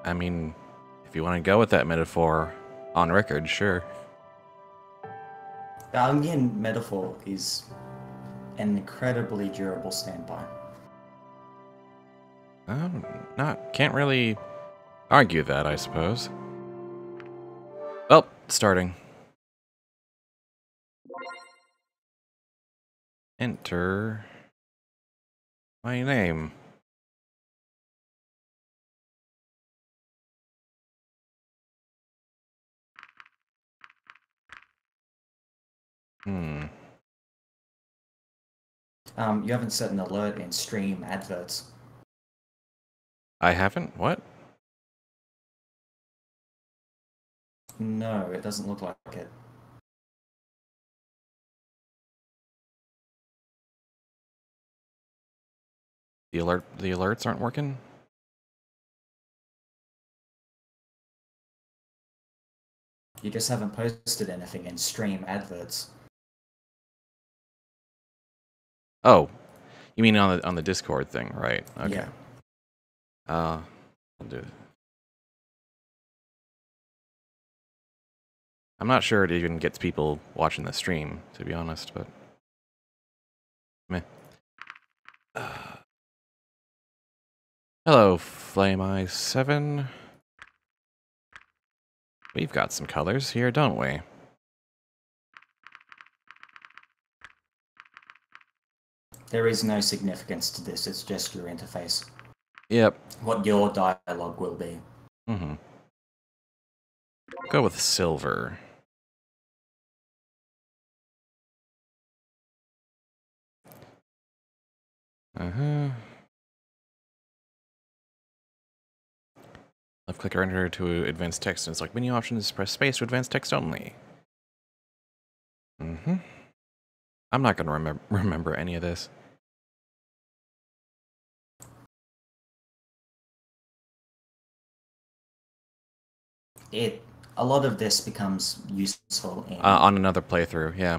I mean, if you want to go with that metaphor on record, sure. The onion metaphor is an incredibly durable standby. Can't really argue that, I suppose. Well, starting. Enter my name. You haven't set an alert in stream adverts. I haven't? What? No, it doesn't look like it. The alerts aren't working? You just haven't posted anything in stream adverts. Oh, you mean on the Discord thing, right? Okay. Yeah. I'll do it. I'm not sure it even gets people watching the stream, to be honest, but meh. Hello, Flame Eye 7. We've got some colors here, don't we? There is no significance to this, it's just your interface. Yep. What your dialogue will be. Go with silver. Left click or enter to advanced text, and it's like menu options, press space to advanced text only. I'm not gonna remember any of this. A lot of this becomes useful in... on another playthrough, yeah.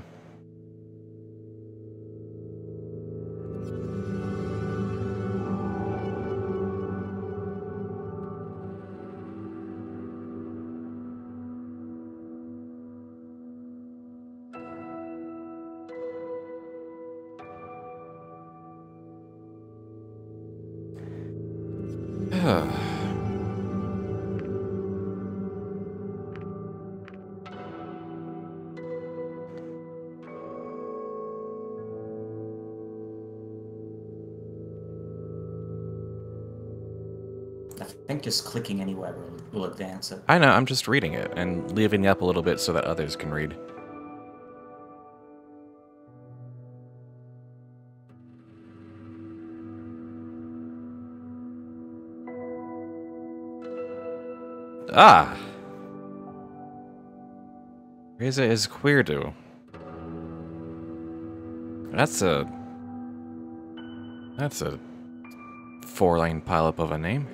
I think just clicking anywhere will advance it. I know, I'm just reading it and leaving it up a little bit so that others can read. Ah! Reza is Queerdo. That's a 4-line pileup of a name.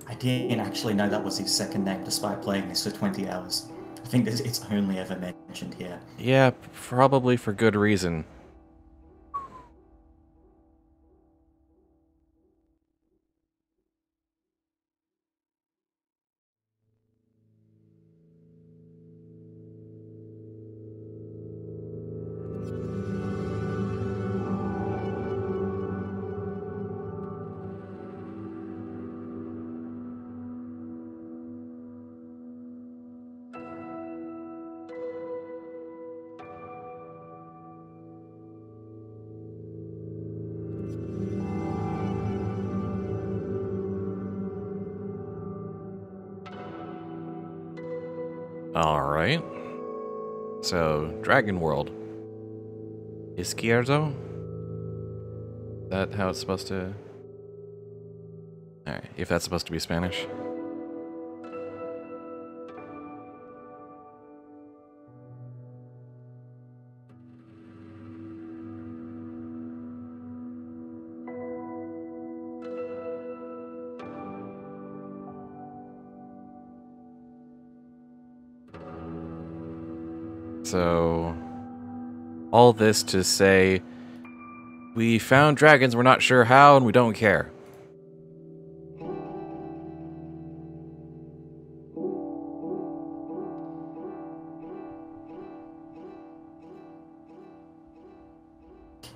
I didn't actually know that was his second name despite playing this for 20 hours. I think it's only ever mentioned here. Yeah, probably for good reason. Alright. So, Dragon World. Izquierdo? Is that how it's supposed to... Alright, if that's supposed to be Spanish. So, all this to say, We found dragons, we're not sure how, and we don't care.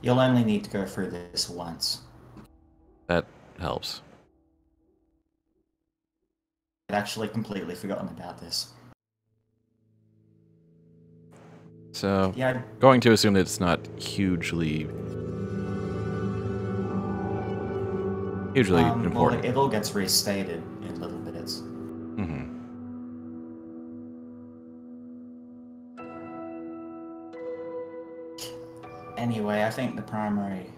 You'll only need to go through this once. That helps. I'd actually completely forgotten about this. So, Yeah, going to assume that it's not hugely important. well, it all gets restated in little bits. Mm-hmm. Anyway, I think the primary...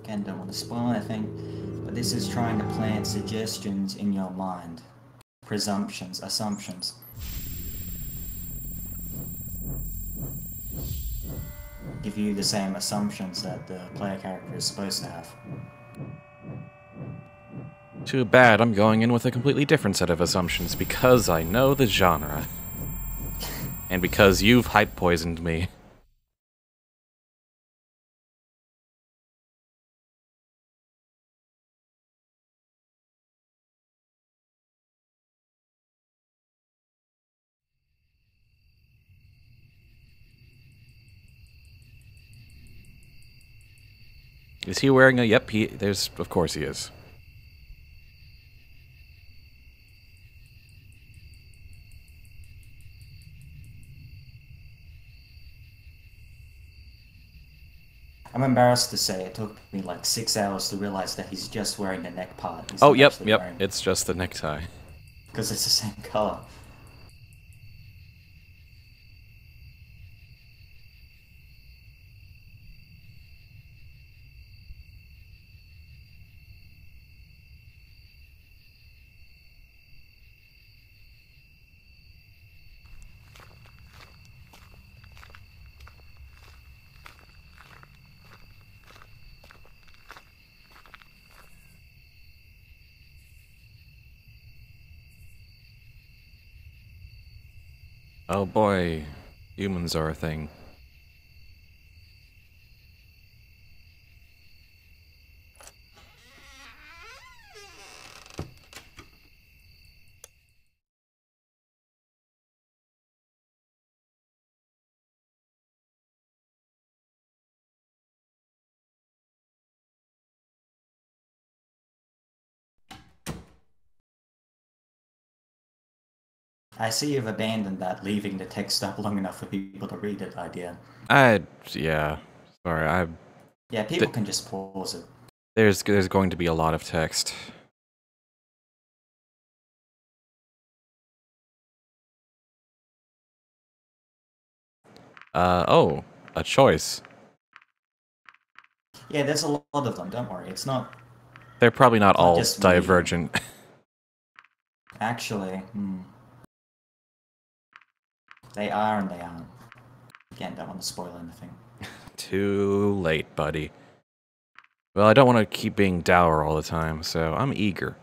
Again, don't want to spoil anything, but this is trying to plant suggestions in your mind. Presumptions, assumptions. Give you the same assumptions that the player character is supposed to have. Too bad I'm going in with a completely different set of assumptions because I know the genre. And because you've hype poisoned me. Is he wearing a... Yep, there's... Of course he is. I'm embarrassed to say it took me like 6 hours to realize that he's just wearing the neck part. Oh, yep. It's just the necktie. Because it's the same color. Oh boy, humans are a thing. I see you've abandoned that leaving the text up long enough for people to read it idea. Yeah. Sorry, Yeah, people can just pause it. There's going to be a lot of text. Oh, a choice. Yeah, there's a lot of them, don't worry. It's not... They're probably not all just divergent. Actually, they are and they aren't. Again, don't want to spoil anything. Too late, buddy. Well, I don't want to keep being dour all the time, so I'm eager.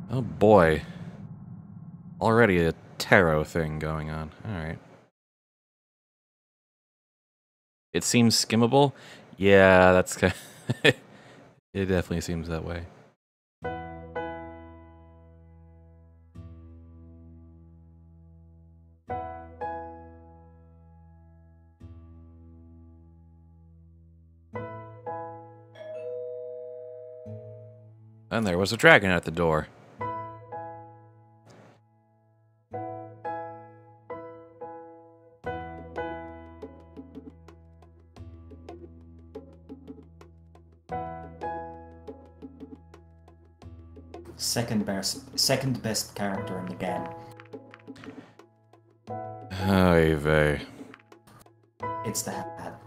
Oh boy. Already a tarot thing going on. Alright. It seems skimmable? Yeah, that's kind of it definitely seems that way. And there was a dragon at the door. Second best character in the game. Oy vey. It's the hat.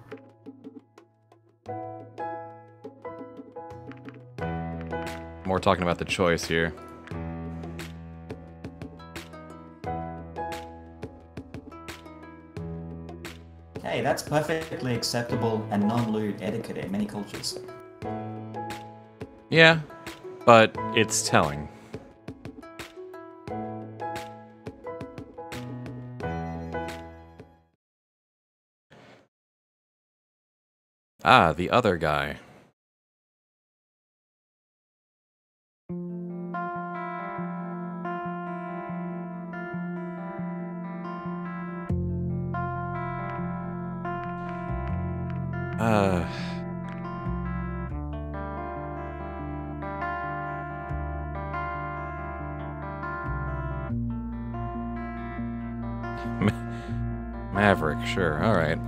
More talking about the choice here. Hey, Hey, that's perfectly acceptable and non-lewd etiquette in many cultures. Yeah, but it's telling. Ah, the other guy. Maverick, sure, alright.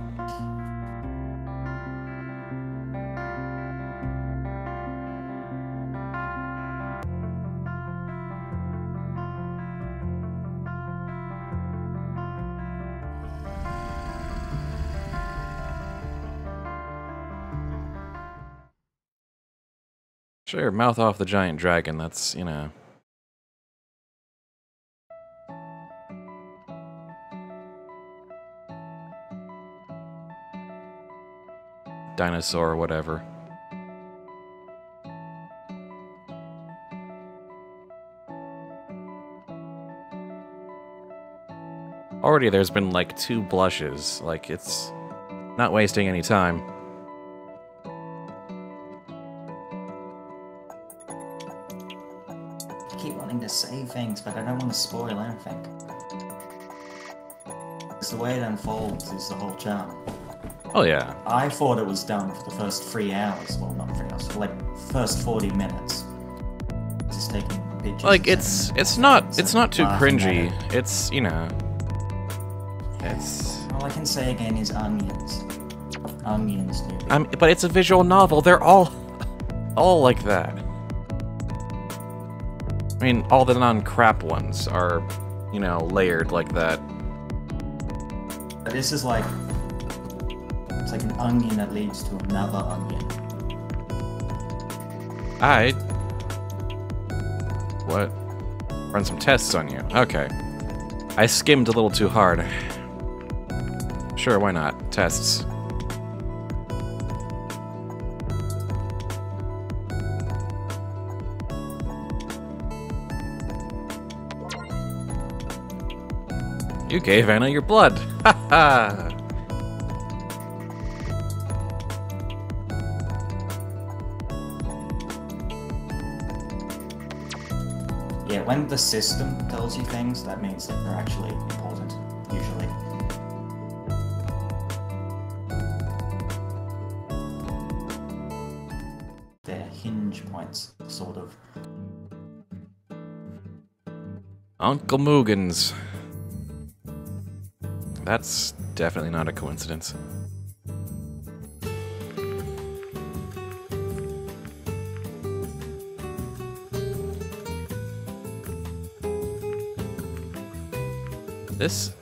Sure, mouth off the giant dragon, that's, you know. Dinosaur or whatever. Already there's been like 2 blushes, like it's not wasting any time. I keep wanting to say things, but I don't want to spoil anything. Because the way it unfolds is the whole charm. Oh yeah. I thought it was done for the first 3 hours. Well, not 3 hours, for like first 40 minutes. Just taking pictures. Like it's not too cringy. at it. It's, you know, it's All I can say again is onions. Onions, dude. but it's a visual novel. They're all like that. I mean, all the non-crap ones are, you know, layered like that. But this is like... It's like an onion that leads to another onion. What? Run some tests on you. Okay. I skimmed a little too hard. Sure, why not? Tests. You gave Anna your blood. Ha ha. Yeah, when the system tells you things, that means that they're actually important, usually. They're hinge points, sort of. Uncle Mugen's. That's definitely not a coincidence. This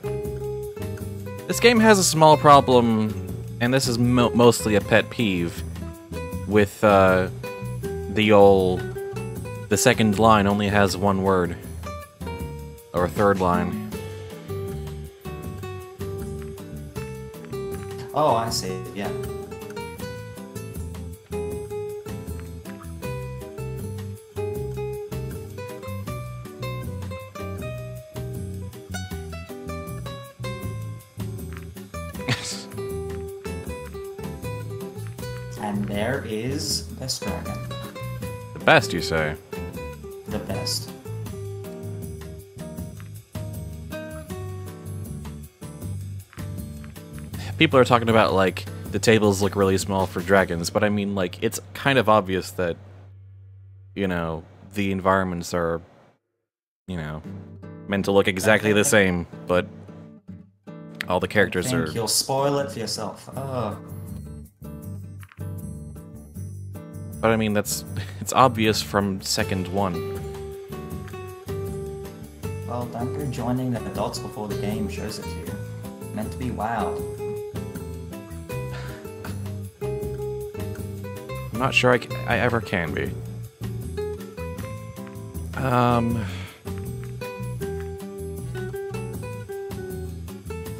game has a small problem, and this is mostly a pet peeve, with the second line only has one word. Or third line. Oh, I see, yeah. And there is Best Dragon. The best, you say? The best. People are talking about, like, the tables look really small for dragons, but I mean, like, it's kind of obvious that, you know, the environments are, you know, meant to look exactly the same, but all the characters are... You'll spoil it for yourself. Oh. But I mean, it's obvious from second one. Well, don't go joining the dots before the game shows it to you. Meant to be wowed. I'm not sure I ever can be.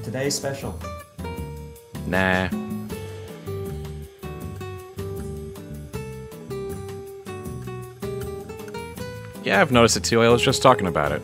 Today's special. Nah. Yeah, I've noticed it too. I was just talking about it.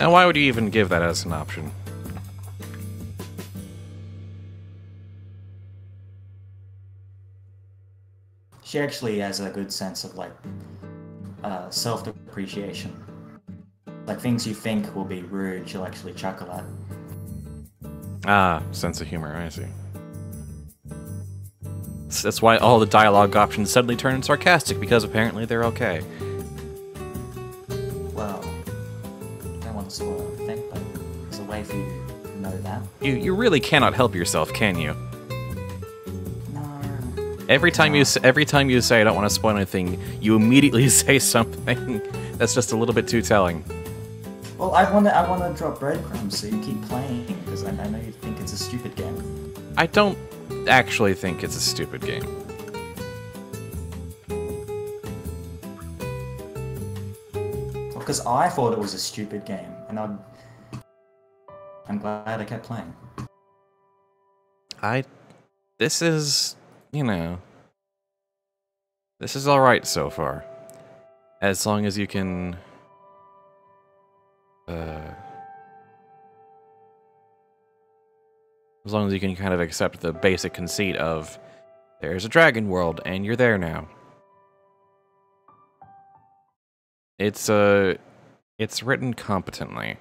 And why would you even give that as an option? She actually has a good sense of, like, self-depreciation. Like, things you think will be rude, she'll actually chuckle at. Ah, sense of humor, I see. That's why all the dialogue options suddenly turn sarcastic, because apparently they're okay. Well, don't want to spoil anything, but there's a way for you to know that. You really cannot help yourself, can you? No. Every time you say I don't want to spoil anything, you immediately say something that's just a little bit too telling. Well, I want to drop breadcrumbs so you keep playing, because I know you think it's a stupid game. I don't actually think it's a stupid game. Because I thought it was a stupid game, and I'm glad I kept playing. This is, this is alright so far. As long as you can... as long as you can kind of accept the basic conceit of there's a dragon world and you're there now. It's written competently.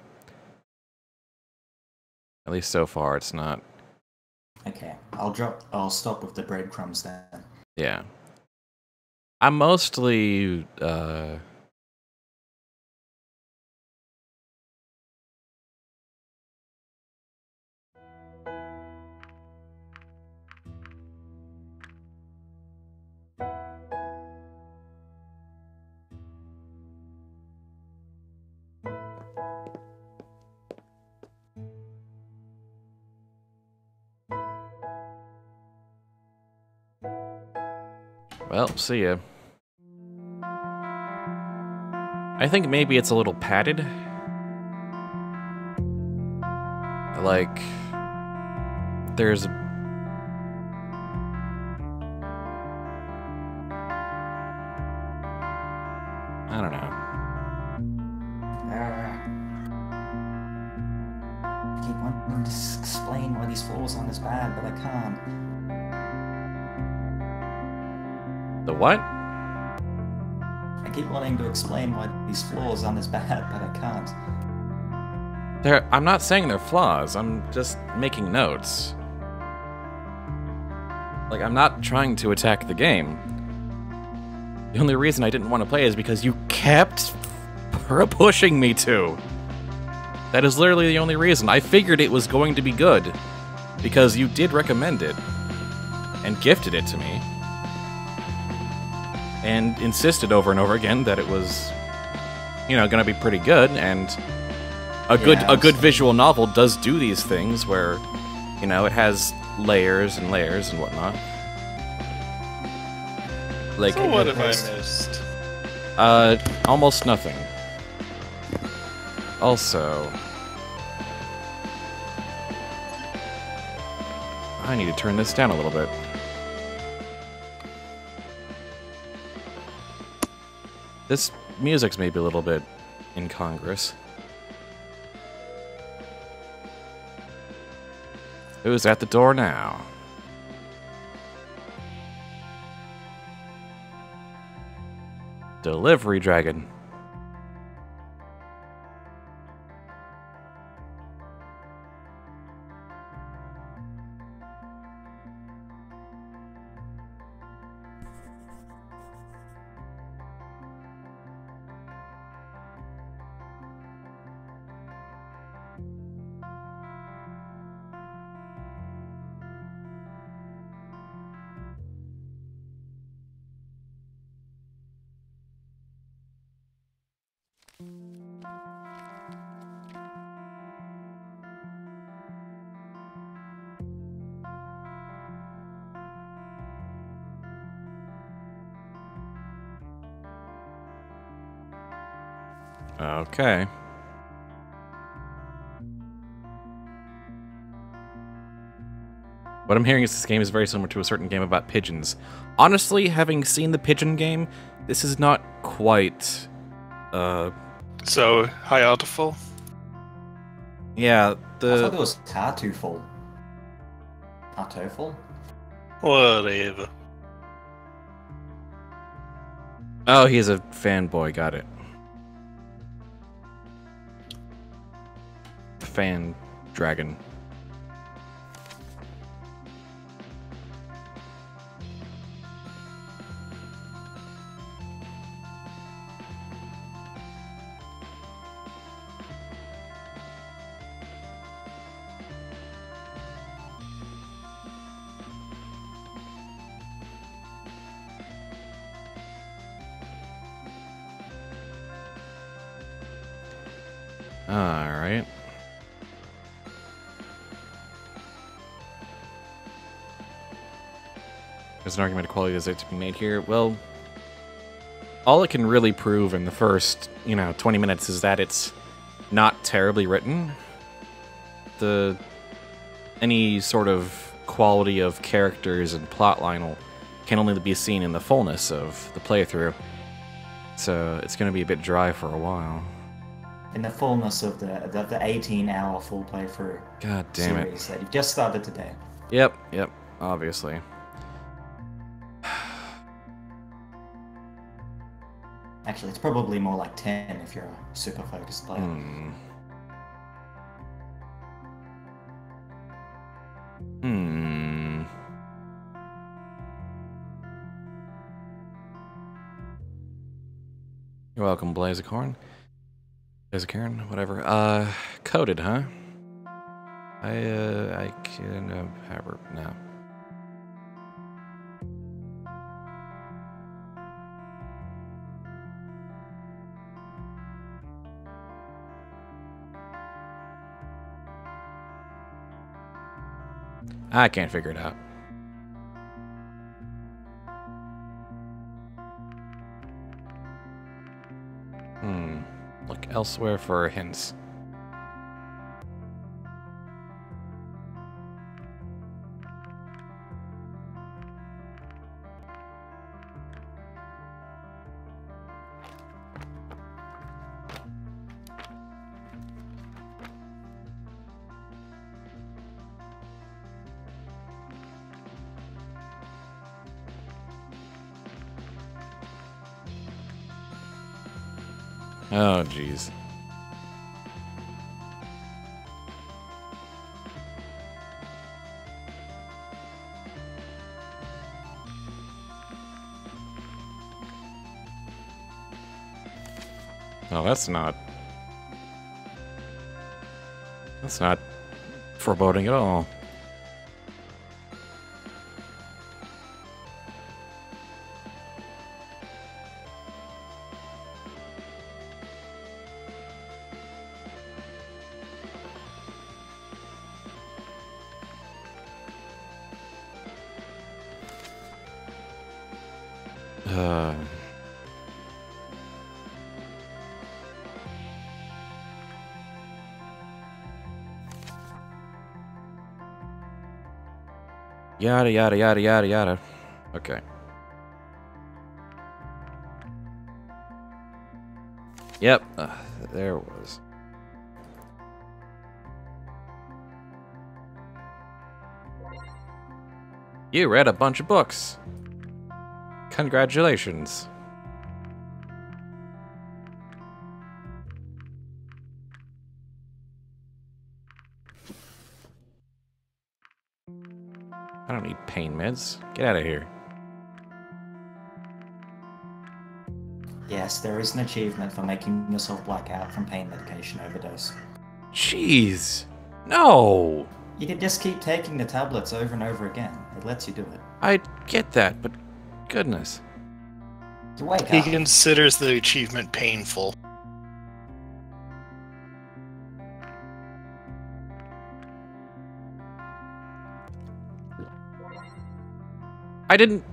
At least so far it's not. Okay, I'll stop with the breadcrumbs then. Yeah. I'm mostly well, see ya. I think maybe it's a little padded. Like, there's... I don't know. I keep wanting to explain why these flaws aren't as bad, but I can't. The what? I keep wanting to explain why these flaws aren't as bad, but I can't. I'm not saying they're flaws, I'm just making notes. Like, I'm not trying to attack the game. The only reason I didn't want to play is because you kept pushing me to. That is literally the only reason. I figured it was going to be good, because you did recommend it, and gifted it to me, and insisted over and over again that it was, gonna be pretty good, and a good visual novel does do these things where, it has layers and layers and whatnot. Like, So what have I missed? Almost nothing. Also, I need to turn this down a little bit. This music's maybe a little bit incongruous. Who's at the door now? Delivery dragon. Okay. What I'm hearing is this game is very similar to a certain game about pigeons. Honestly, having seen the pigeon game, this is not quite, So, high artful? yeah, I thought the... it was Tartuful. Tartuful? Whatever. Oh, he's a fanboy, got it. Fan dragon. Alright. There's an argument of quality that's to be made here. Well, all it can really prove in the first, 20 minutes is that it's not terribly written. Any sort of quality of characters and plotline can only be seen in the fullness of the playthrough. So it's going to be a bit dry for a while. In the fullness of the 18-hour full playthrough God damn it. series that you've just started today. Yep, obviously. Actually, it's probably more like 10 if you're a super focused player. You're welcome, Blazicorn. Blazicorn, whatever. Coded, huh? I can have her now. I can't figure it out. Look elsewhere for hints. Oh, jeez. Oh, that's not foreboding at all. Yada, yada, yada, yada, yada. Okay. Yep, there it was. You read a bunch of books. Congratulations. I don't need pain meds. Get out of here. Yes, there is an achievement for making yourself black out from pain medication overdose. Jeez. No. You can just keep taking the tablets over and over again. It lets you do it. I get that, but goodness. You wake He up. considers the achievement painful. I didn't...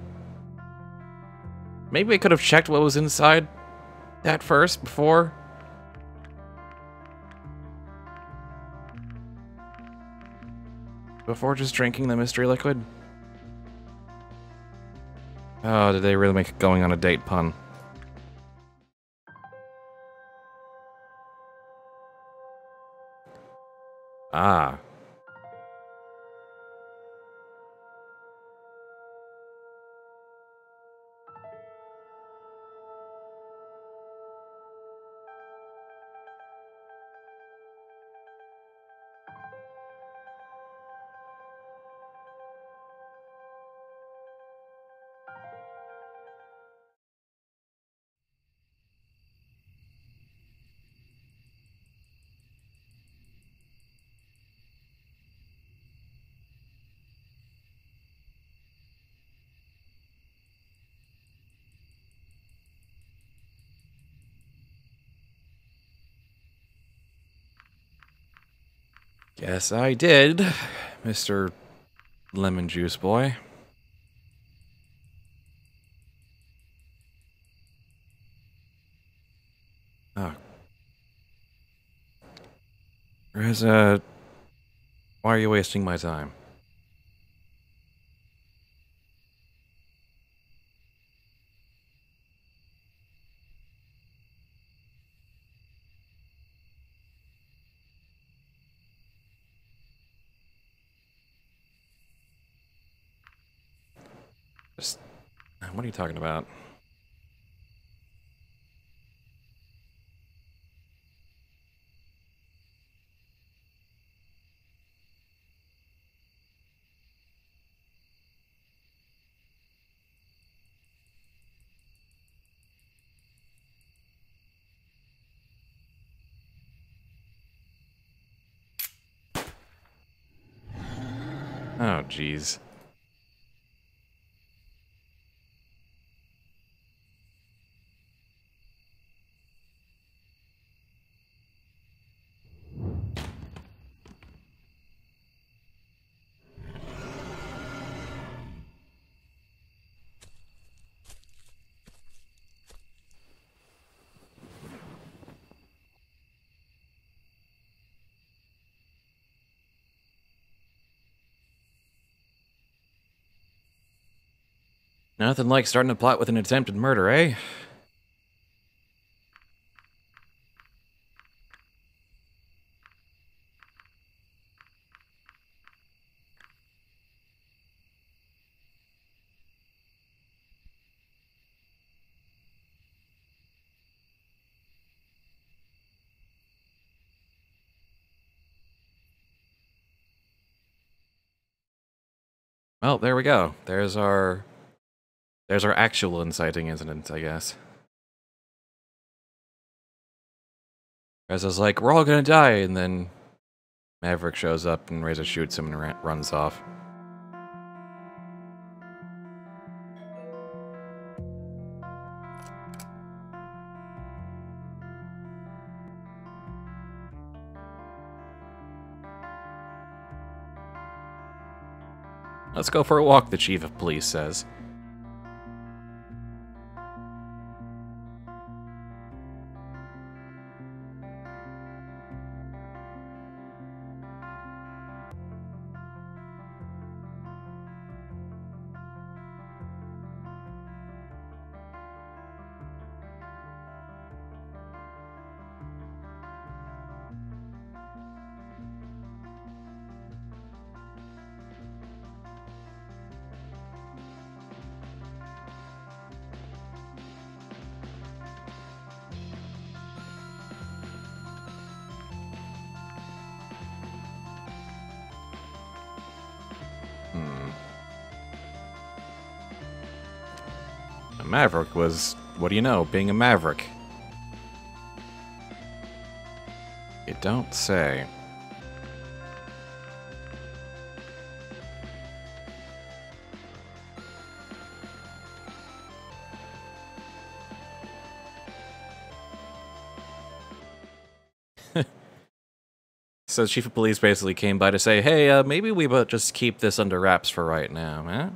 Maybe I could have checked what was inside that first before before just drinking the mystery liquid? Oh, did they really make going on a date pun? Ah. Guess I did, Mr. Lemon Juice Boy. Oh. Reza, why are you wasting my time? Just, what are you talking about? Oh, jeez. Nothing like starting a plot with an attempted murder, eh? Well, there we go. There's our actual inciting incident, I guess. Reza's like, we're all gonna die, and then Maverick shows up and Reza shoots him and runs off. Let's go for a walk, the chief of police says. A maverick was, what do you know, being a maverick. You don't say. So chief of police basically came by to say, hey, maybe we better just keep this under wraps for right now, huh?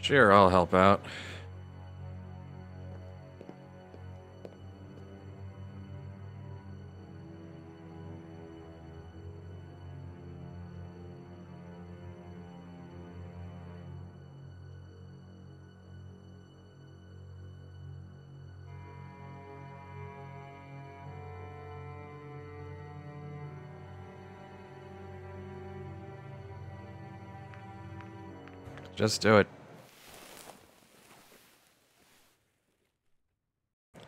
Sure, I'll help out. Just do it.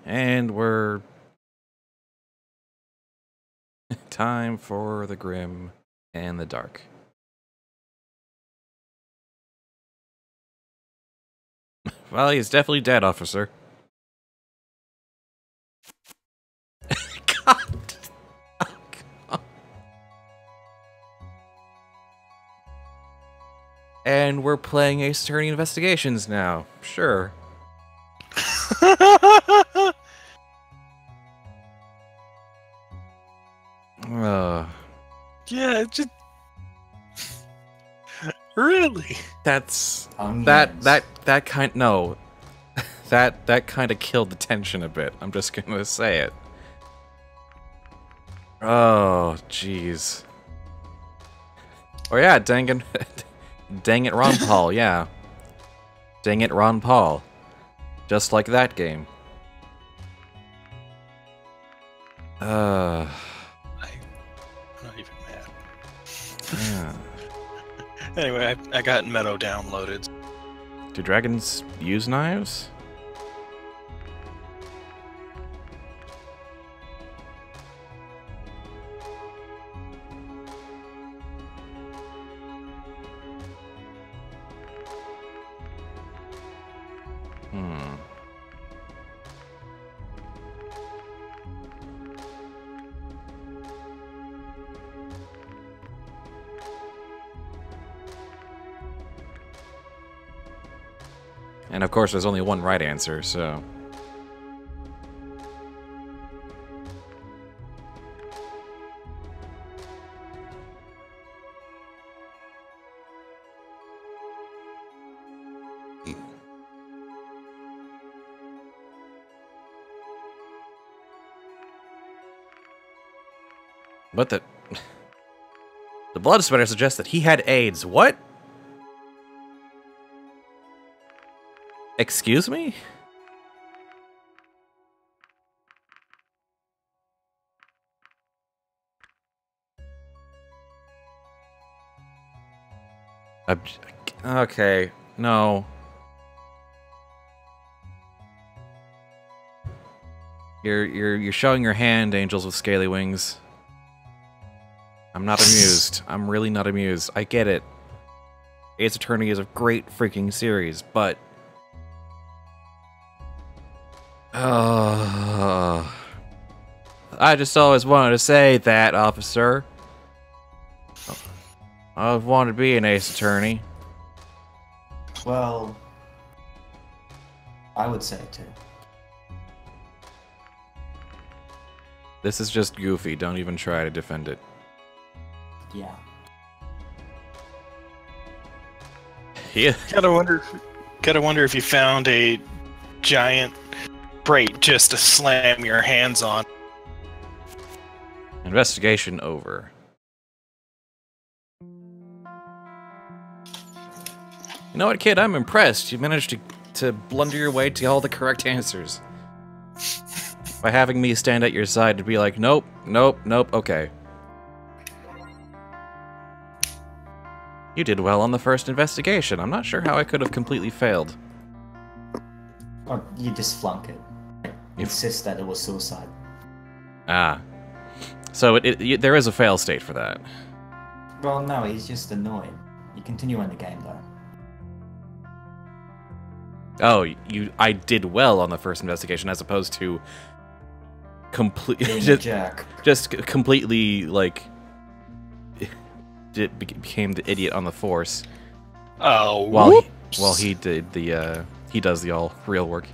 And we're... time for the grim and the dark. Well, he's definitely dead, officer. God. Oh, God. And we're playing Ace Attorney Investigations now. Sure. Yeah, just really. That's Onions. that kind no. That kind of killed the tension a bit. I'm just gonna say it. Oh, jeez. Oh yeah, dang it, dang it, Ron Paul. Yeah, dang it, Ron Paul. Just like that game. I'm not even mad. Yeah. Anyway, I got Meadow downloaded. Do dragons use knives? And of course, there's only one right answer, so... But the blood sweater suggests that he had AIDS. What? Excuse me? Okay, no. You're showing your hand, angels with scaly wings. I'm not amused. I'm really not amused. I get it. Ace Attorney is a great freaking series, but... I just always wanted to say that, officer. I've wanted to be an Ace Attorney. Well, I would say it too. This is just goofy. Don't even try to defend it. Yeah. Yeah. Gotta wonder if you found a giant crate just to slam your hands on. Investigation over. You know what, kid? I'm impressed. You managed to blunder your way to all the correct answers. By having me stand at your side to be like, nope, nope, nope, okay. You did well on the first investigation. I'm not sure how I could have completely failed. Or you just flunk it. Insist that it was suicide. Ah. So there is a fail state for that. Well, no, he's just annoyed. You continue in the game, though. Oh, I did well on the first investigation as opposed to Being a jerk. just completely, like, became the idiot on the force. Oh, While he did the, he does the all real work.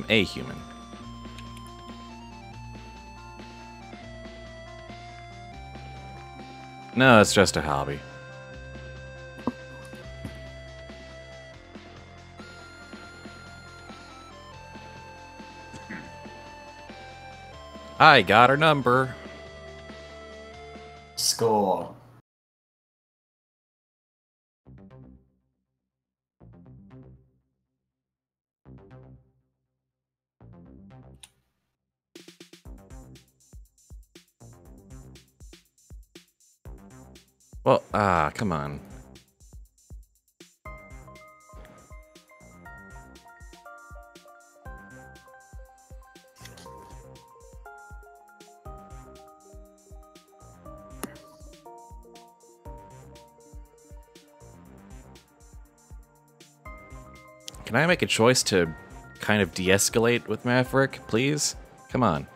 A human. No, it's just a hobby. I got her number. Score. Well, come on. Can I make a choice to kind of de-escalate with Maverick, please? Come on.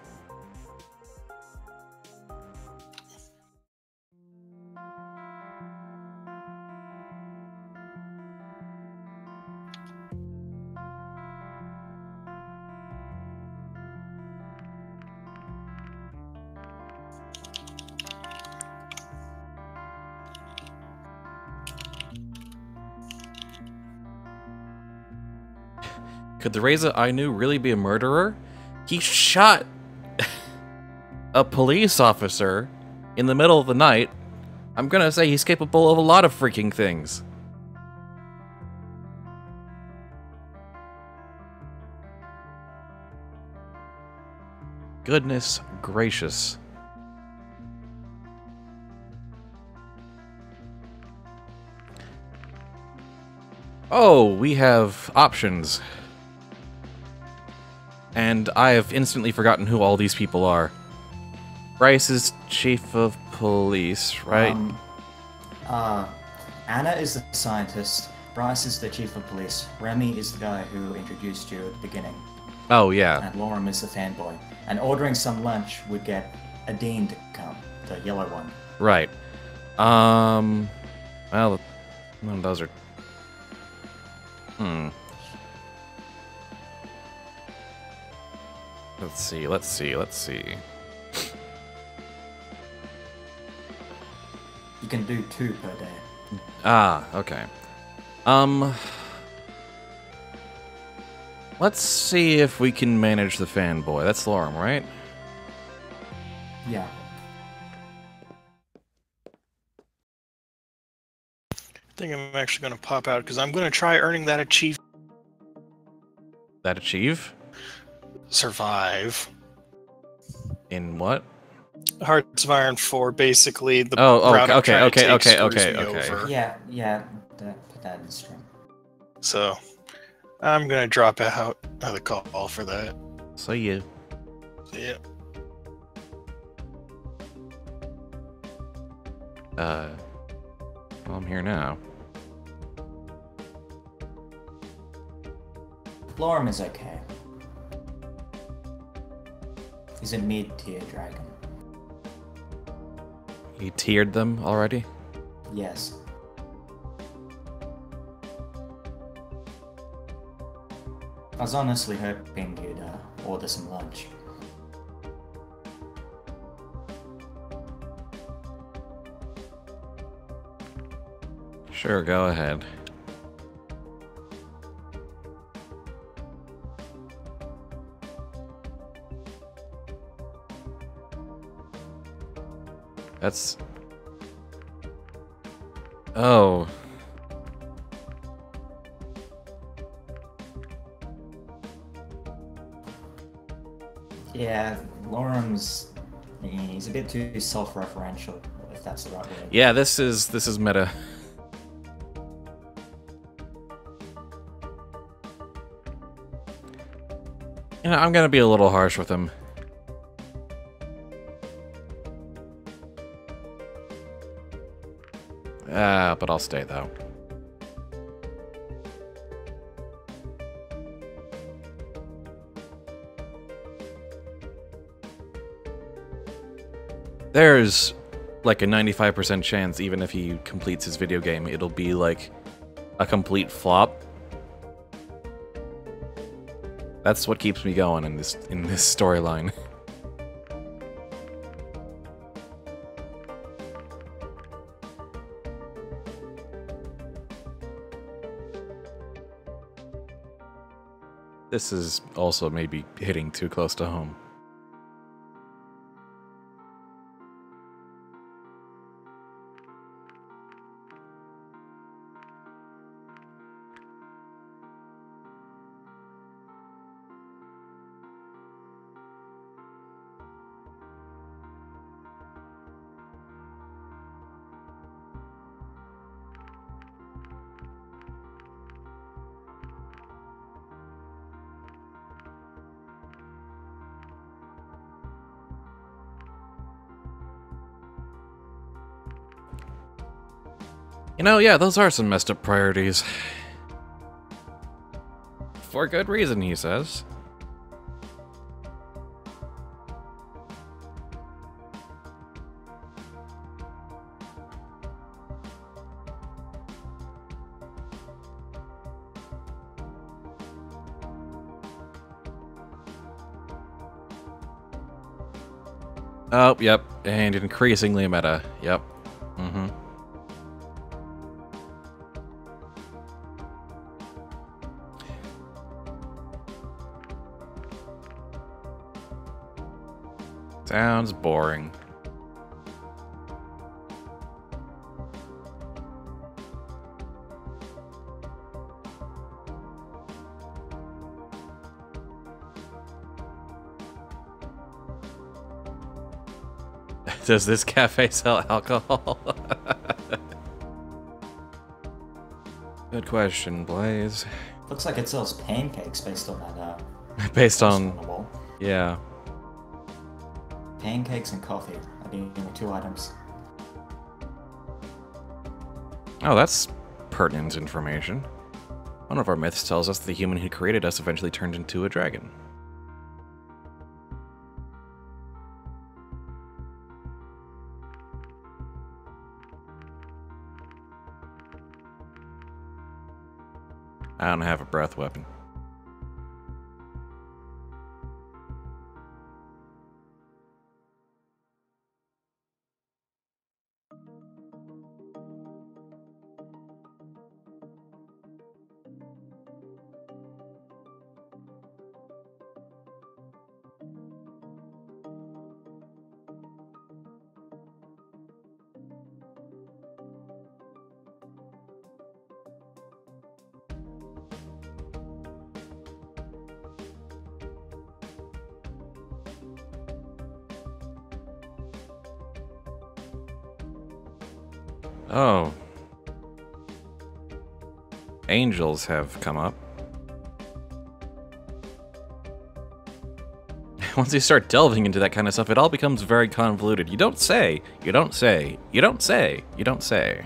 Could the Reza I knew really be a murderer? He shot a police officer in the middle of the night. I'm gonna say he's capable of a lot of freaking things. Goodness gracious. Oh, we have options. And I have instantly forgotten who all these people are. Bryce is chief of police, right? Anna is the scientist. Bryce is the chief of police. Remy is the guy who introduced you at the beginning. Oh, yeah. And Lorem is the fanboy. And ordering some lunch would get a Dean to come, the yellow one. Right. Well, those are... Let's see. You can do 2 per day. Ah, okay. Let's see if we can manage the fanboy. That's Lorem, right? Yeah. I think I'm actually going to pop out because I'm going to try earning that achievement. That achieve? Survive. In what? Hearts of Iron 4, basically the Oh, route I'm okay. trying to take screws me Okay. over. Yeah, put that in the stream. So, I'm going to drop out of the call for that. So you. Yeah. Well, I'm here now. Lorem is okay. He's a mid-tier dragon. You tiered them already? Yes. I was honestly hoping you'd order some lunch. Sure, go ahead. That's... Oh. Yeah, Lorem's... he's a bit too self-referential, if that's the right word. Yeah, this is meta. You know, I'm gonna be a little harsh with him. But I'll stay, though. There's like a 95% chance, even if he completes his video game, it'll be like a complete flop. That's what keeps me going in this storyline. This is also maybe hitting too close to home. You know, yeah, those are some messed up priorities. For good reason, he says. Oh, yep, and increasingly meta. Yep. Mm-hmm. Sounds boring. Does this cafe sell alcohol? Good question, Blaze. Looks like it sells pancakes based on that. Based on on... the wall. Yeah. Pancakes and coffee are the only two items. Oh, that's pertinent information. One of our myths tells us the human who created us eventually turned into a dragon. I don't have a breath weapon. Oh. Angels have come up. Once you start delving into that kind of stuff, it all becomes very convoluted. You don't say, you don't say, you don't say, you don't say.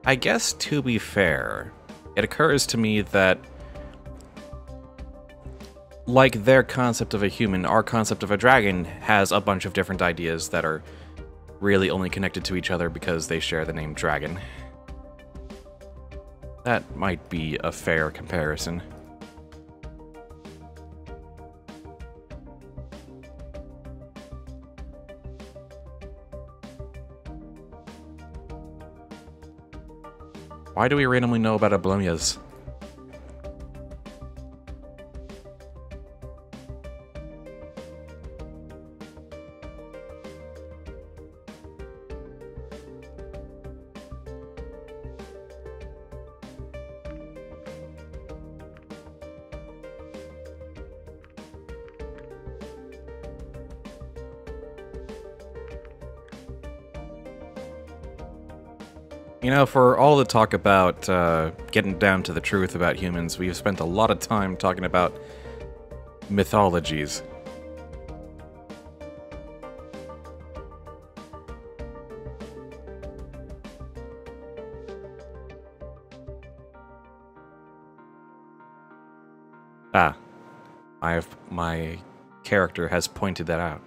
I guess, to be fair, it occurs to me that, like their concept of a human, our concept of a dragon has a bunch of different ideas that are really only connected to each other because they share the name dragon. That might be a fair comparison. Why do we randomly know about Ablomias? You know, for all the talk about getting down to the truth about humans, we've spent a lot of time talking about mythologies. Ah. my character has pointed that out.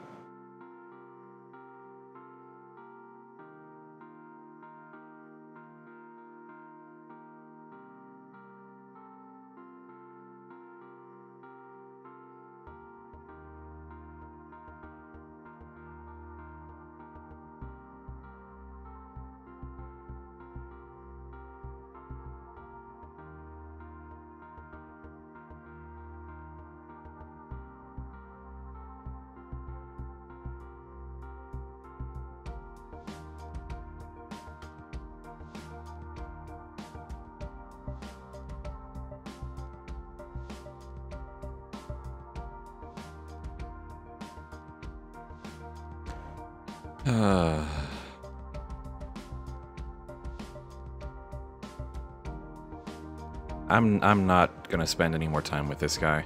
I'm not gonna spend any more time with this guy.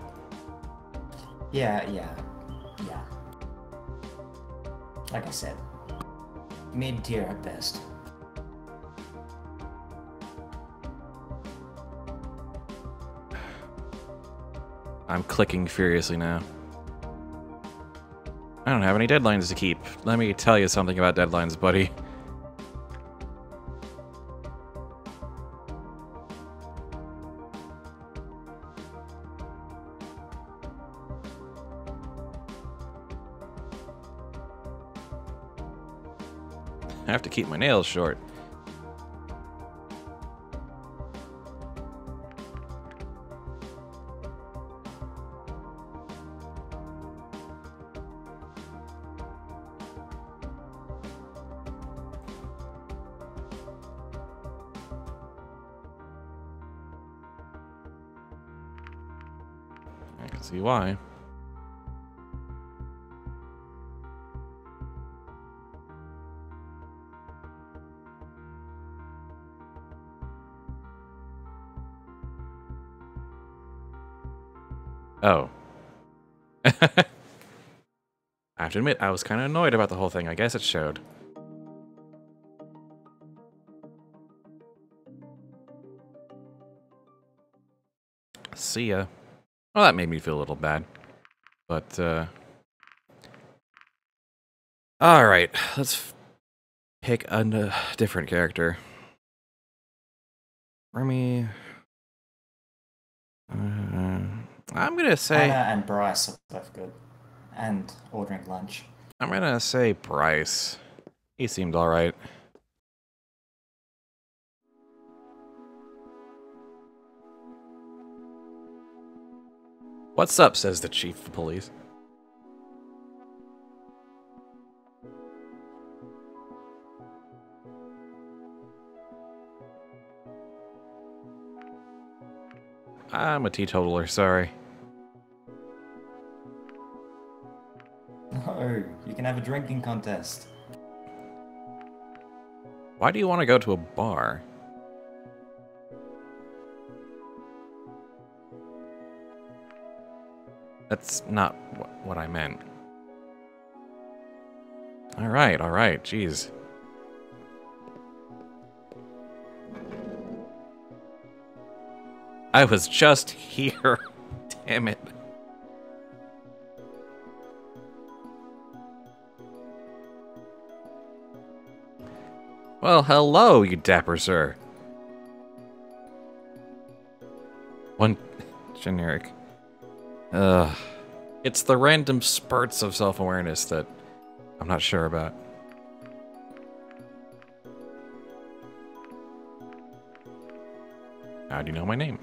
Yeah. Like I said, mid-tier at best. I'm clicking furiously now. I don't have any deadlines to keep. Let me tell you something about deadlines, buddy. I have to keep my nails short. I can see why. Oh. I have to admit, I was kind of annoyed about the whole thing. I guess it showed. See ya. Well, that made me feel a little bad. But, alright, let's pick a different character. Remy... I'm gonna say... Anna and Bryce are both good. And ordering lunch. I'm gonna say Bryce. He seemed alright. What's up, says the chief of police. I'm a teetotaler, sorry. No, you can have a drinking contest. Why do you want to go to a bar? That's not what I meant. Alright, jeez. I was just here. Damn it. Well, hello, you dapper sir. One generic. It's the random spurts of self-awareness that I'm not sure about. How do you know my name?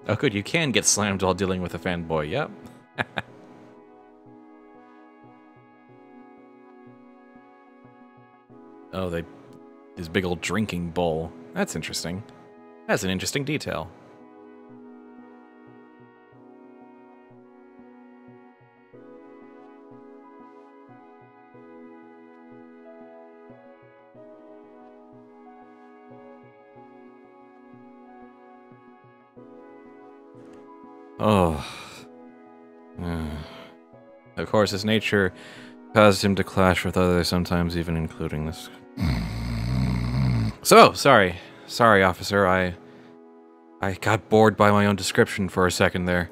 Oh, good, you can get slammed while dealing with a fanboy, yep. Oh, his big old drinking bowl. That's interesting. That's an interesting detail. Oh. Of course, his nature caused him to clash with others, sometimes even including this. So, sorry. Sorry, officer. I got bored by my own description for a second there.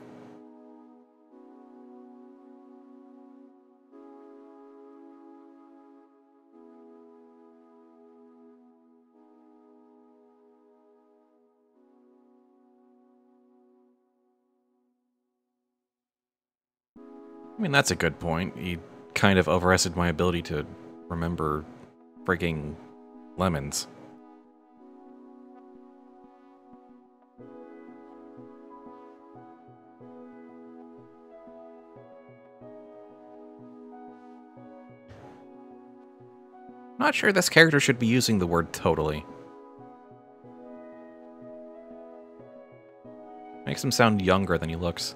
I mean, that's a good point. He kind of overestimated my ability to remember freaking lemons. Not sure this character should be using the word totally. Makes him sound younger than he looks.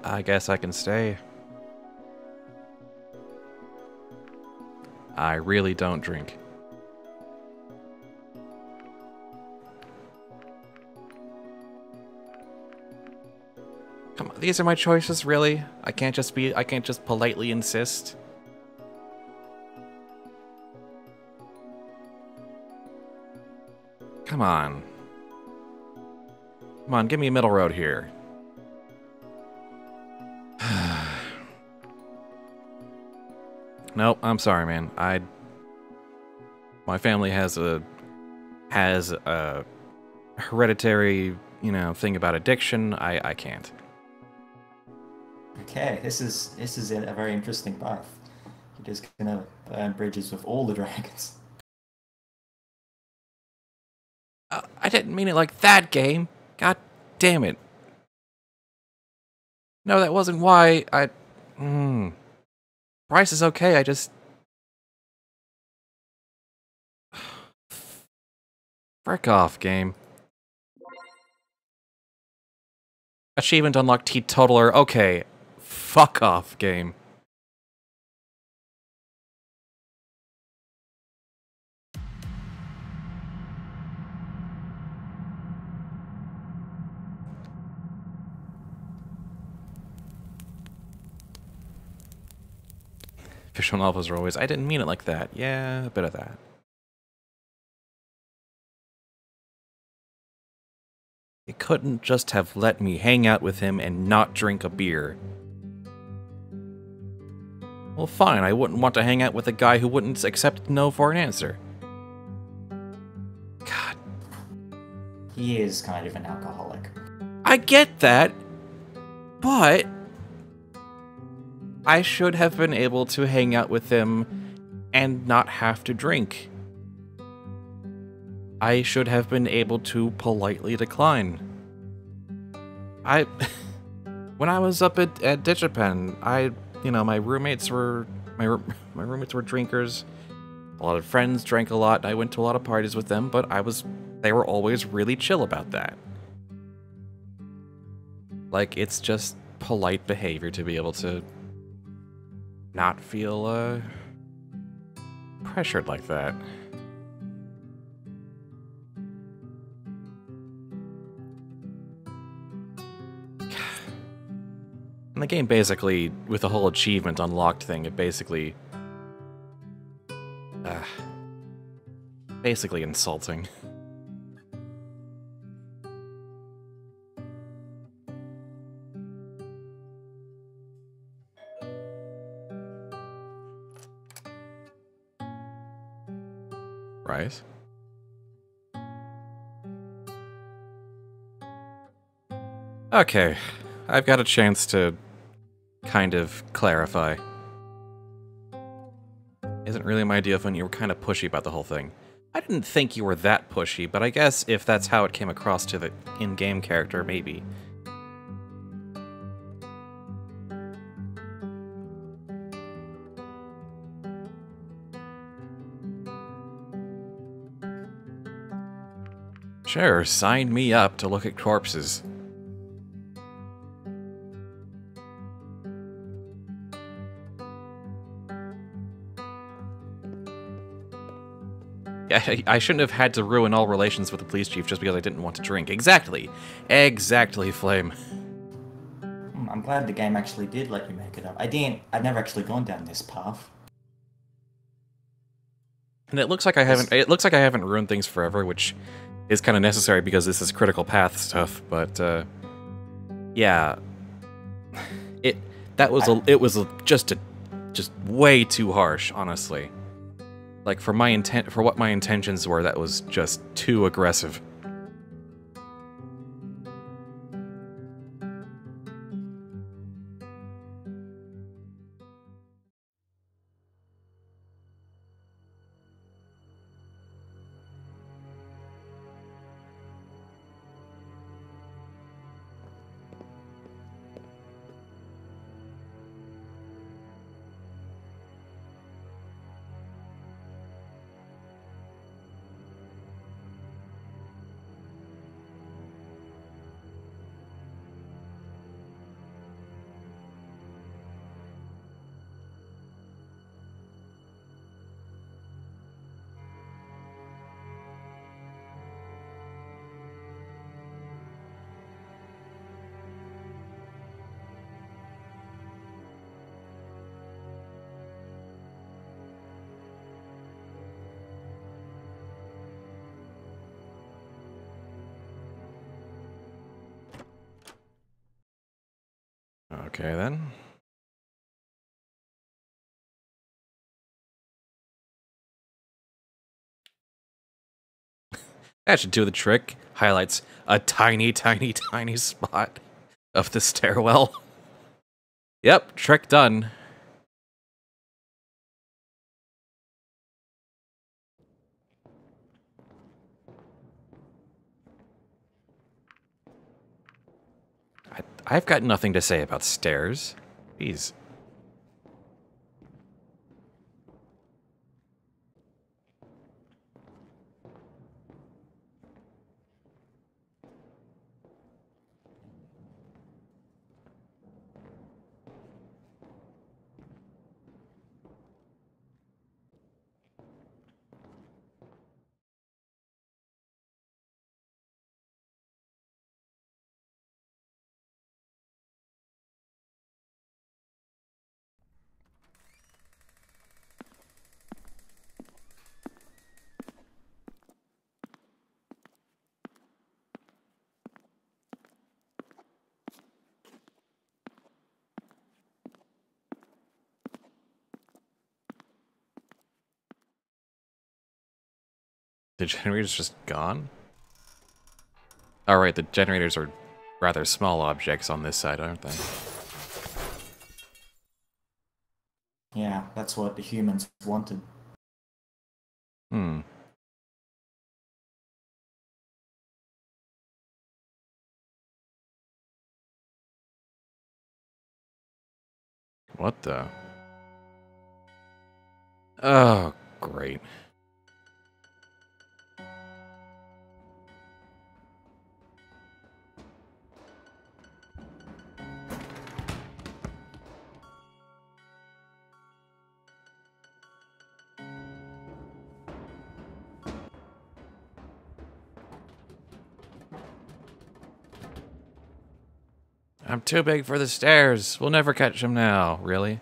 I guess I can stay. I really don't drink. Come on, these are my choices, really? I can't just politely insist. Come on. Come on, give me a middle road here. Nope, I'm sorry, man. My family has a hereditary, thing about addiction. I can't. Okay, this is a very interesting path. You're just gonna burn bridges with all the dragons. I didn't mean it like that, game. God damn it. No, that wasn't why Price is okay, I just... Frick off, game. Achievement unlocked teetotaler. Okay. Fuck off, game. Visual novels are always, I didn't mean it like that. Yeah, a bit of that. You couldn't just have let me hang out with him and not drink a beer. Well, fine, I wouldn't want to hang out with a guy who wouldn't accept no for an answer. God. He is kind of an alcoholic. I get that, but I should have been able to hang out with him and not have to drink. I should have been able to politely decline. When I was up at Digipen, my roommates were drinkers. A lot of friends drank a lot. I went to a lot of parties with them, but they were always really chill about that. Like, it's just polite behavior to be able to not feel pressured like that. And the game basically, with the whole achievement unlocked thing, it basically insulting. Right? Okay, I've got a chance to kind of clarify. Isn't really my idea of when you were kind of pushy about the whole thing. I didn't think you were that pushy, but I guess if that's how it came across to the in-game character, maybe. Sure, sign me up to look at corpses. I shouldn't have had to ruin all relations with the police chief just because I didn't want to drink. Exactly. Exactly, Flame. I'm glad the game actually did let you make it up. I'd never actually gone down this path. And it looks like I haven't ruined things forever, which is kind of necessary because this is critical path stuff, but yeah. It was just way too harsh, honestly. Like for what my intentions were, that was just too aggressive. Okay, then. That should do the trick. Highlights a tiny, tiny, tiny spot of the stairwell. Yep, trick done. I've got nothing to say about stairs. Jeez. The generator's just gone? Alright, the generators are rather small objects on this side, aren't they? Yeah, that's what the humans wanted. Hmm. What the? Oh, great. I'm too big for the stairs. We'll never catch him now. Really?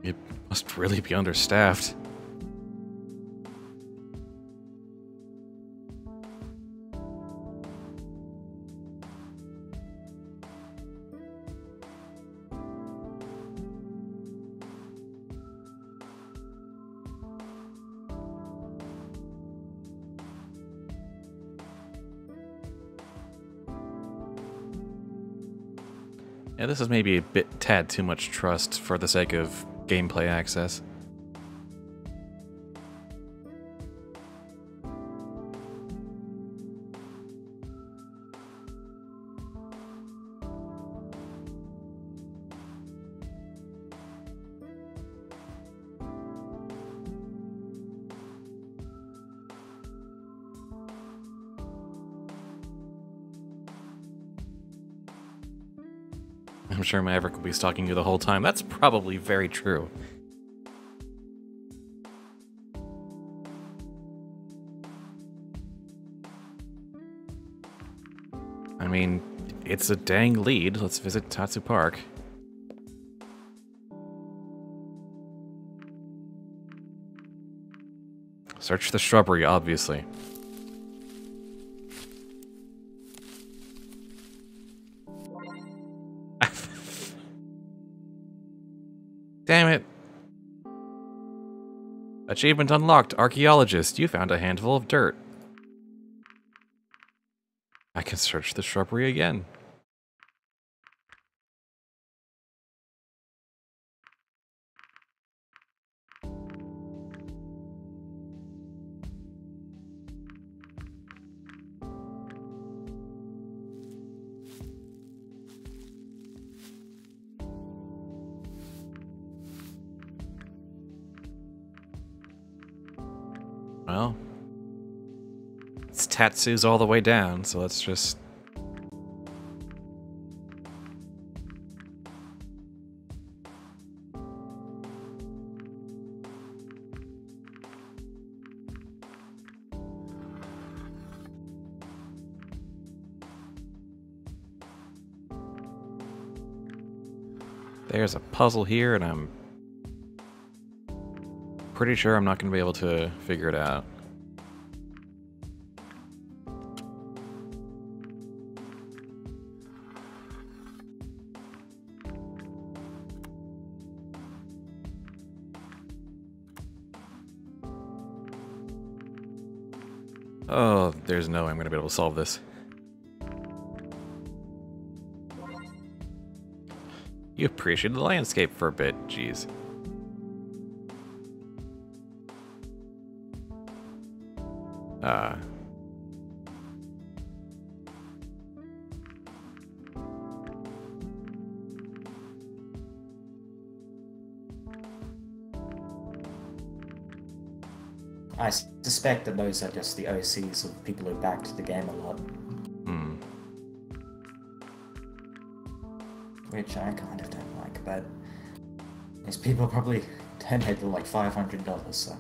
It must really be understaffed. Yeah, this is maybe a tad too much trust for the sake of gameplay access. I'm sure Maverick will be stalking you the whole time. That's probably very true. I mean, it's a dang lead. Let's visit Tatsu Park. Search the shrubbery, obviously. Damn it. Achievement unlocked, Archaeologist. You found a handful of dirt. I can search the shrubbery again. Well, it's Tatsu's all the way down, so let's just... There's a puzzle here, and I'm pretty sure I'm not going to be able to figure it out. Oh, there's no way I'm going to be able to solve this. You appreciated the landscape for a bit, jeez. I suspect that those are just the OCs of people who backed the game a lot. Hmm. Which I kind of don't like, but these people probably donated like $500, so...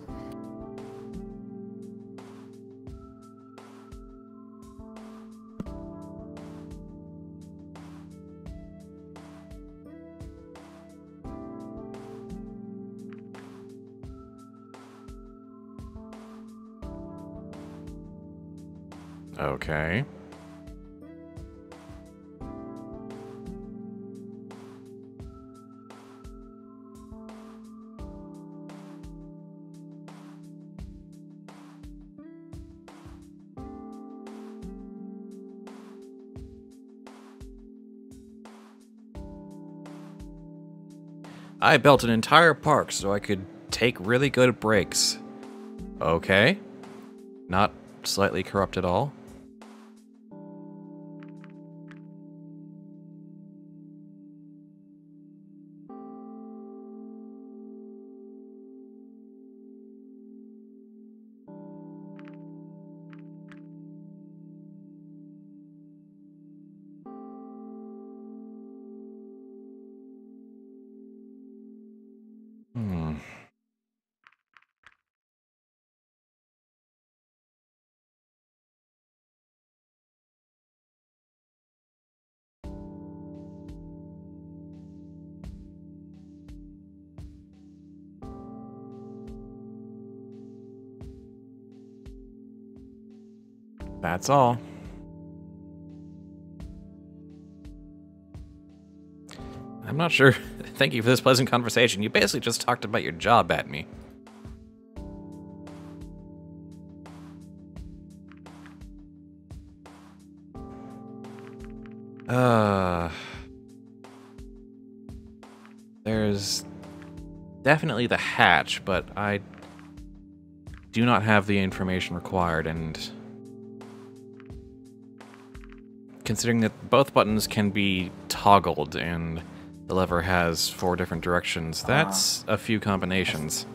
Okay. I built an entire park so I could take really good breaks. Okay. Not slightly corrupt at all. Hmm. That's all. I'm not sure. Thank you for this pleasant conversation. You basically just talked about your job at me. There's definitely the hatch, but I do not have the information required, and considering that both buttons can be toggled and the lever has 4 different directions, that's a few combinations.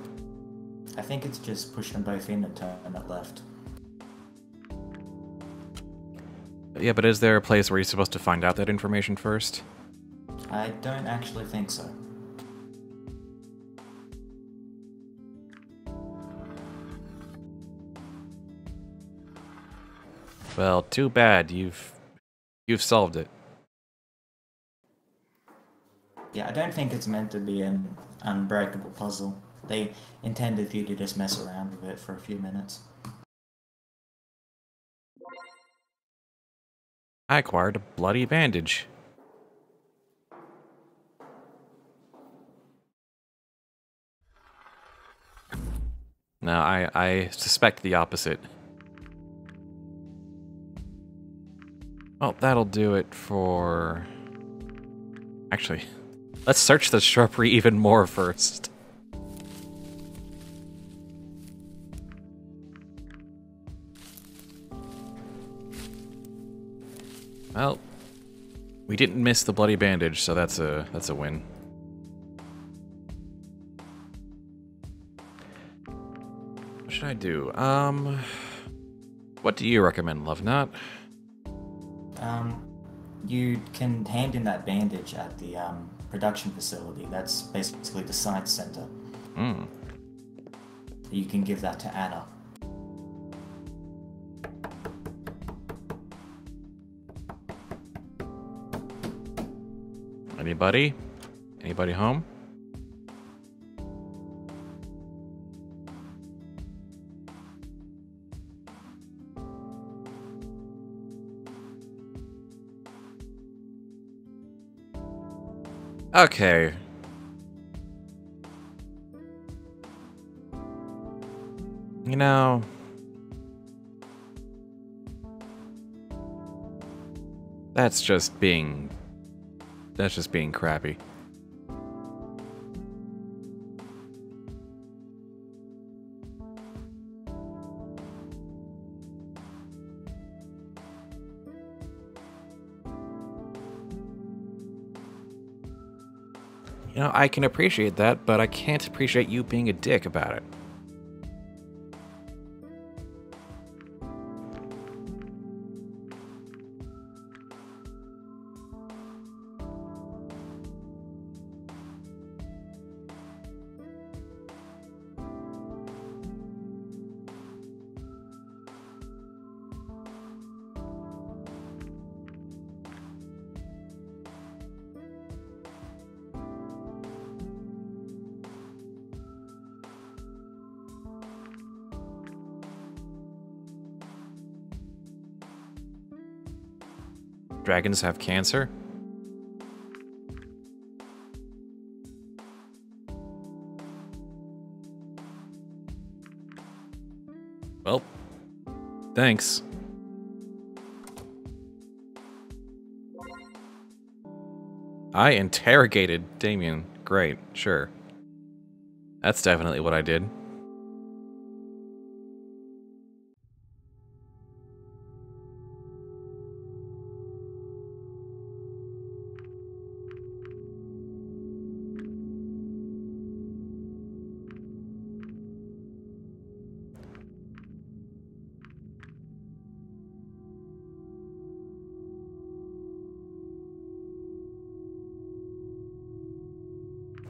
I think it's just push them both in and turn it left. Yeah, but is there a place where you're supposed to find out that information first? I don't actually think so. Well, too bad. You've solved it. Yeah, I don't think it's meant to be an unbreakable puzzle. They intended you to just mess around with it for a few minutes. I acquired a bloody bandage. No, I suspect the opposite. Well, that'll do it for... Actually, let's search the shrubbery even more first. Well, we didn't miss the bloody bandage, so that's a win. What should I do? What do you recommend, Lovenot? You can hand in that bandage at the production facility. That's basically the science center. Hmm. You can give that to Anna. Anybody? Anybody home? Okay. You know... That's just being crappy. You know, I can appreciate that, but I can't appreciate you being a dick about it. Dragons have cancer? Well, thanks. I interrogated Damien. Great, sure. That's definitely what I did.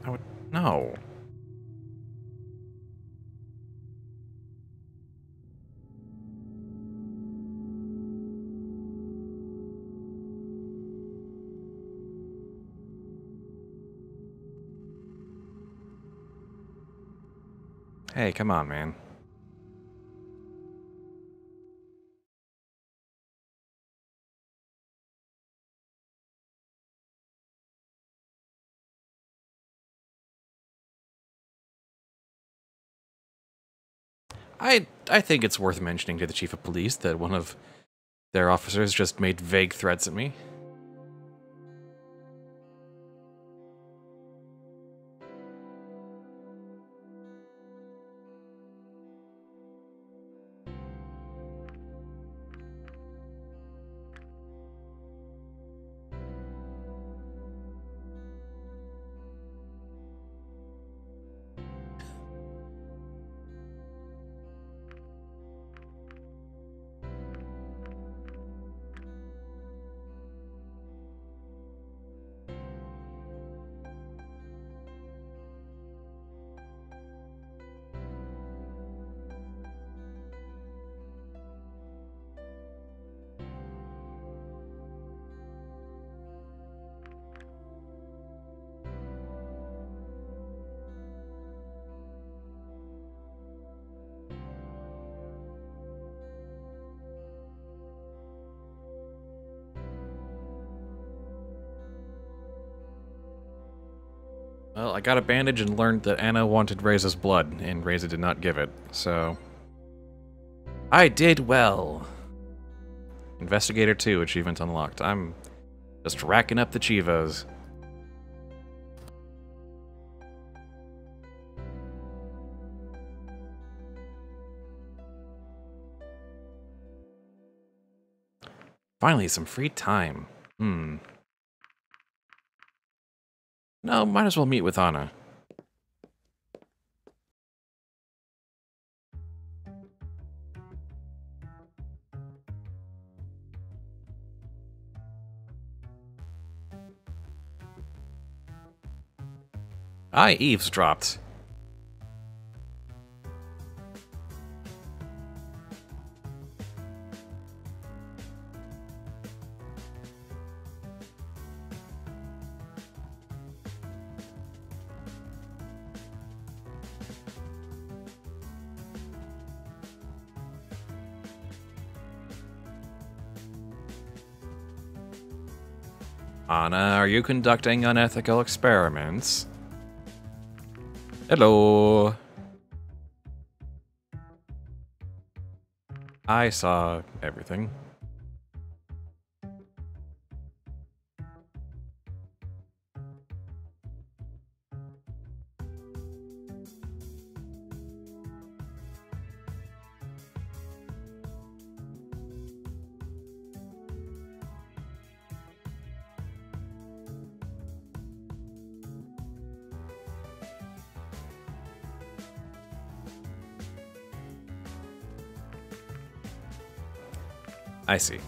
I would... No. Hey, come on, man. I think it's worth mentioning to the chief of police that one of their officers just made vague threats at me. Well, I got a bandage and learned that Anna wanted Reza's blood, and Reza did not give it, so... I did well! Investigator 2, achievement unlocked. I'm just racking up the chivos. Finally, some free time. No, might as well meet with Anna. I eavesdropped. Anna, are you conducting unethical experiments? Hello. I saw everything. I see.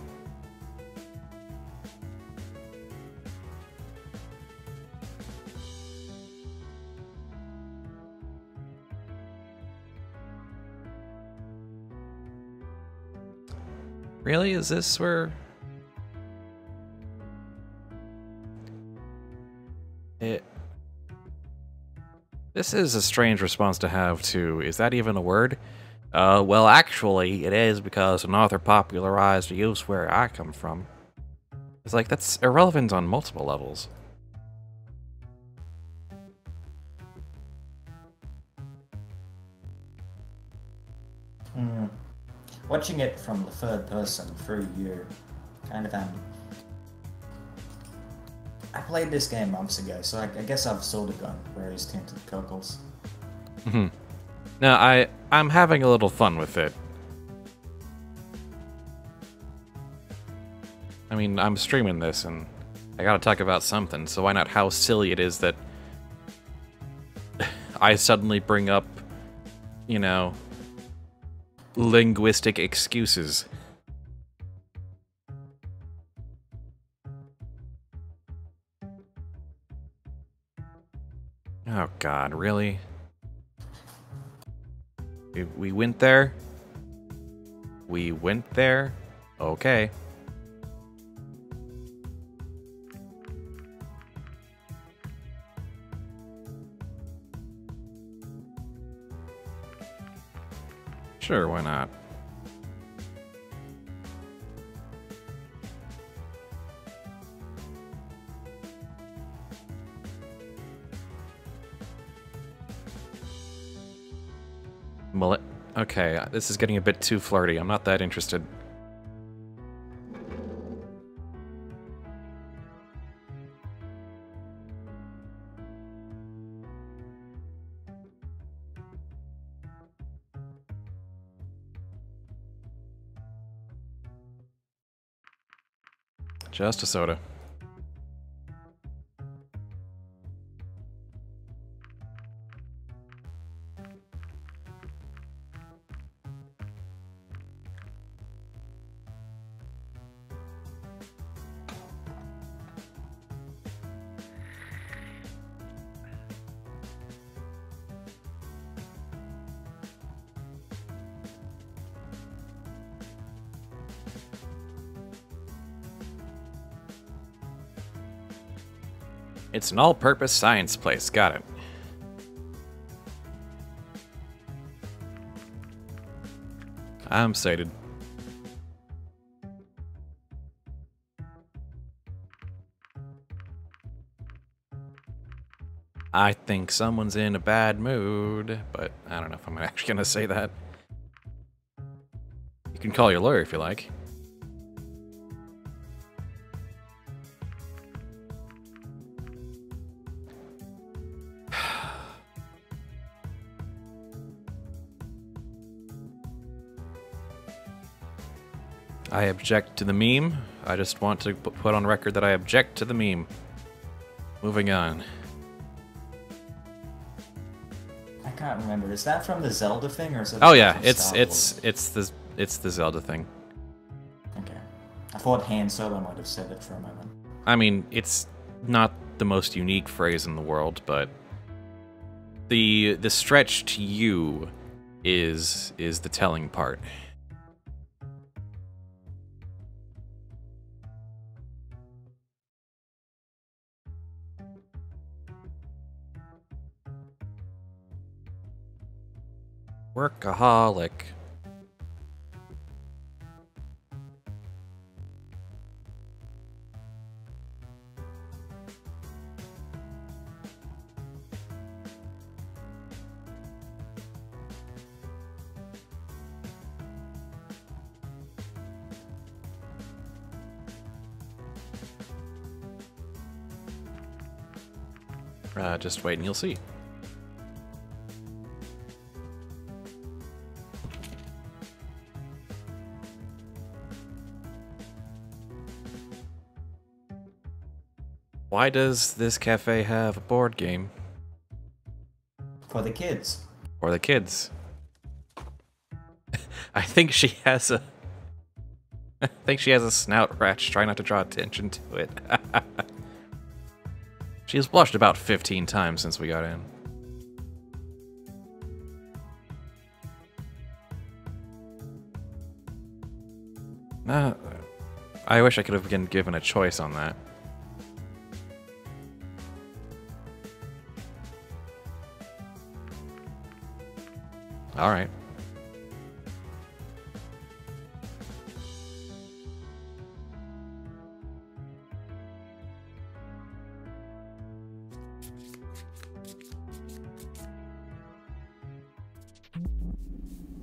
Really? Is this where... This is a strange response to have to... Is that even a word? Well, actually, it is because an author popularized the use where I come from. It's like, that's irrelevant on multiple levels. Watching it from the third person through you, kind of I played this game months ago, so I guess I've sort of gotten various tinted goggles. No, I'm having a little fun with it. I mean, I'm streaming this, and I gotta talk about something, so why not how silly it is that I suddenly bring up, you know, linguistic excuses. Oh god, really? We went there? We went there? Okay. Sure, why not? Mullet. Okay, this is getting a bit too flirty. I'm not that interested. Just a soda. It's an all-purpose science place. Got it. I'm sated. I think someone's in a bad mood, but I don't know if I'm actually gonna say that. You can call your lawyer if you like. I object to the meme. I just want to put on record that I object to the meme. Moving on. I can't remember. Is that from the Zelda thing, or is it? Oh yeah, from it's Star it's the Zelda thing. Wars? Okay. I thought Han Solo might have said it for a moment. I mean, it's not the most unique phrase in the world, but the stretch to you is the telling part. Workaholic. Just wait and you'll see. Why does this cafe have a board game? For the kids. For the kids. I think she has a... I think she has a snout ratch. Try not to draw attention to it. She has blushed about 15 times since we got in. I wish I could have been given a choice on that. Alright.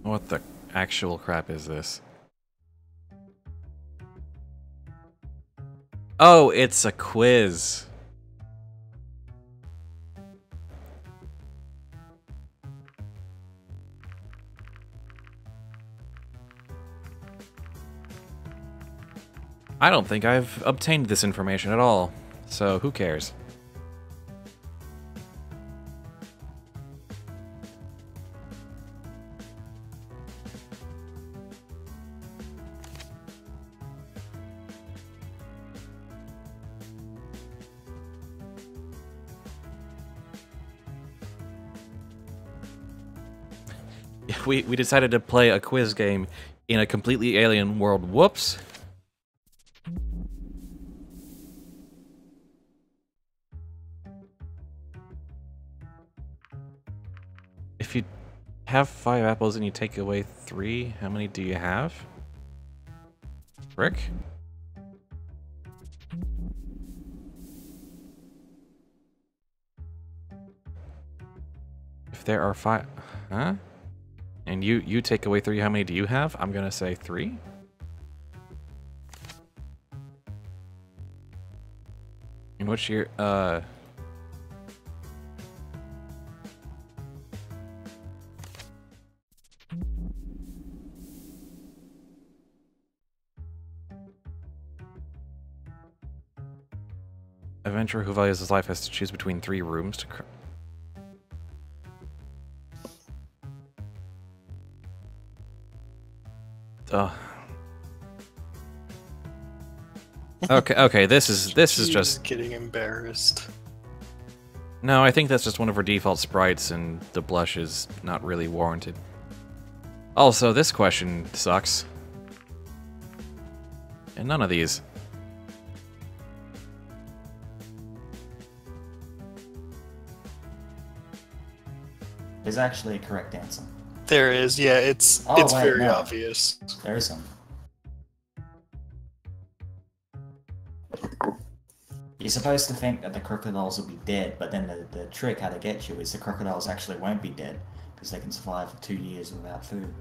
What the actual crap is this? Oh, it's a quiz. I don't think I've obtained this information at all, so who cares? We decided to play a quiz game in a completely alien world. Whoops. If you have 5 apples and you take away 3, how many do you have? Rick? If there are 5... Huh? And you take away 3. How many do you have? I'm gonna say 3. And what's your adventurer who values his life has to choose between 3 rooms to Okay, this is just getting embarrassed. No, I think that's just one of her default sprites and the blush is not really warranted. Also, this question sucks. And none of these. There's actually a correct answer. There is, yeah, it's wait, very no. obvious. There isn't. You're supposed to think that the crocodiles will be dead, but then the trick how to get you is the crocodiles actually won't be dead, because they can survive for 2 years without food.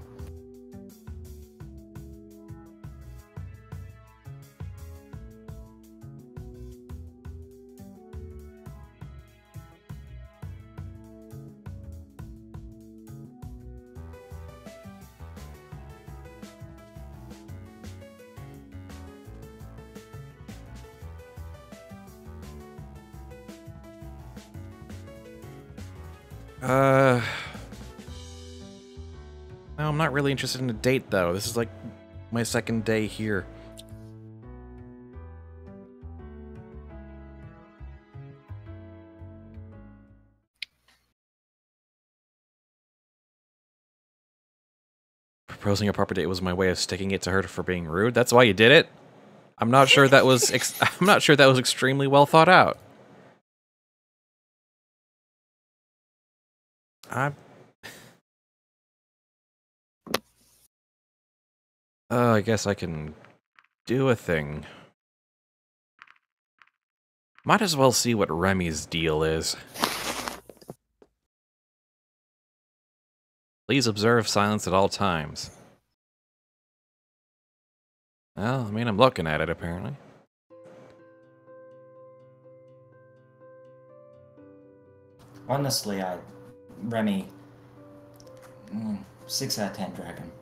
No, I'm not really interested in a date, though. This is like my 2nd day here. Proposing a proper date was my way of sticking it to her for being rude. That's why you did it? I'm not sure that was I'm not sure that was extremely well thought out. I guess I can do a thing. Might as well see what Remy's deal is. Please observe silence at all times. Well, I mean, I'm looking at it, apparently. Honestly, Remy, 6 out of 10 dragon.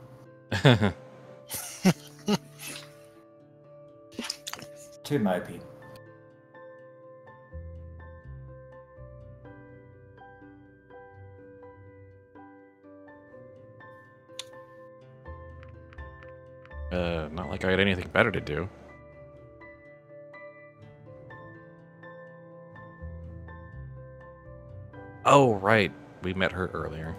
Too mopey. Not like I had anything better to do. Oh, right. We met her earlier.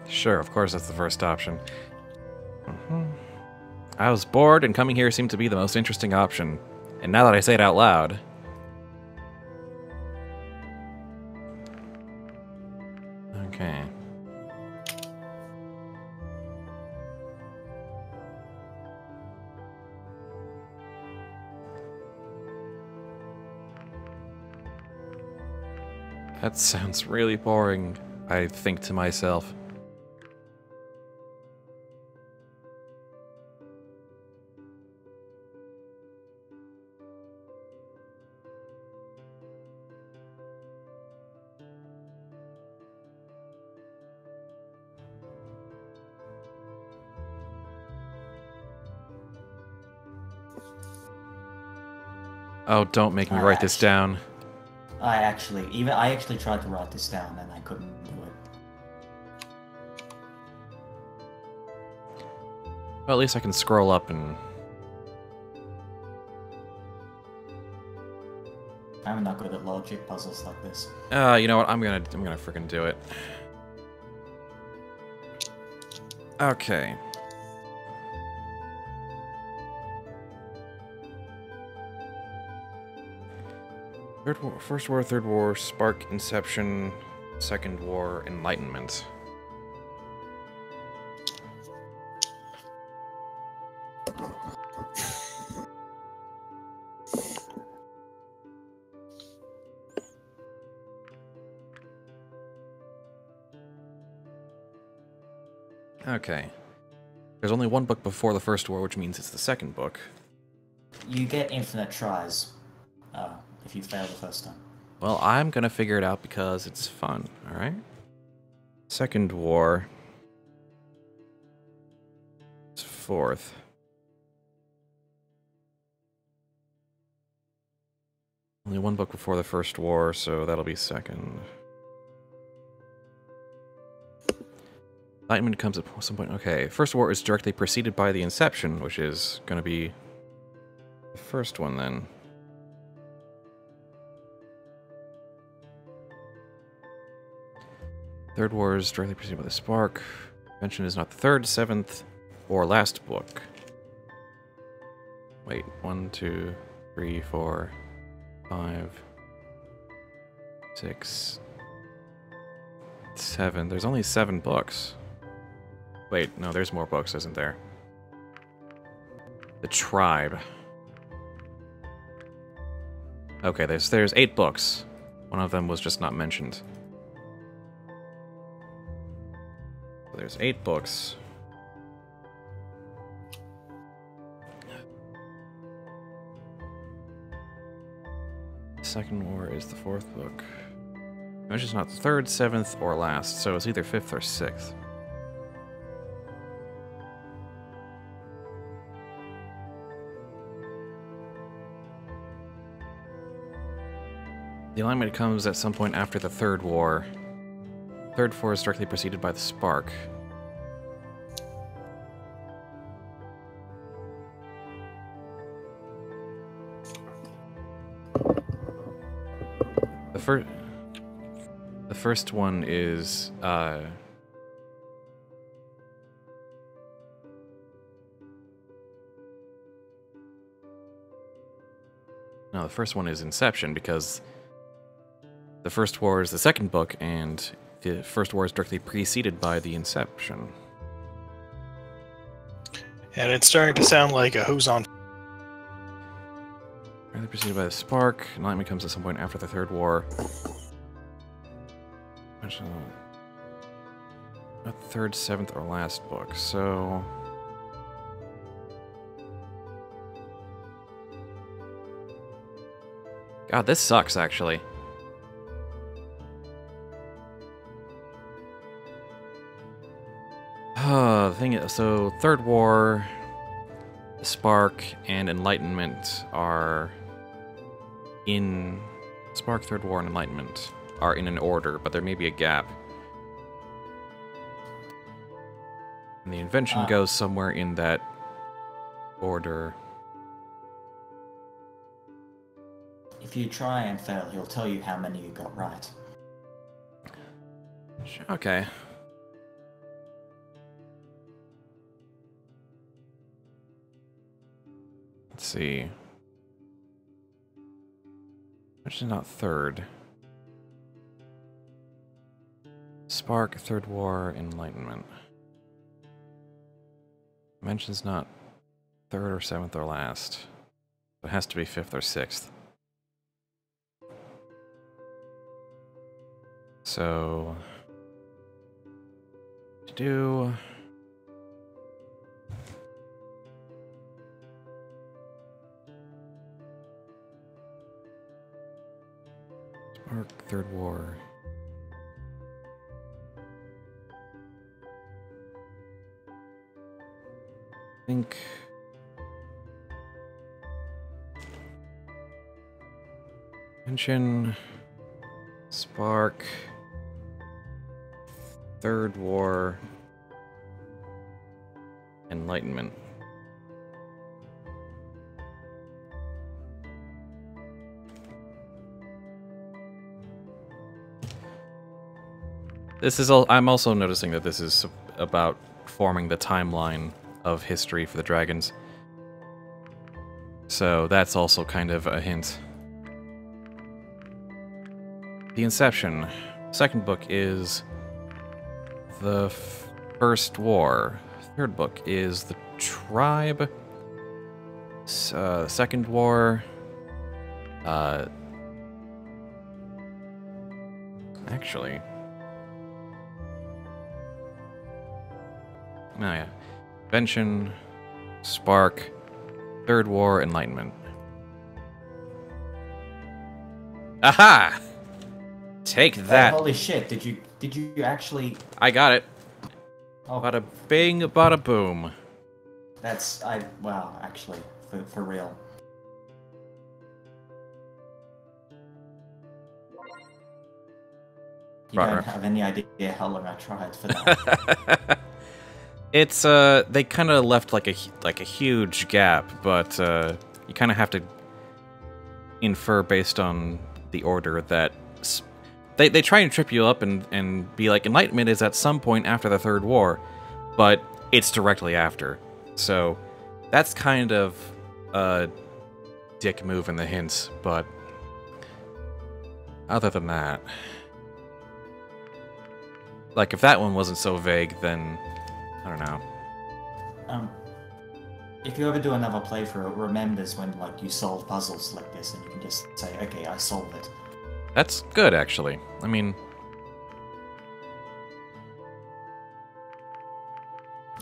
Sure, of course that's the first option. I was bored, and coming here seemed to be the most interesting option. And now that I say it out loud... Okay. That sounds really boring, I think to myself. Oh, don't make me write this down. I actually tried to write this down and I couldn't do it. Well, at least I can scroll up and... I'm not good at logic puzzles like this. You know what? I'm gonna freaking do it. Okay. First war, third war, spark, inception, second war, enlightenment. Okay. There's only one book before the first war, which means it's the second book. You get infinite tries if you fail the first time. Well, I'm gonna figure it out because it's fun, alright? Second war. It's fourth. Only one book before the first war, so that'll be second. Enlightenment comes at some point. Okay, first war is directly preceded by the inception, which is gonna be the first one then. Third war is directly preceded by the spark. Invention is not the third, seventh, or last book. Wait, 1, 2, 3, 4, 5, 6, 7. There's only 7 books. Wait, no, there's more books, isn't there? The Tribe. Okay, there's 8 books. One of them was just not mentioned. So there's 8 books. The second war is the 4th book. Which is not the 3rd, 7th, or last, so it's either 5th or 6th. The alignment comes at some point after the third war. Third war is directly preceded by the spark. The first one is no, the first one is Inception, because the first war is the second book, and the first war is directly preceded by the Inception. And it's starting to sound like a Who's on. Directly preceded by the spark. Enlightenment comes at some point after the third war. Not the 3rd, 7th, or last book, so... God, this sucks, actually. The thing is, so Third War, the Spark, and Enlightenment are in... Spark, Third War, and Enlightenment are in an order, but there may be a gap. And the invention goes somewhere in that order. If you try and fail, he'll tell you how many you got right. Okay. Let's see. Which is not third. Spark, Third War, Enlightenment. Mentions not 3rd or 7th or last. It has to be 5th or 6th. So... to do... Spark, Third War... I think... Mention... Spark... Third War... Enlightenment. This is all. I'm also noticing that this is about forming the timeline of history for the dragons. So that's also kind of a hint. The Inception. Second book is the First War. Third book is the Tribe. Second War. Actually. Oh yeah. Invention, Spark, Third War, Enlightenment. Aha! Take that. Holy shit! Did you actually? I got it. Oh, Bada bing, bada boom. Wow, actually, for real. You don't have any idea how long I tried for that. It's they kind of left like a huge gap, but you kind of have to infer based on the order that they try and trip you up and be like Enlightenment is at some point after the Third War, but it's directly after. So that's kind of a dick move in the hints, but other than that, like if that one wasn't so vague, then I don't know. If you ever do another playthrough, it remembers when like you solve puzzles like this, and you can just say, "Okay, I solved it." That's good, actually. I mean,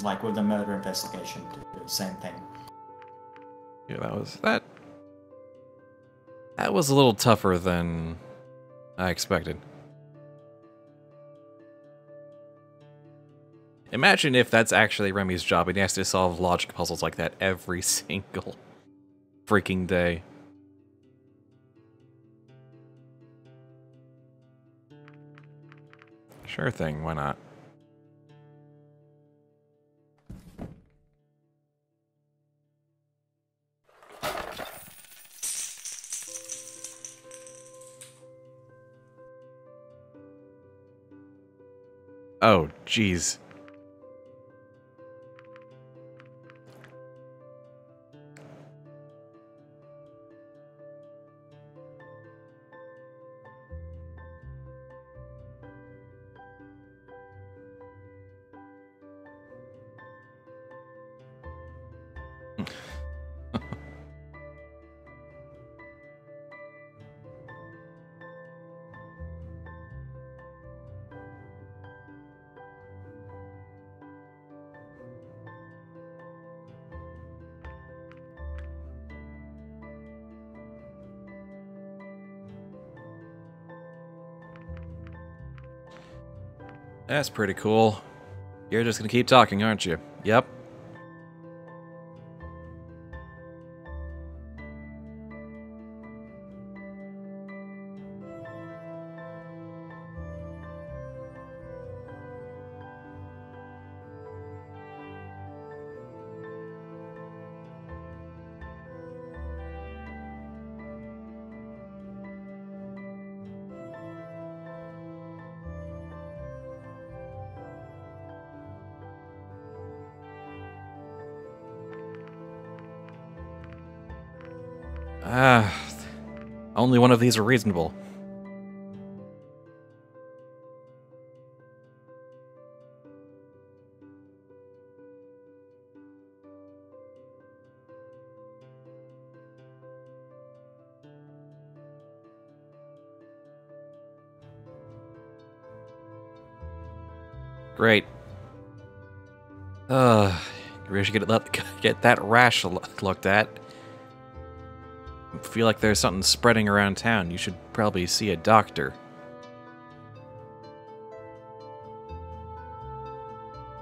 like with the murder investigation, same thing. Yeah, that was a little tougher than I expected. Imagine if that's actually Remy's job and he has to solve logic puzzles like that every single freaking day. Sure thing, why not? Oh, jeez. That's pretty cool. You're just gonna keep talking, aren't you? Yep. Only one of these are reasonable. Great. We should get that rash looked at. Feel like there's something spreading around town. You should probably see a doctor.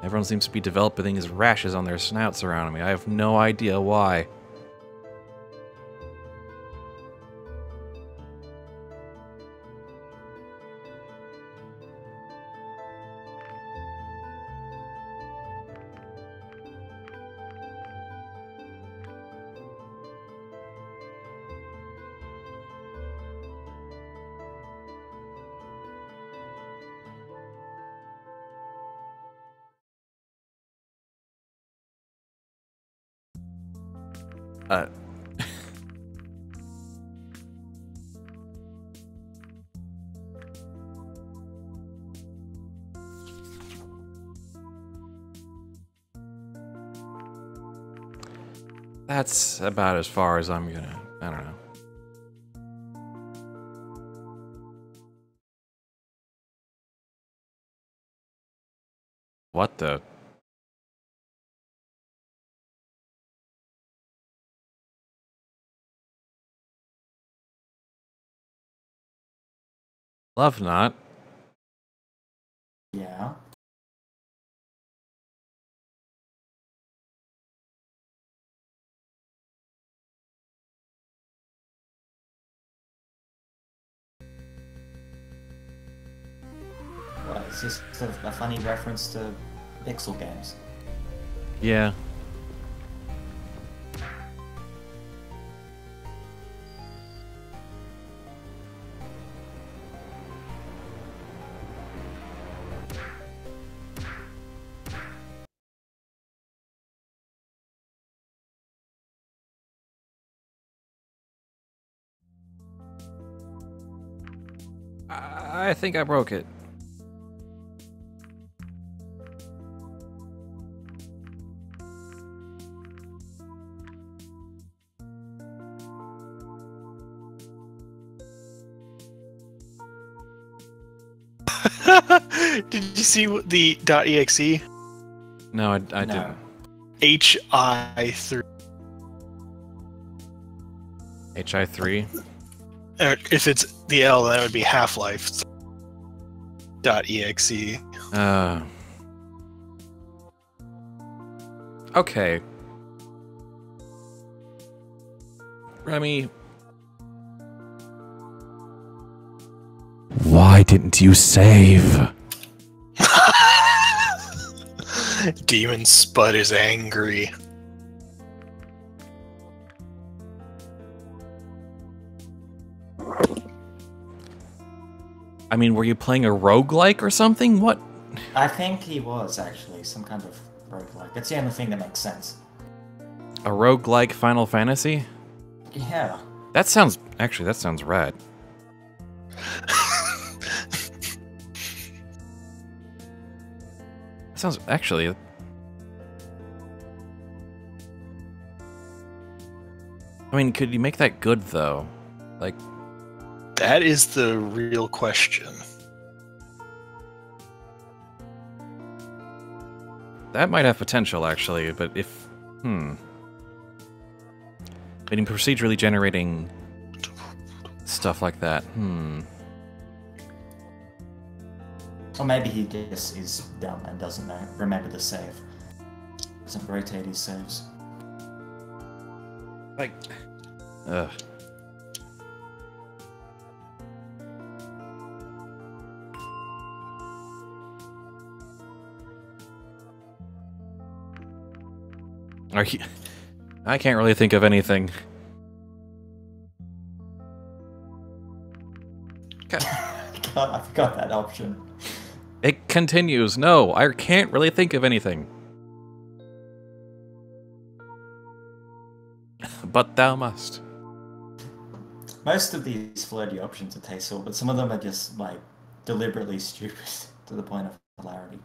Everyone seems to be developing these rashes on their snouts around me. I have no idea why. That's about as far as I'm gonna... I don't know. What the... Love not. Yeah. What, is this a funny reference to pixel games? Yeah. I think I broke it. Did you see the .exe? No, I No. didn't. HI3. HI3? If it's the L, then it would be Half-Life. .exe. Okay. Remy. Why didn't you save? Demon Spud is angry. I mean, were you playing a roguelike or something? What? I think he was actually some kind of roguelike. That's the only thing that makes sense. A roguelike Final Fantasy? Yeah. That sounds... Actually, that sounds rad. That sounds... Actually... I mean, could you make that good, though? Like... That is the real question. That might have potential, actually, but if... I mean, procedurally generating stuff like that, Or maybe he just is dumb and doesn't remember the save. Doesn't rotate his saves. Like... Ugh. Are you... I can't really think of anything. God, I forgot that option. It continues. No, I can't really think of anything. But thou must. Most of these flirty options are tasteful, but some of them are just, like, deliberately stupid to the point of hilarity.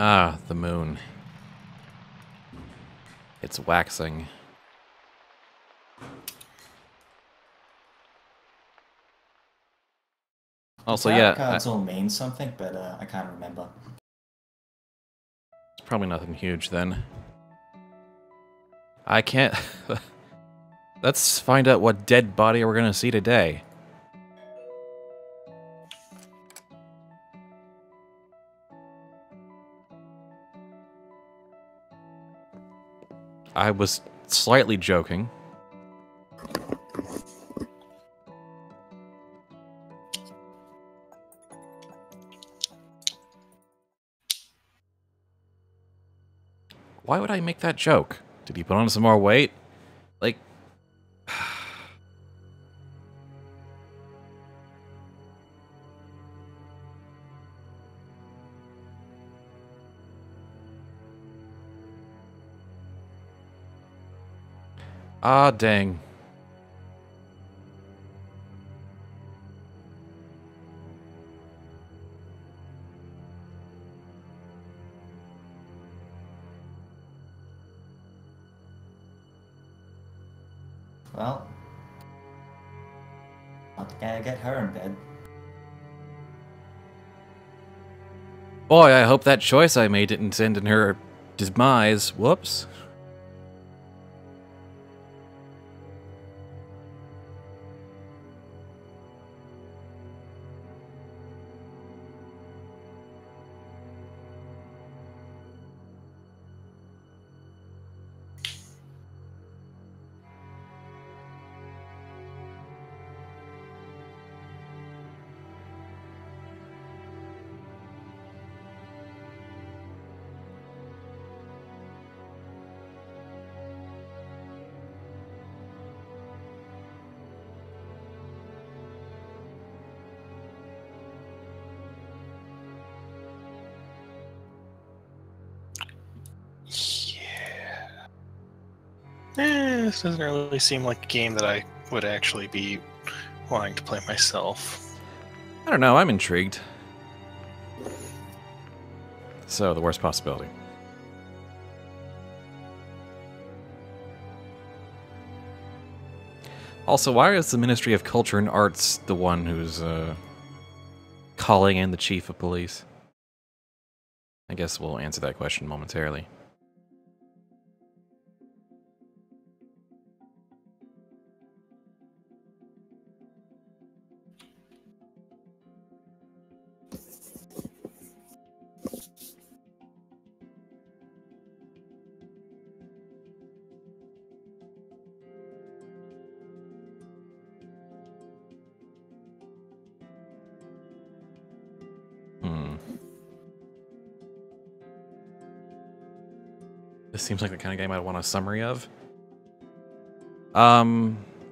Ah, the moon. It's waxing. Also, yeah, cards all mean something, but I can't remember. it's probably nothing huge then. I can't... Let's find out what dead body we're gonna see today. I was slightly joking. Why would I make that joke? Did he put on some more weight? Like... Ah, dang. Well, I'll get her in bed. Boy, I hope that choice I made didn't end in her demise. Whoops. Yeah. This doesn't really seem like a game that I would actually be wanting to play myself. I don't know, I'm intrigued. So, the worst possibility. Also, why is the Ministry of Culture and Arts the one who's calling in the chief of police? I guess we'll answer that question momentarily. This seems like the kind of game I'd want a summary of.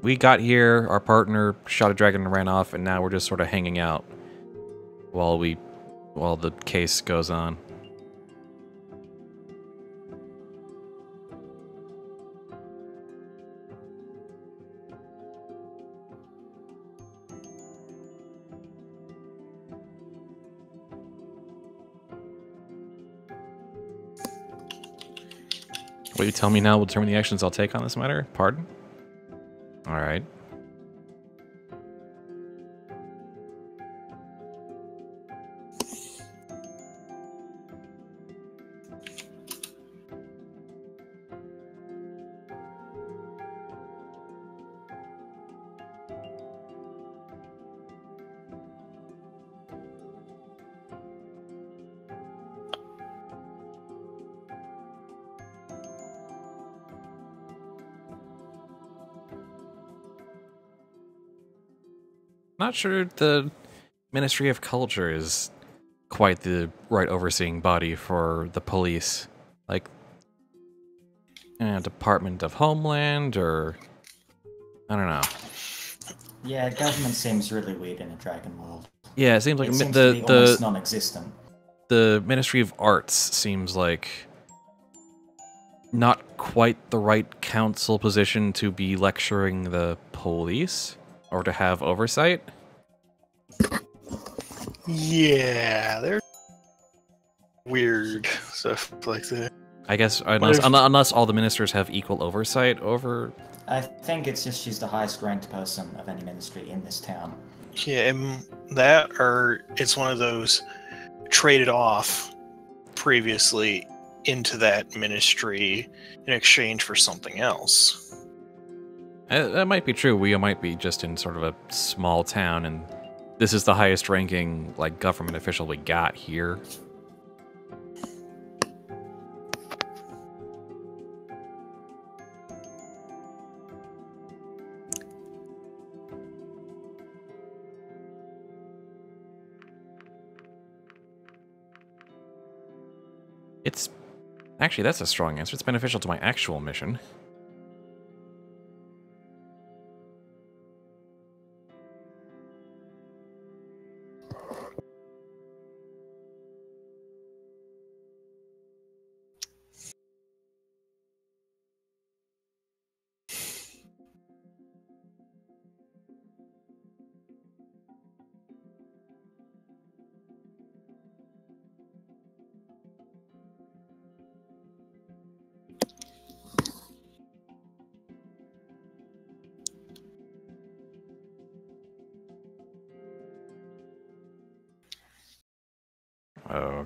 We got here, our partner shot a dragon and ran off, and now we're just sort of hanging out while the case goes on. What you tell me now will determine the actions I'll take on this matter? Pardon? Alright. Not sure the Ministry of Culture is quite the right overseeing body for the police. Like, Department of Homeland, or I don't know. Yeah, government seems really weird in a dragon world. Yeah, it seems like It seems to be almost non-existent. The Ministry of Arts seems like not quite the right council position to be lecturing the police or to have oversight. Yeah, they're weird stuff like that. I guess unless all the ministers have equal oversight over. I think it's just she's the highest ranked person of any ministry in this town. Yeah, that or it's one of those traded off previously into that ministry in exchange for something else. That might be true. We might be just in sort of a small town, and this is the highest ranking like government official we got here. It's actually, that's a strong answer. It's beneficial to my actual mission.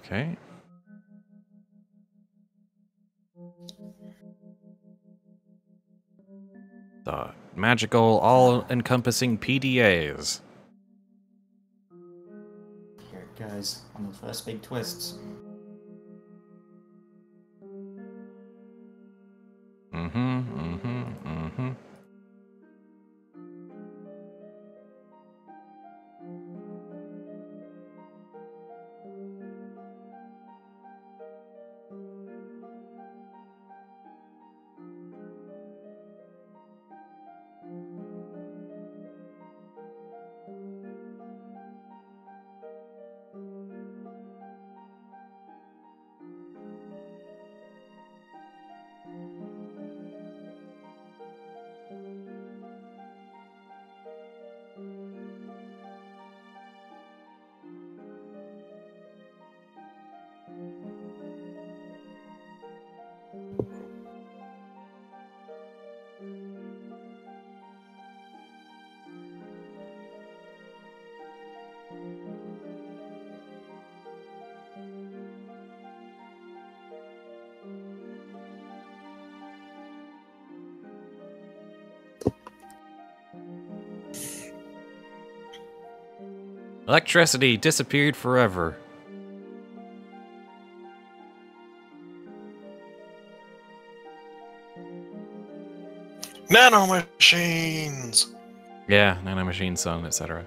Okay. The magical, all-encompassing PDAs. Here it goes on the first big twists. Mm-hmm. Electricity disappeared forever. Nanomachines! Yeah, nanomachine sun, etc.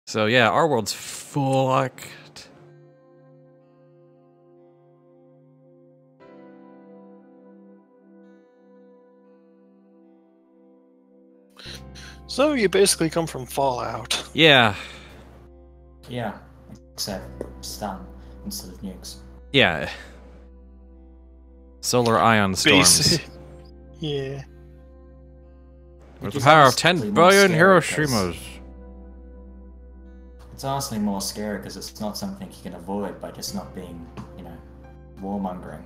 So yeah, our world's fucked. So you basically come from Fallout. Yeah. Yeah, except stun instead of nukes. Yeah. Solar ion storms. Yeah. With Which the is power of honestly 10 more billion scary 'cause Hiroshimas. It's honestly more scary because it's not something you can avoid by just not being, warmongering.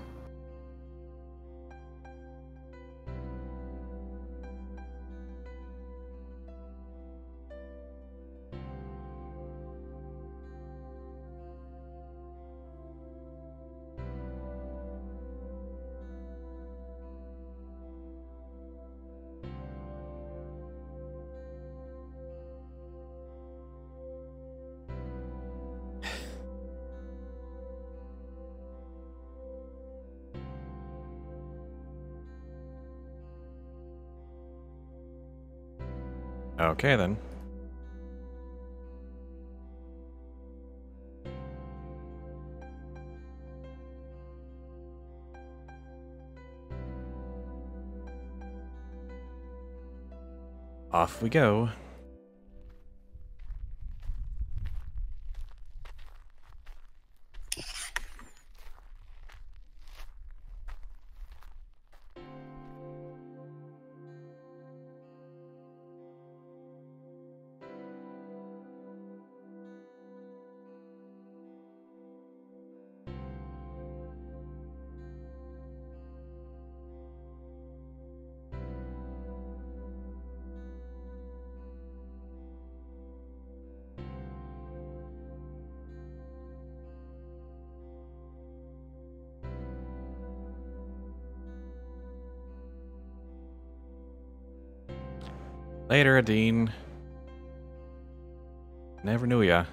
Okay then. Off we go. Later, Dean. Never knew ya.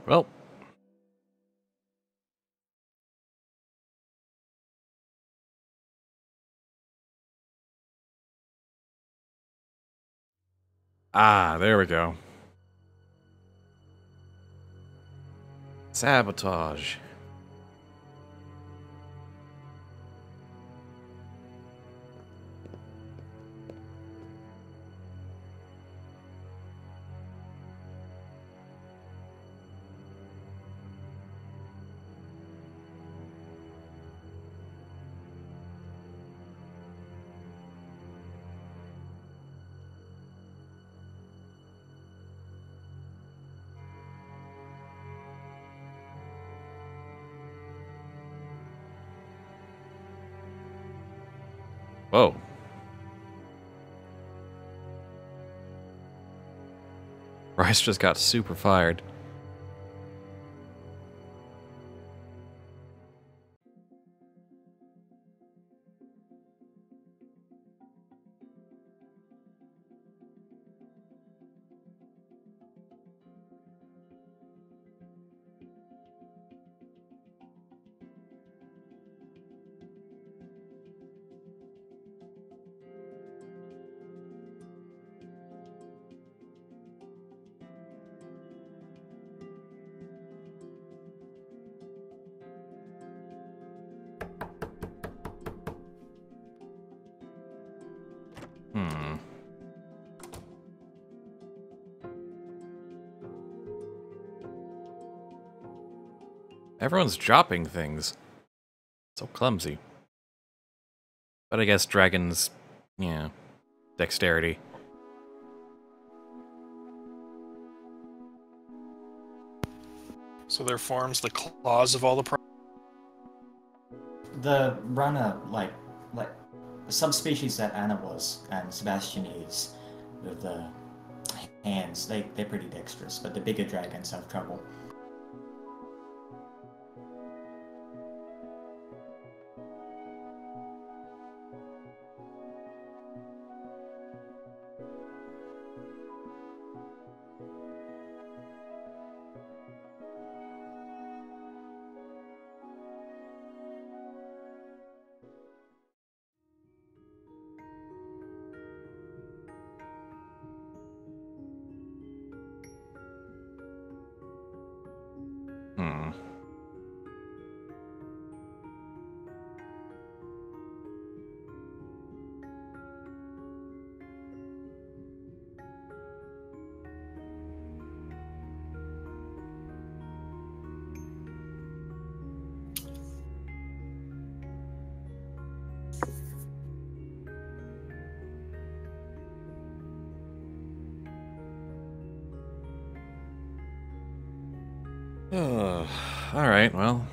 Well. Ah, there we go. Sabotage. Whoa. Rice just got super fired. Hmm. Everyone's dropping things. So clumsy. But I guess dragons, yeah, dexterity. So there forms the claws of all the The runner, like the subspecies that Anna was and Sebastian is, with the hands, they're pretty dexterous, but the bigger dragons have trouble. Hmm. Oh, all right, well.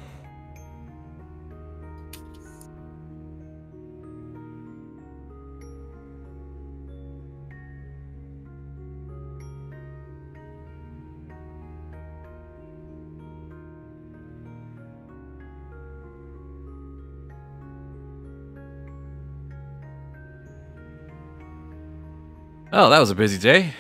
Oh, that was a busy day.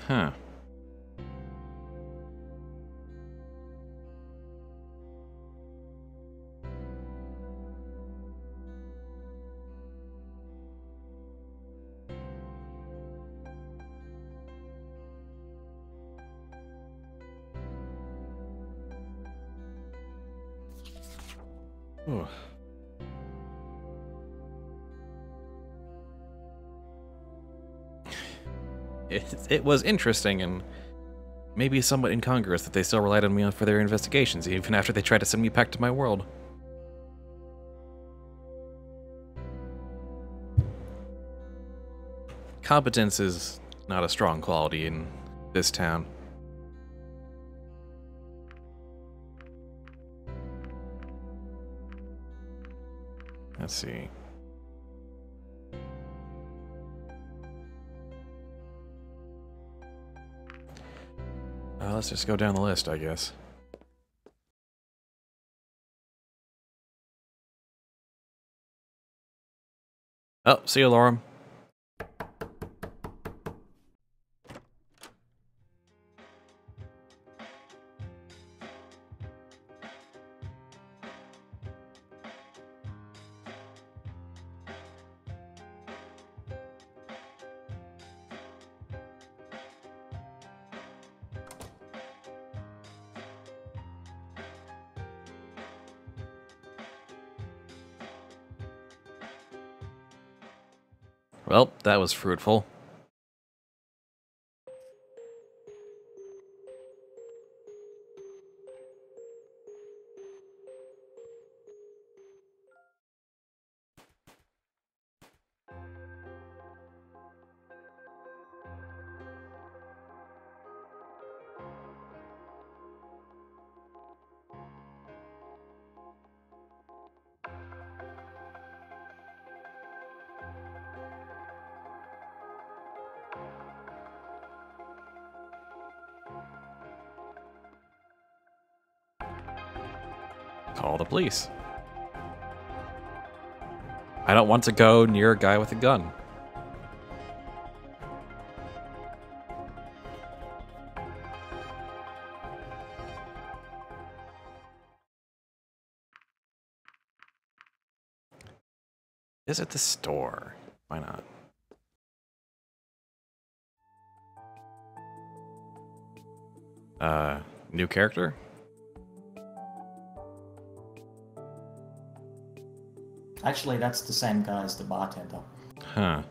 Huh. Ooh. It was interesting and maybe somewhat incongruous that they still relied on me for their investigations, even after they tried to send me back to my world. Competence is not a strong quality in this town. Let's see. Let's just go down the list, I guess. Oh, see you, Lorem. Well, that was fruitful. Call the police. I don't want to go near a guy with a gun. Visit the store. Why not? New character? Actually, that's the same guy as the bartender. Huh.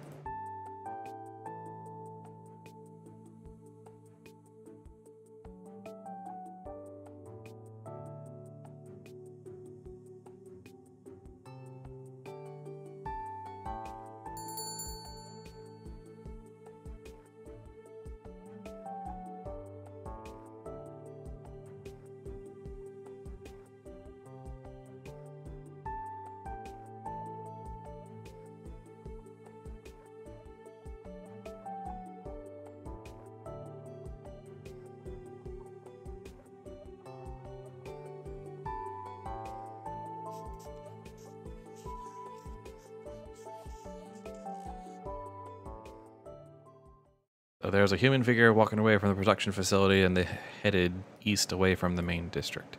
So there's a human figure walking away from the production facility, and they headed east away from the main district.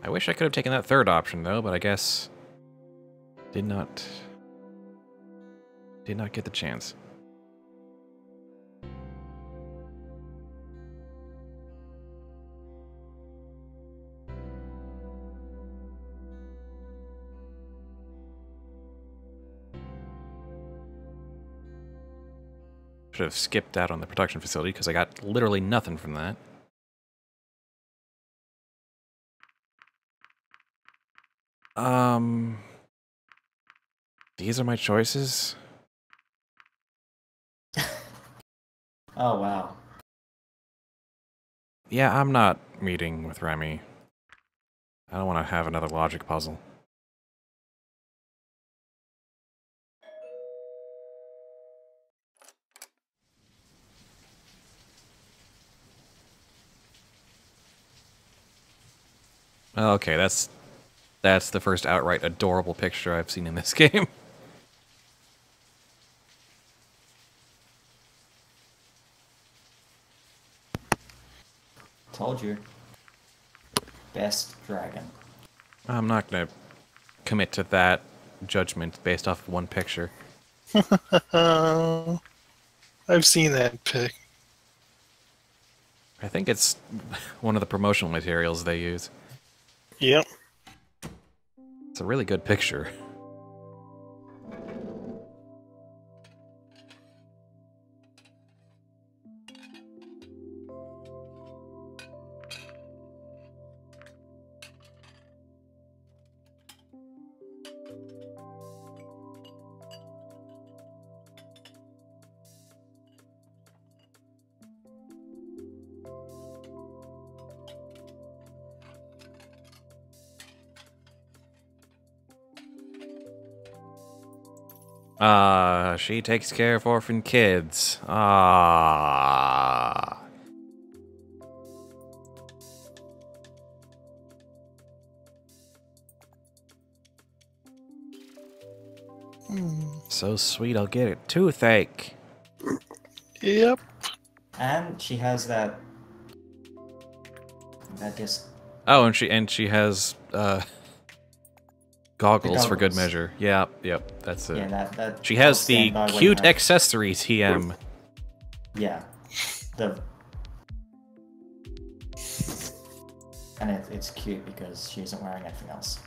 I wish I could have taken that third option, though, but I guess did not get the chance. Should have skipped out on the production facility because I got literally nothing from that. These are my choices. Oh, wow. Yeah, I'm not meeting with Remy. I don't want to have another logic puzzle. Okay, that's the first outright adorable picture I've seen in this game. Told you. Best dragon. I'm not gonna commit to that judgment based off of one picture. I've seen that pic. I think it's one of the promotional materials they use. Yep. It's a really good picture. She takes care of orphan kids. Ah. So sweet, I'll get it. Toothache. Yep. And she has that just Oh, and she has goggles for good goggles. measure. Yep, that's it. yeah that She has I'll the stand by when cute you have- accessory TM. Yeah. And it's cute because she isn't wearing anything else.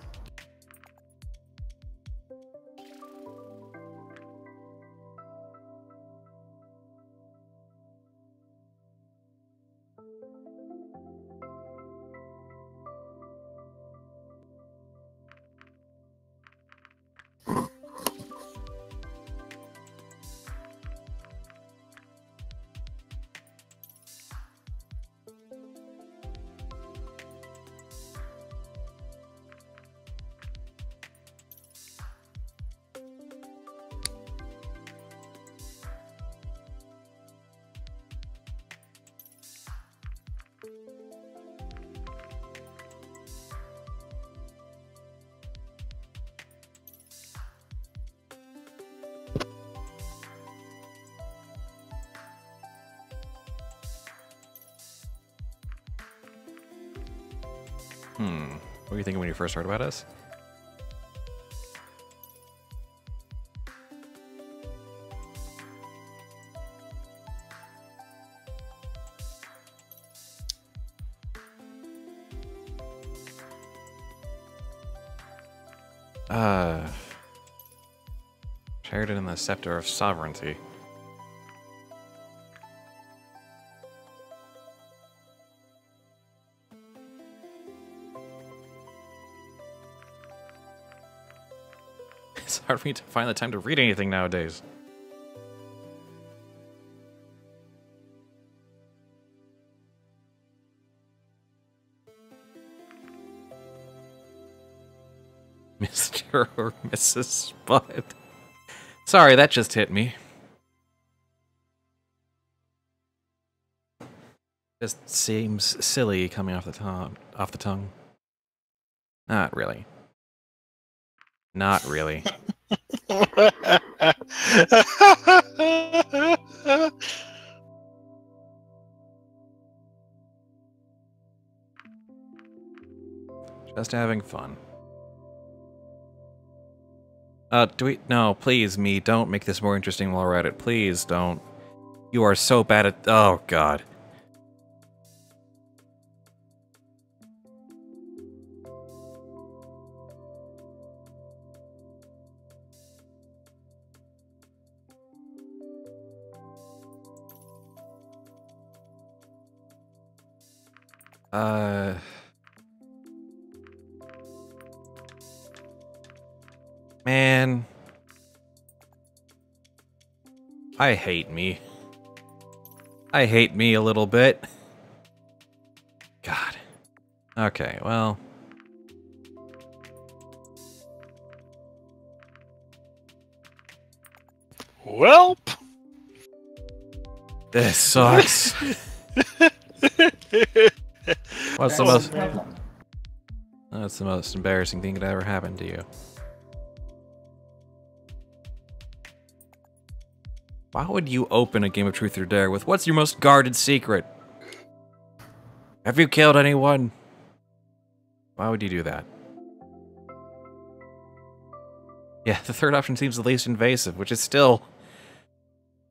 What were you thinking when you first heard about us? Sheridan and the Scepter of Sovereignty. It's hard for me to find the time to read anything nowadays. Mr. or Mrs. Spud. Sorry, that just hit me. Just seems silly coming off the tongue. Not really. Not really. Just having fun. No, please, me, don't make this more interesting while we're at it. Please don't. You are so bad at, oh god. Man. I hate me. I hate me a little bit. God. Okay, well. Welp. This sucks. What's the most... problem? That's the most embarrassing thing that ever happened to you. Why would you open a game of Truth or Dare with, what's your most guarded secret? Have you killed anyone? Why would you do that? Yeah, the third option seems the least invasive, which is still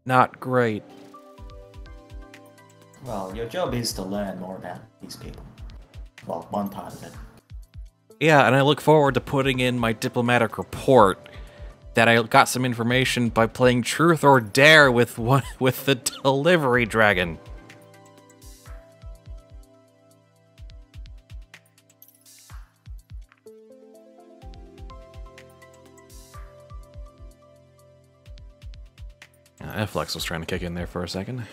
not great. Well, your job is to learn more about these people. Well, one part of it. Yeah, and I look forward to putting in my diplomatic report that I got some information by playing Truth or Dare with the delivery dragon. Flex was trying to kick in there for a second.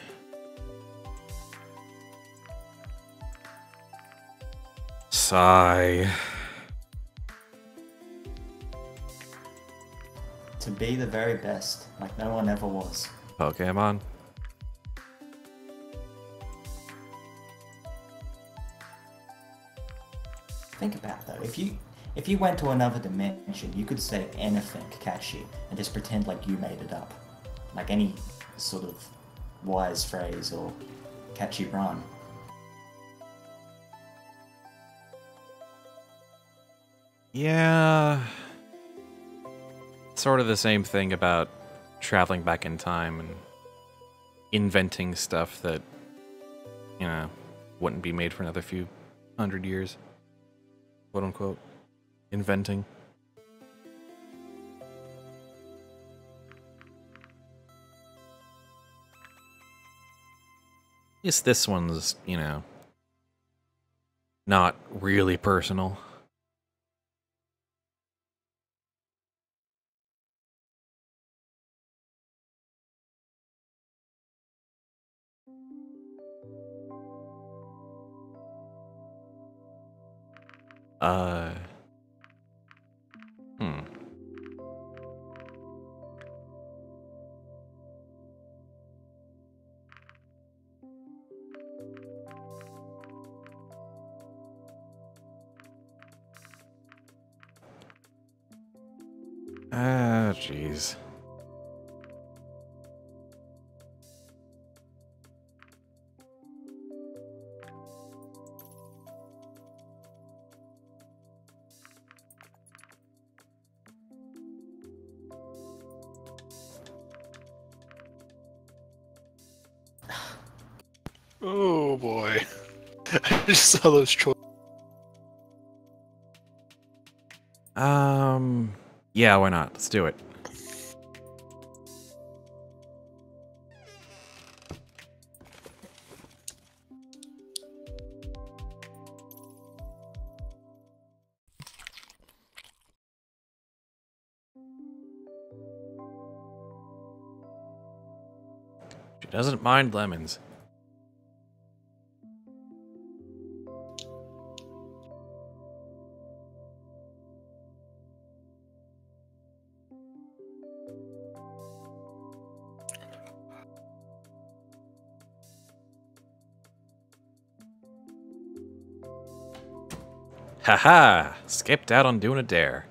Sigh. To be the very best, like no one ever was. Pokemon. Think about that. If you went to another dimension, you could say anything catchy and just pretend like you made it up. Like any sort of wise phrase or catchy rhyme. Yeah. Sort of the same thing about traveling back in time and inventing stuff that, you know, wouldn't be made for another few 100 years. Quote unquote. Inventing. Yes, this one's, you know, not really personal. Hmm. Ah, jeez. Oh boy. I just saw those choices. Yeah, why not? Let's do it. She doesn't mind lemons. Haha! Skipped out on doing a dare.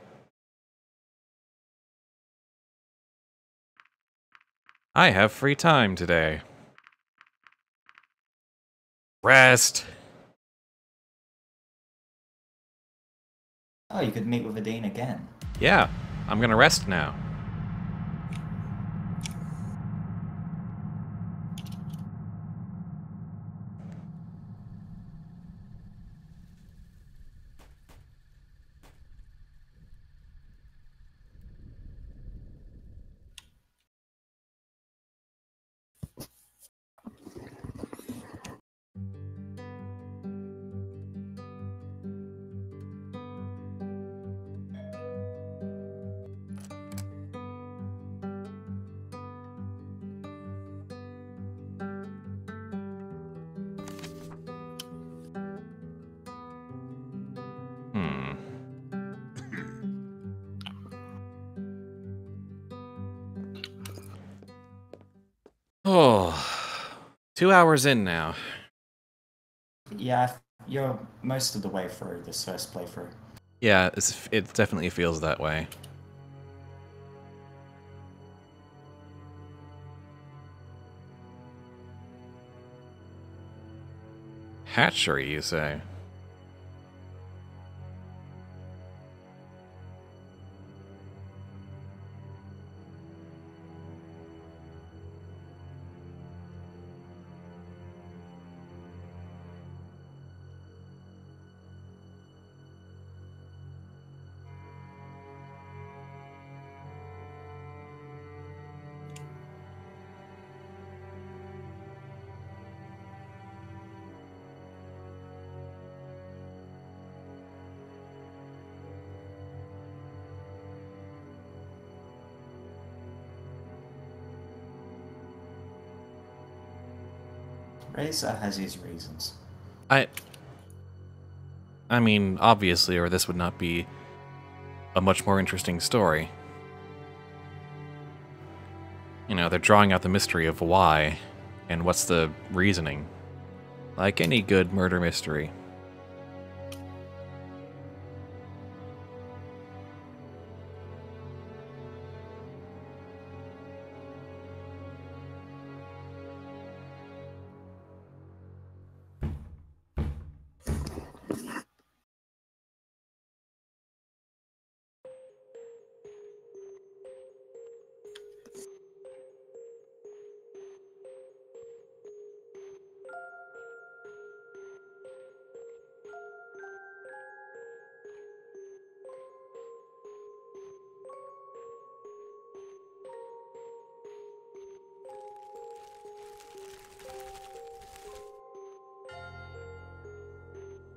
I have free time today. Rest! Oh, you could meet with Adine again. Yeah, I'm gonna rest now. Hmm. Oh, 2 hours in now. Yeah, you're most of the way through this first playthrough. Yeah, it definitely feels that way. Hatchery, you say? Razor has his reasons. I mean, obviously, or this would not be a much more interesting story. You know, they're drawing out the mystery of why and what's the reasoning. Like any good murder mystery.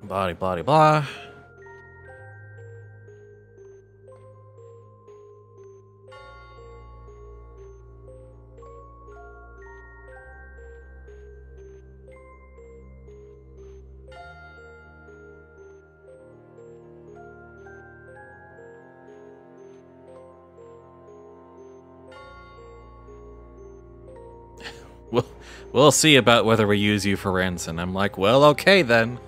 Blah, blah, blah. We'll see about whether we use you for ransom. I'm like, well, okay then.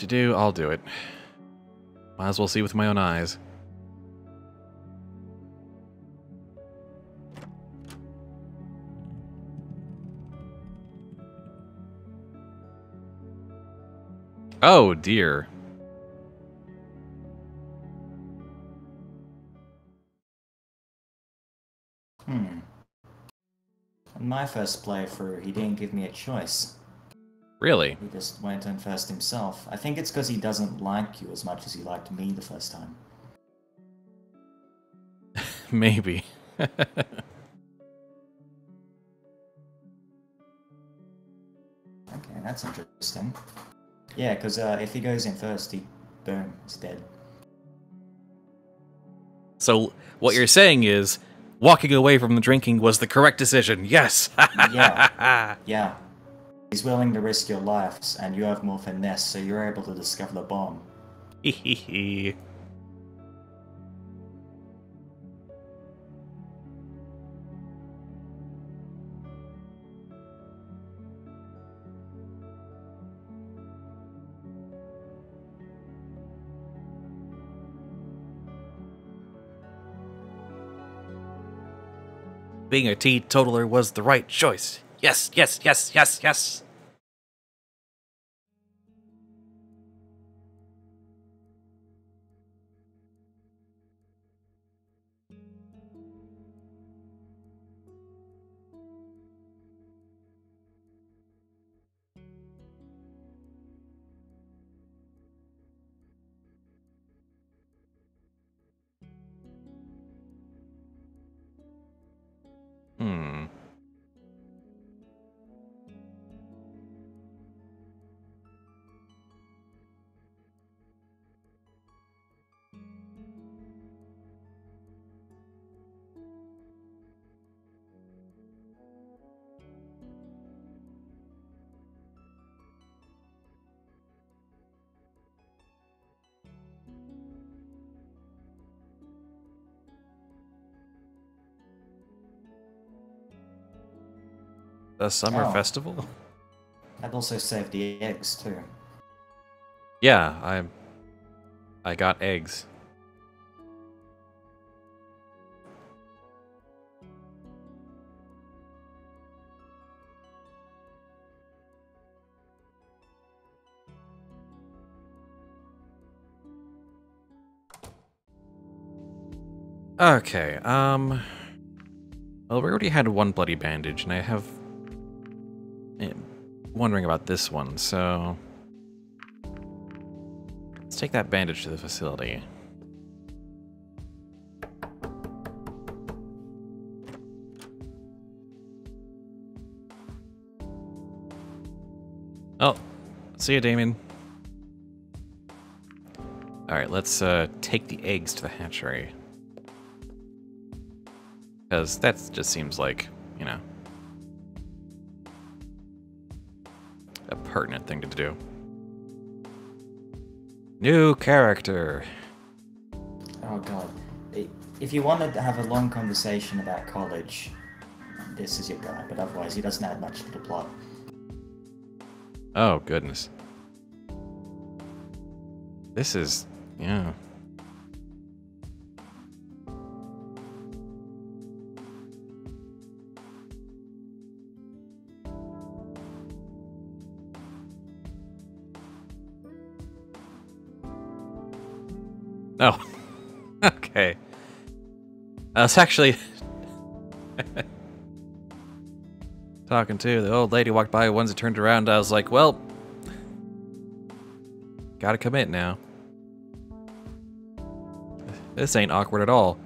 I'll do it. Might as well see with my own eyes. Oh dear. On my first playthrough, he didn't give me a choice. Really? He just went in first himself. I think it's because he doesn't like you as much as he liked me the first time. Maybe. Okay, that's interesting. Yeah, because if he goes in first, boom, he's dead. So what you're saying is, walking away from the drinking was the correct decision. Yes. Yeah. He's willing to risk your lives, and you have more finesse, so you're able to discover the bomb. Hehehe. Being a teetotaler was the right choice. Yes, yes, yes, yes, yes. The summer festival? I'd also save the eggs, too. Yeah, I got eggs. Okay, well, we already had one bloody bandage, and I have... wondering about this one, so... Let's take that bandage to the facility. Oh, see ya, Damien. Alright, let's take the eggs to the hatchery. Because that just seems like, you know, a pertinent thing to do. New character. Oh god. If you wanted to have a long conversation about college, this is your guy, but otherwise he doesn't add much to the plot. Oh, goodness. This is... yeah. Oh. Okay. I was actually... talking to the old lady walked by once, it turned around, I was like, well... gotta commit now. This ain't awkward at all.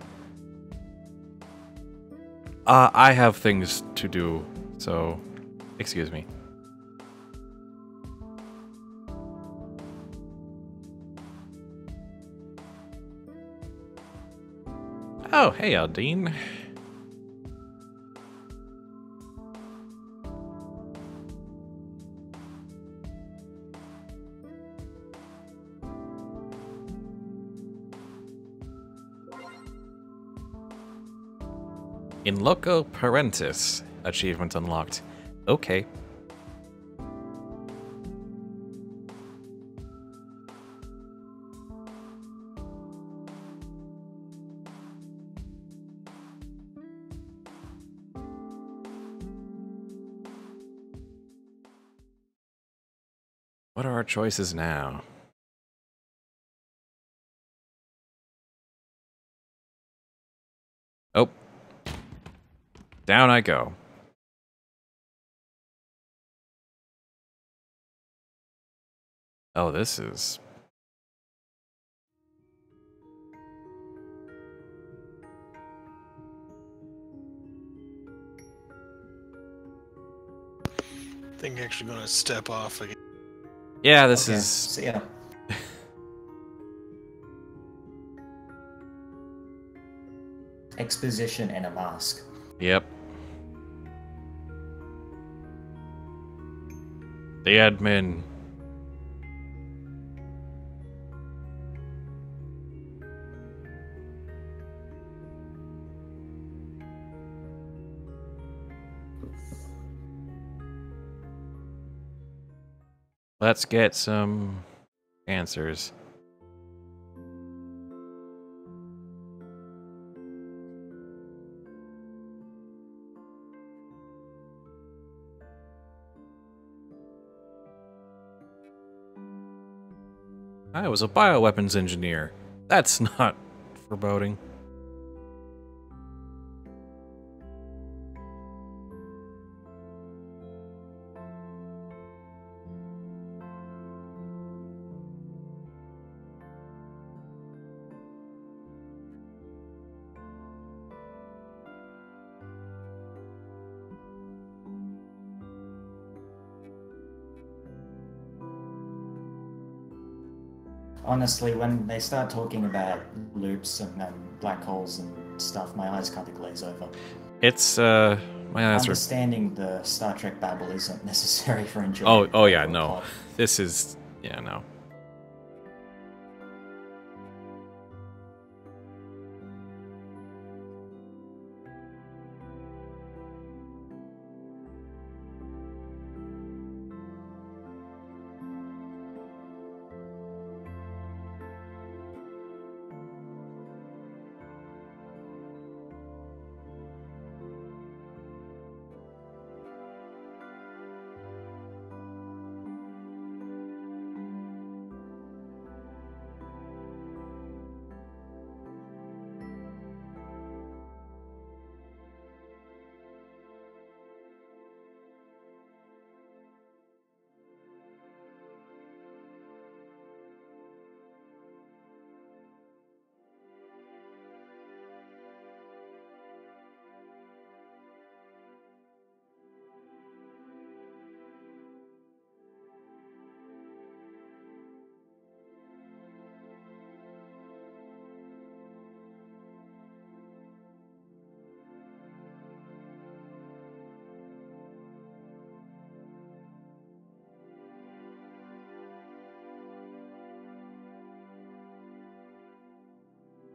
I have things to do, so... excuse me. Oh, hey, Aldine. In loco parentis, achievement unlocked. Okay. What are our choices now? Oh. Down I go. Oh, this is... I think actually going to step off again. yeah, this Okay, is... see ya. Exposition and a mask. Yep. The admin. Let's get some answers. I was a bioweapons engineer. That's not foreboding. Honestly, when they start talking about loops and black holes and stuff, my eyes kind of glaze over. It's, my eyes are... Understanding the Star Trek babble isn't necessary for enjoying. Oh yeah, no. This is... yeah, no.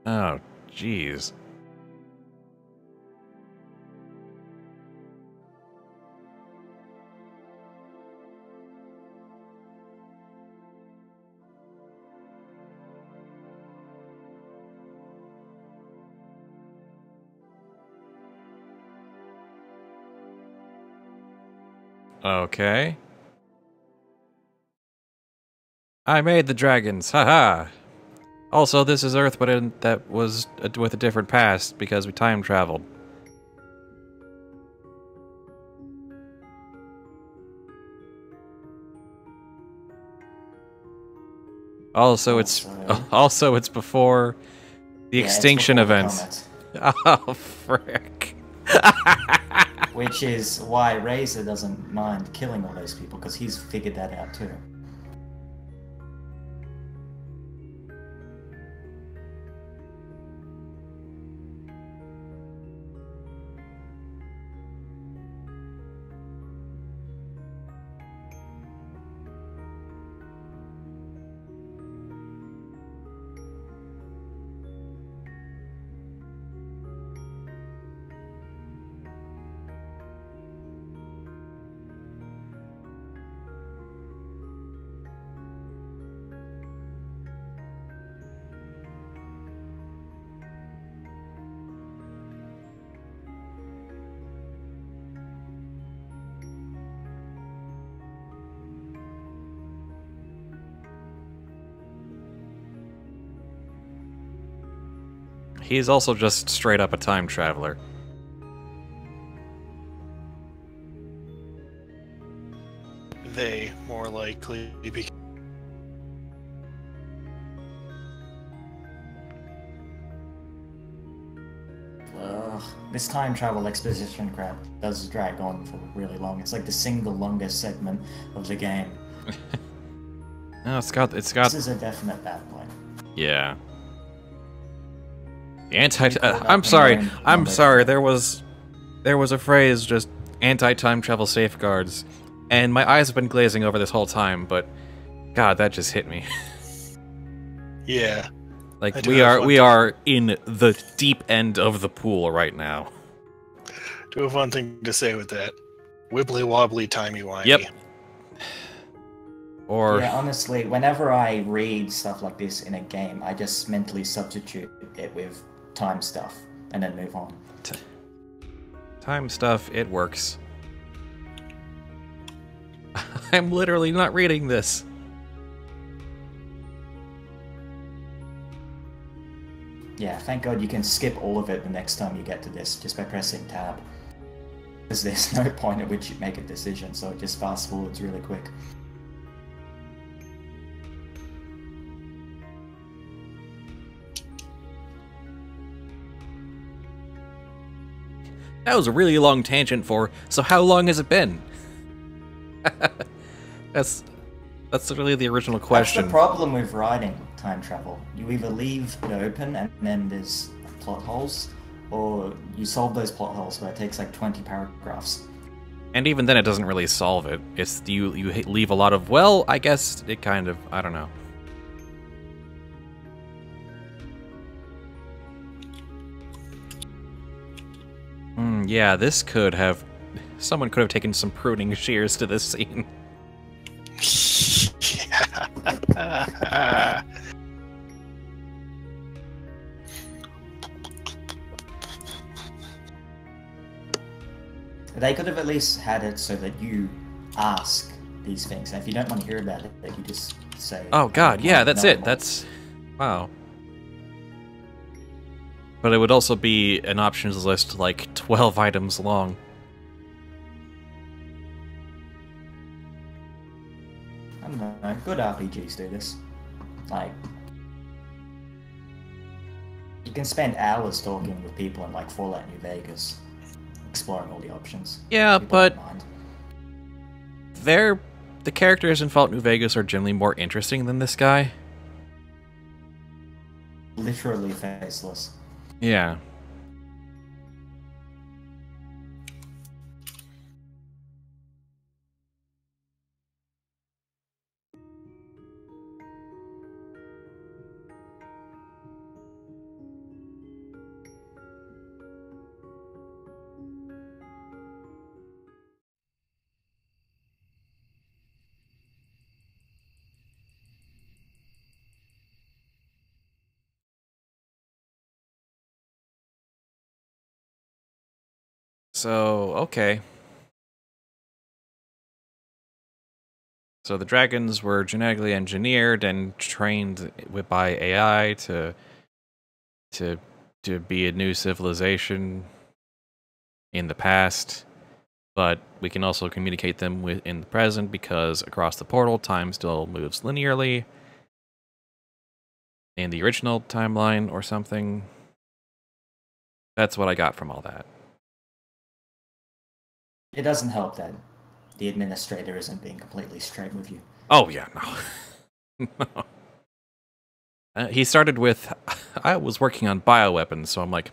Oh, jeez. Okay. I made the dragons, haha! Also, this is Earth, but that was with a different past, because we time traveled. Also, it's before the extinction it's before events. the comet. Oh, frick. Which is why Razor doesn't mind killing all those people, because he's figured that out too. He's also just straight up a time traveler. They more likely be. This time travel exposition crap does drag on for really long. It's like the single longest segment of the game. No, it's got. This is a definite bad point. Yeah. I'm sorry. There was a phrase just anti-time travel safeguards, and my eyes have been glazing over this whole time. But God, that just hit me. Yeah. Like we are in the deep end of the pool right now. Do have one thing to say with that. Wibbly wobbly, timey wimey. Yep. Or yeah, honestly, whenever I read stuff like this in a game, I just mentally substitute it with time stuff and then move on. Time stuff, it works. I'm literally not reading this. Yeah, thank God you can skip all of it the next time you get to this just by pressing tab. Because there's no point at which you make a decision, so it just fast forwards really quick. That was a really long tangent so how long has it been? That's really the original question. That's the problem with writing time travel. You either leave it open and then there's plot holes, or you solve those plot holes where it takes like 20 paragraphs. And even then it doesn't really solve it. It's you leave a lot of, well, I guess it kind of, I don't know. Yeah, this could have... Someone could have taken some pruning shears to this scene. Yeah. They could have at least had it so that you ask these things, and if you don't want to hear about it, you just say... Oh god, yeah, that's it. No. That's... Wow. But it would also be an options list like 12 items long. I don't know, good RPGs do this. Like, you can spend hours talking with people in like Fallout New Vegas, exploring all the options. Yeah, People but don't mind. the characters in Fallout New Vegas are generally more interesting than this guy. Literally faceless. Yeah. So, okay. So the dragons were genetically engineered and trained by AI to be a new civilization in the past, but we can also communicate them in the present because across the portal, time still moves linearly in the original timeline or something. That's what I got from all that. It doesn't help that the administrator isn't being completely straight with you. Oh, yeah, no. No. He started with, I was working on bioweapons, so I'm like,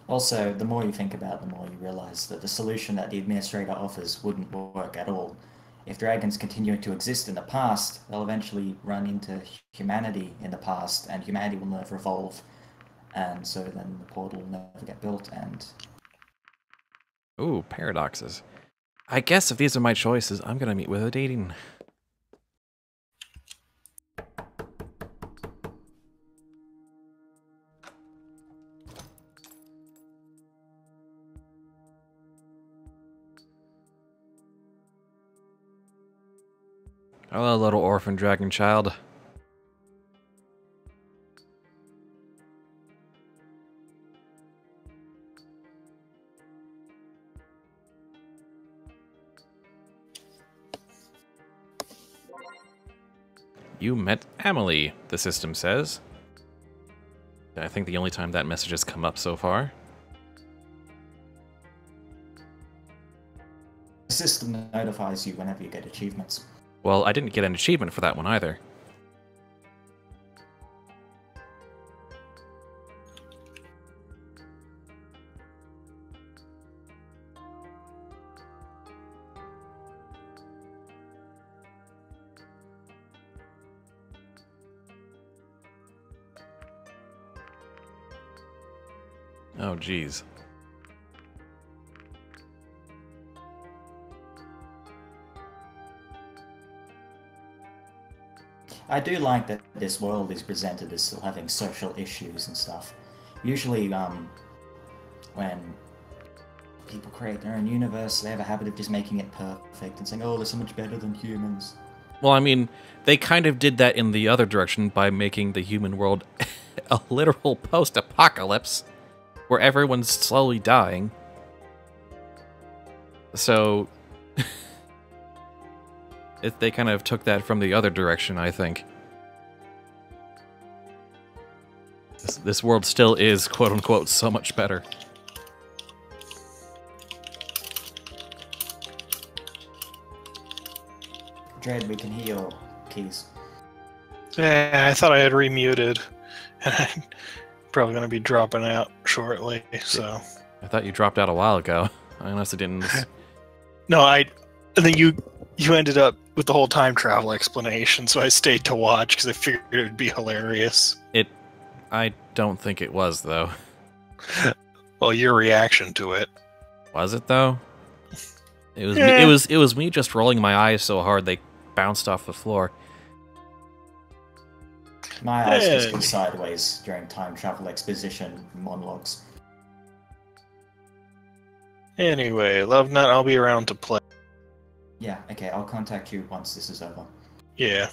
Also, the more you think about it, the more you realize that the solution that the administrator offers wouldn't work at all. If dragons continue to exist in the past, they'll eventually run into humanity in the past, and humanity will never evolve, and so then the portal will never get built, and... Ooh, paradoxes. I guess if these are my choices, I'm gonna meet with a dating. Hello, little orphan dragon child. You met Emily, the system says. I think the only time that message has come up so far. The system notifies you whenever you get achievements. Well, I didn't get an achievement for that one either. Oh, geez. I do like that this world is presented as still having social issues and stuff. Usually, when people create their own universe, they have a habit of just making it perfect and saying, oh, they're so much better than humans. Well, I mean, they kind of did that in the other direction by making the human world a literal post-apocalypse where everyone's slowly dying. So, they kind of took that from the other direction, I think. This world still is, quote-unquote, so much better. Dread, we can hear your keys. Yeah, I thought I had remuted, and I'm probably going to be dropping out shortly, so... I thought you dropped out a while ago. I honestly didn't... No, I think you ended up with the whole time travel explanation, so I stayed to watch because I figured it would be hilarious. I don't think it was, though. Well, your reaction to it. Was it, though? It was me, it was me just rolling my eyes so hard they bounced off the floor. My eyes just go sideways during time travel exposition monologues. Anyway, Love Nut, I'll be around to play. Yeah, okay, I'll contact you once this is over. Yeah.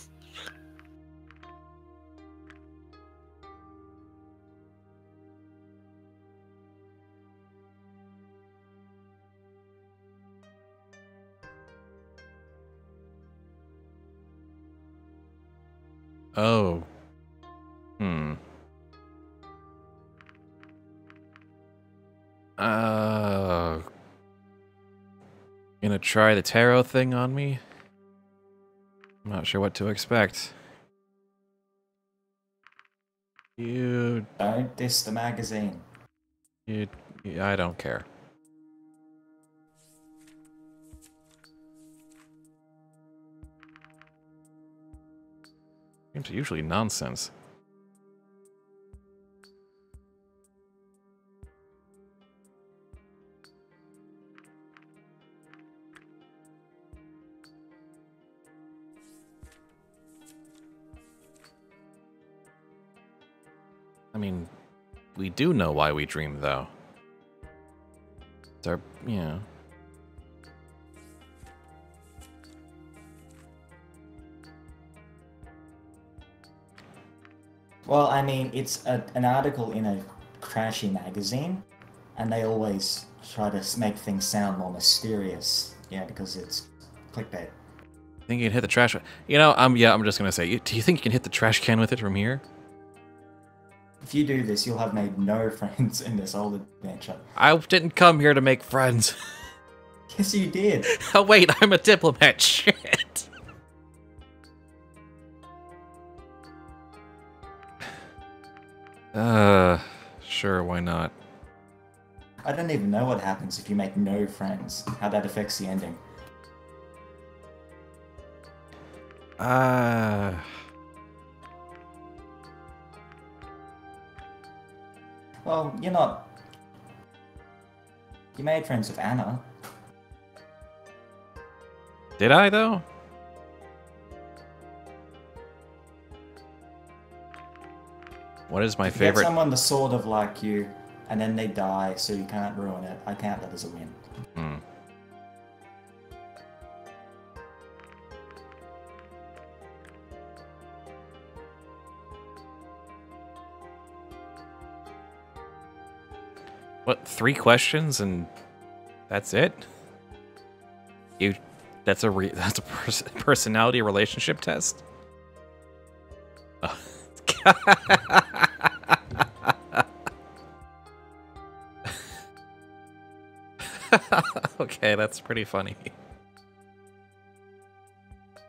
Oh. Gonna try the tarot thing on me? I'm not sure what to expect. You... Don't diss the magazine. I don't care. Games are usually nonsense. I mean, we do know why we dream, though. It's our, you know. Well, I mean, it's an article in a trashy magazine, and they always try to make things sound more mysterious, because it's clickbait. Think you can hit the trash? You know, I'm just gonna say, do you think you can hit the trash can with it from here? If you do this, you'll have made no friends in this old adventure. I didn't come here to make friends. Yes, you did. Oh wait, I'm a diplomat. Shit. Sure, why not? I don't even know what happens if you make no friends. How that affects the ending. Well, you're not... You made friends with Anna. Did I, though? What is my favorite? Get someone that's sort of like you, and then they die, so you can't ruin it. I count that as a win. What, 3 questions and that's it? That's a personality relationship test? Oh. Okay, that's pretty funny.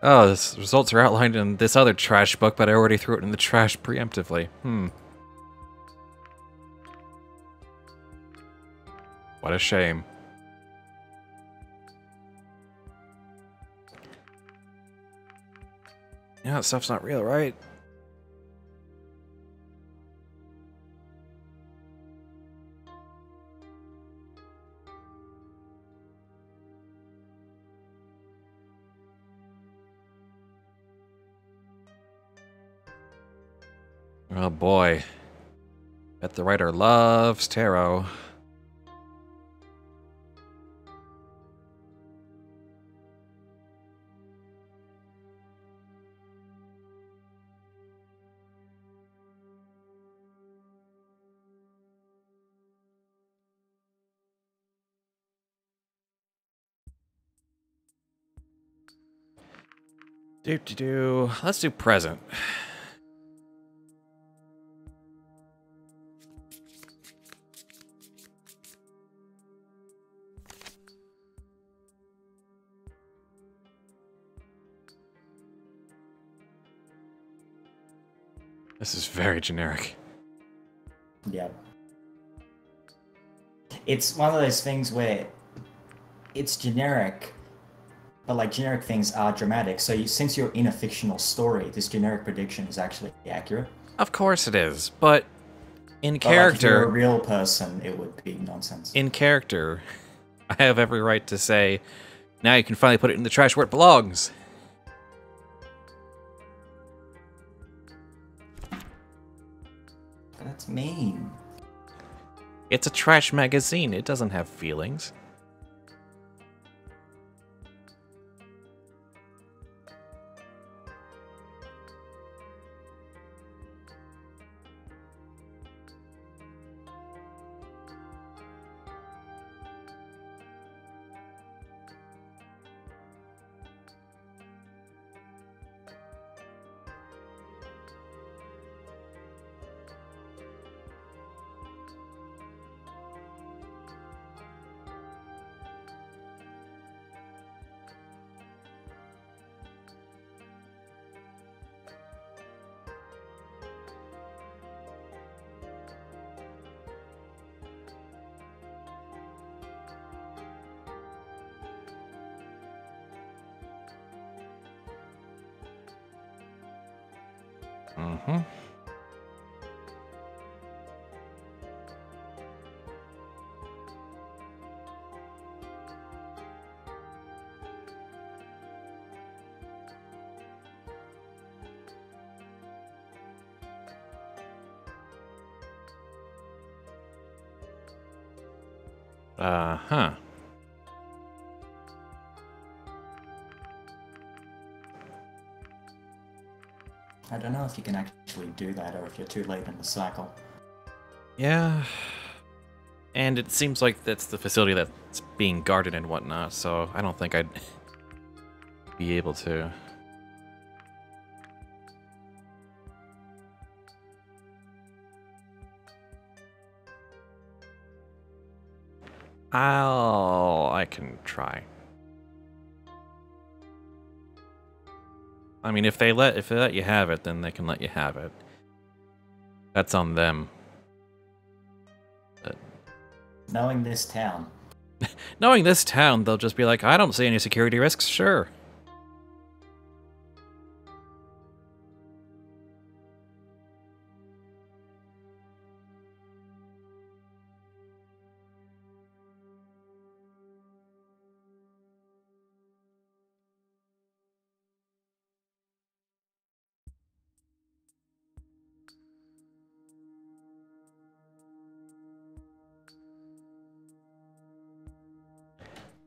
Oh, the results are outlined in this other trash book, but I already threw it in the trash preemptively. What a shame. Yeah, that stuff's not real, right? Oh boy. Bet the writer loves tarot. Let's do present. This is very generic. Yeah. It's one of those things where it's generic, but like generic things are dramatic. So since you're in a fictional story, this generic prediction is actually accurate. Of course it is, but in But character, like if you're a real person, it would be nonsense. in character, I have every right to say, now you can finally put it in the trash where it belongs. That's mean. It's a trash magazine. It doesn't have feelings. Mm-hmm. Huh. I don't know if you can actually do that or if you're too late in the cycle. Yeah. And it seems like that's the facility that's being guarded and whatnot, so I don't think I'd be able to. I can try. I mean, if they let you have it, then they can let you have it. That's on them. But Knowing this town, knowing this town, they'll just be like, I don't see any security risks, sure.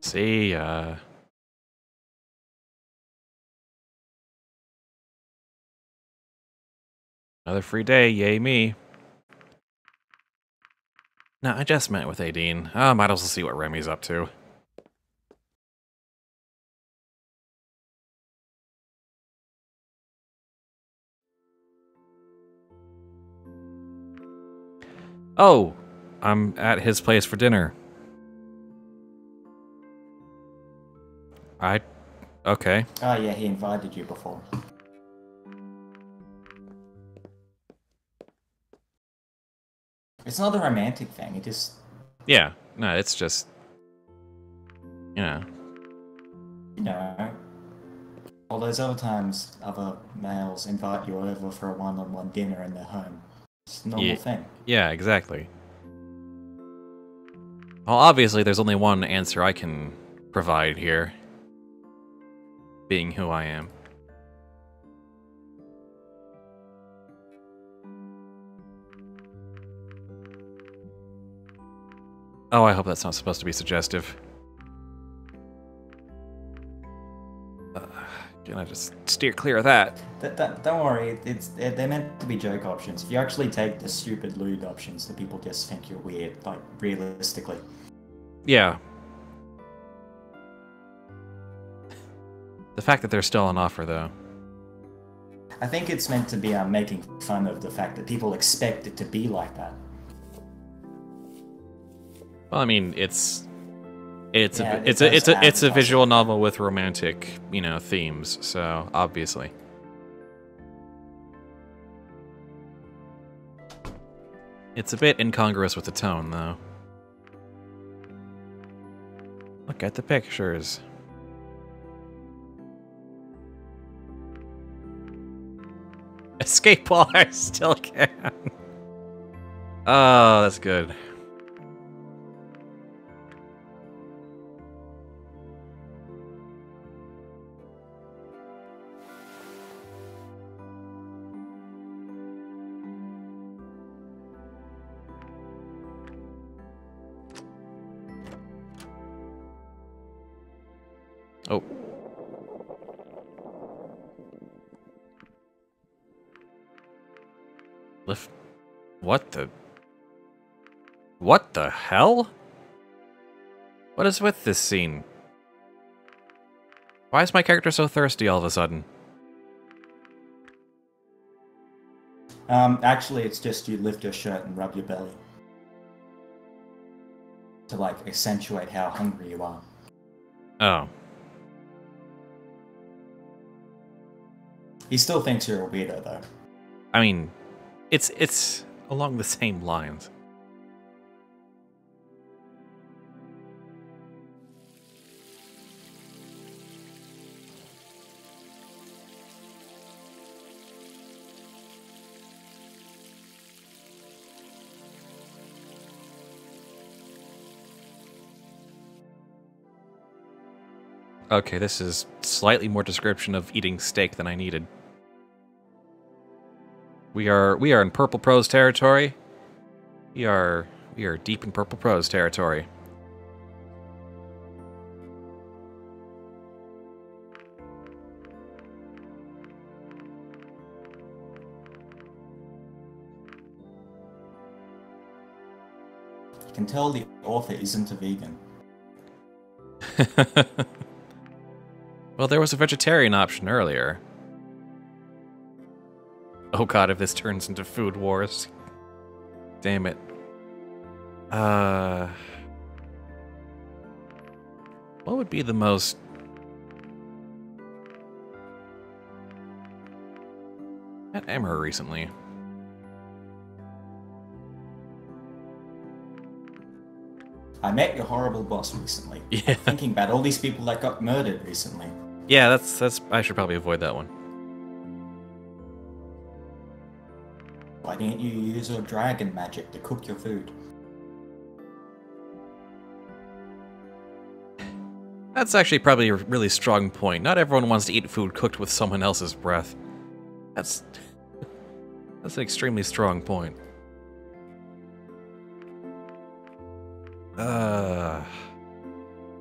See, another free day, yay me. No, I just met with Aideen. Might as well see what Remy's up to. Oh, I'm at his place for dinner. Okay. oh yeah, he invited you before. It's not a romantic thing, it just... Yeah, no, it's just, you know. You know, all those other times other males invite you over for a one-on-one dinner in their home. It's a normal thing. Yeah, exactly. Well, obviously, there's only one answer I can provide here. Being who I am. Oh, I hope that's not supposed to be suggestive. Can I just steer clear of that? Don't worry, they're meant to be joke options. If you actually take the stupid lewd options, the people just think you're weird, like, realistically. Yeah. The fact that they're still on offer, though. I think it's meant to be making fun of the fact that people expect it to be like that. Well, I mean, it's Yeah, a visual novel with romantic, themes. So obviously, it's a bit incongruous with the tone, though. Look at the pictures. Escape while I still can. Oh, that's good. Oh. What the hell? What is with this scene? Why is my character so thirsty all of a sudden? Actually, it's just you lift your shirt and rub your belly. To, like, accentuate how hungry you are. Oh. He still thinks you're a weirdo, though. I mean, it's along the same lines. Okay, this is slightly more description of eating steak than I needed. We are in purple prose territory. We are deep in purple prose territory. can tell the author isn't a vegan. Well, there was a vegetarian option earlier. Oh god, if this turns into food wars. Damn it. What would be the most... I met Emma recently. I met your horrible boss recently. Yeah. I'm thinking about all these people that got murdered recently. Yeah, that's. I should probably avoid that one. Why didn't you use your dragon magic to cook your food? That's actually probably a really strong point. Not everyone wants to eat food cooked with someone else's breath. That's an extremely strong point.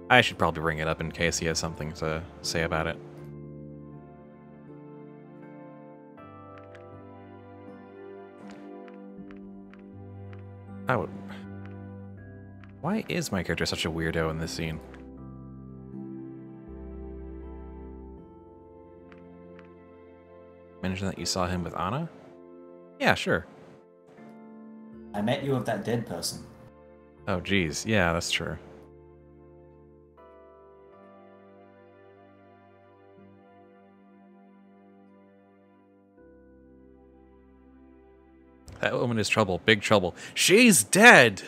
I should probably bring it up in case he has something to say about it. I would... Why is my character such a weirdo in this scene? Mention that you saw him with Anna? Yeah, sure. I met you with that dead person. Oh, geez. Yeah, that's true. That woman is trouble. Big trouble. She's dead!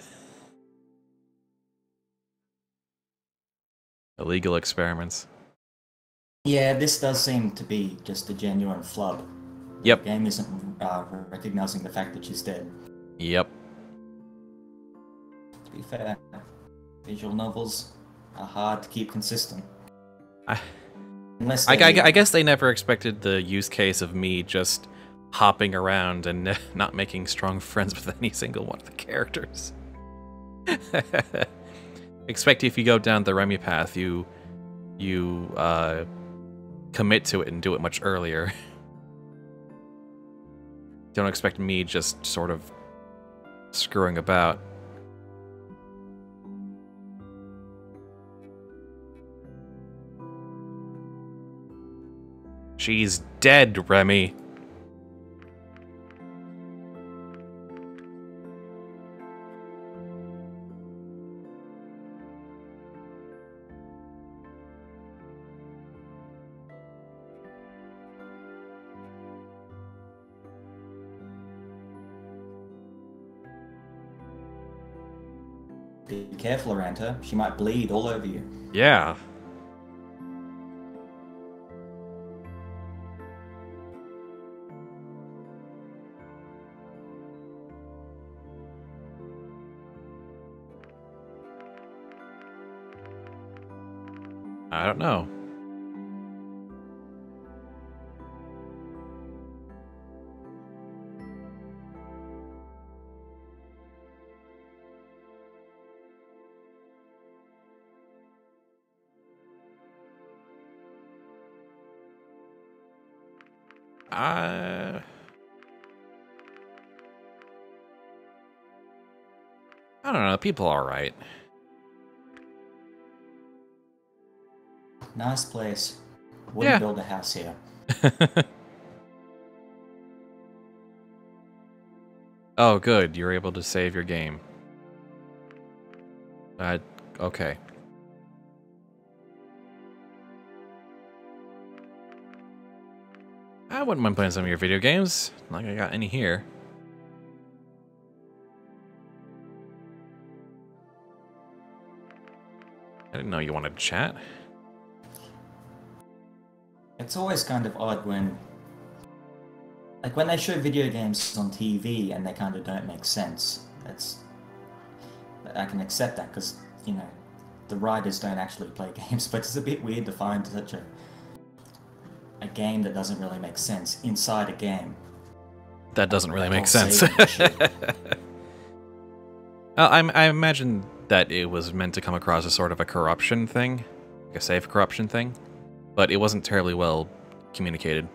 Illegal experiments. Yeah, this does seem to be just a genuine flub. Yep. The game isn't recognizing the fact that she's dead. Yep. To be fair, visual novels are hard to keep consistent. Unless I they- guess they never expected the use case of me just hopping around and not making strong friends with any single one of the characters. Expect if you go down the Remy path, you commit to it and do it much earlier. Don't expect me just sort of screwing about. She's dead, Remy. Be careful around her. She might bleed all over you. Yeah. I don't know. I don't know. People are alright. Nice place. Wouldn't Yeah. build a house here. Oh, good. You're able to save your game. Okay. I wouldn't mind playing some of your video games. Not like I got any here. I didn't know you wanted to chat. It's always kind of odd when... Like, when they show video games on TV and they kind of don't make sense. I can accept that because, you know, the writers don't actually play games, but it's a bit weird to find such a game that doesn't really make sense inside a game. That doesn't really make All sense. saving shit. I imagine that it was meant to come across as sort of a corruption thing, like a safe corruption thing, but it wasn't terribly well communicated.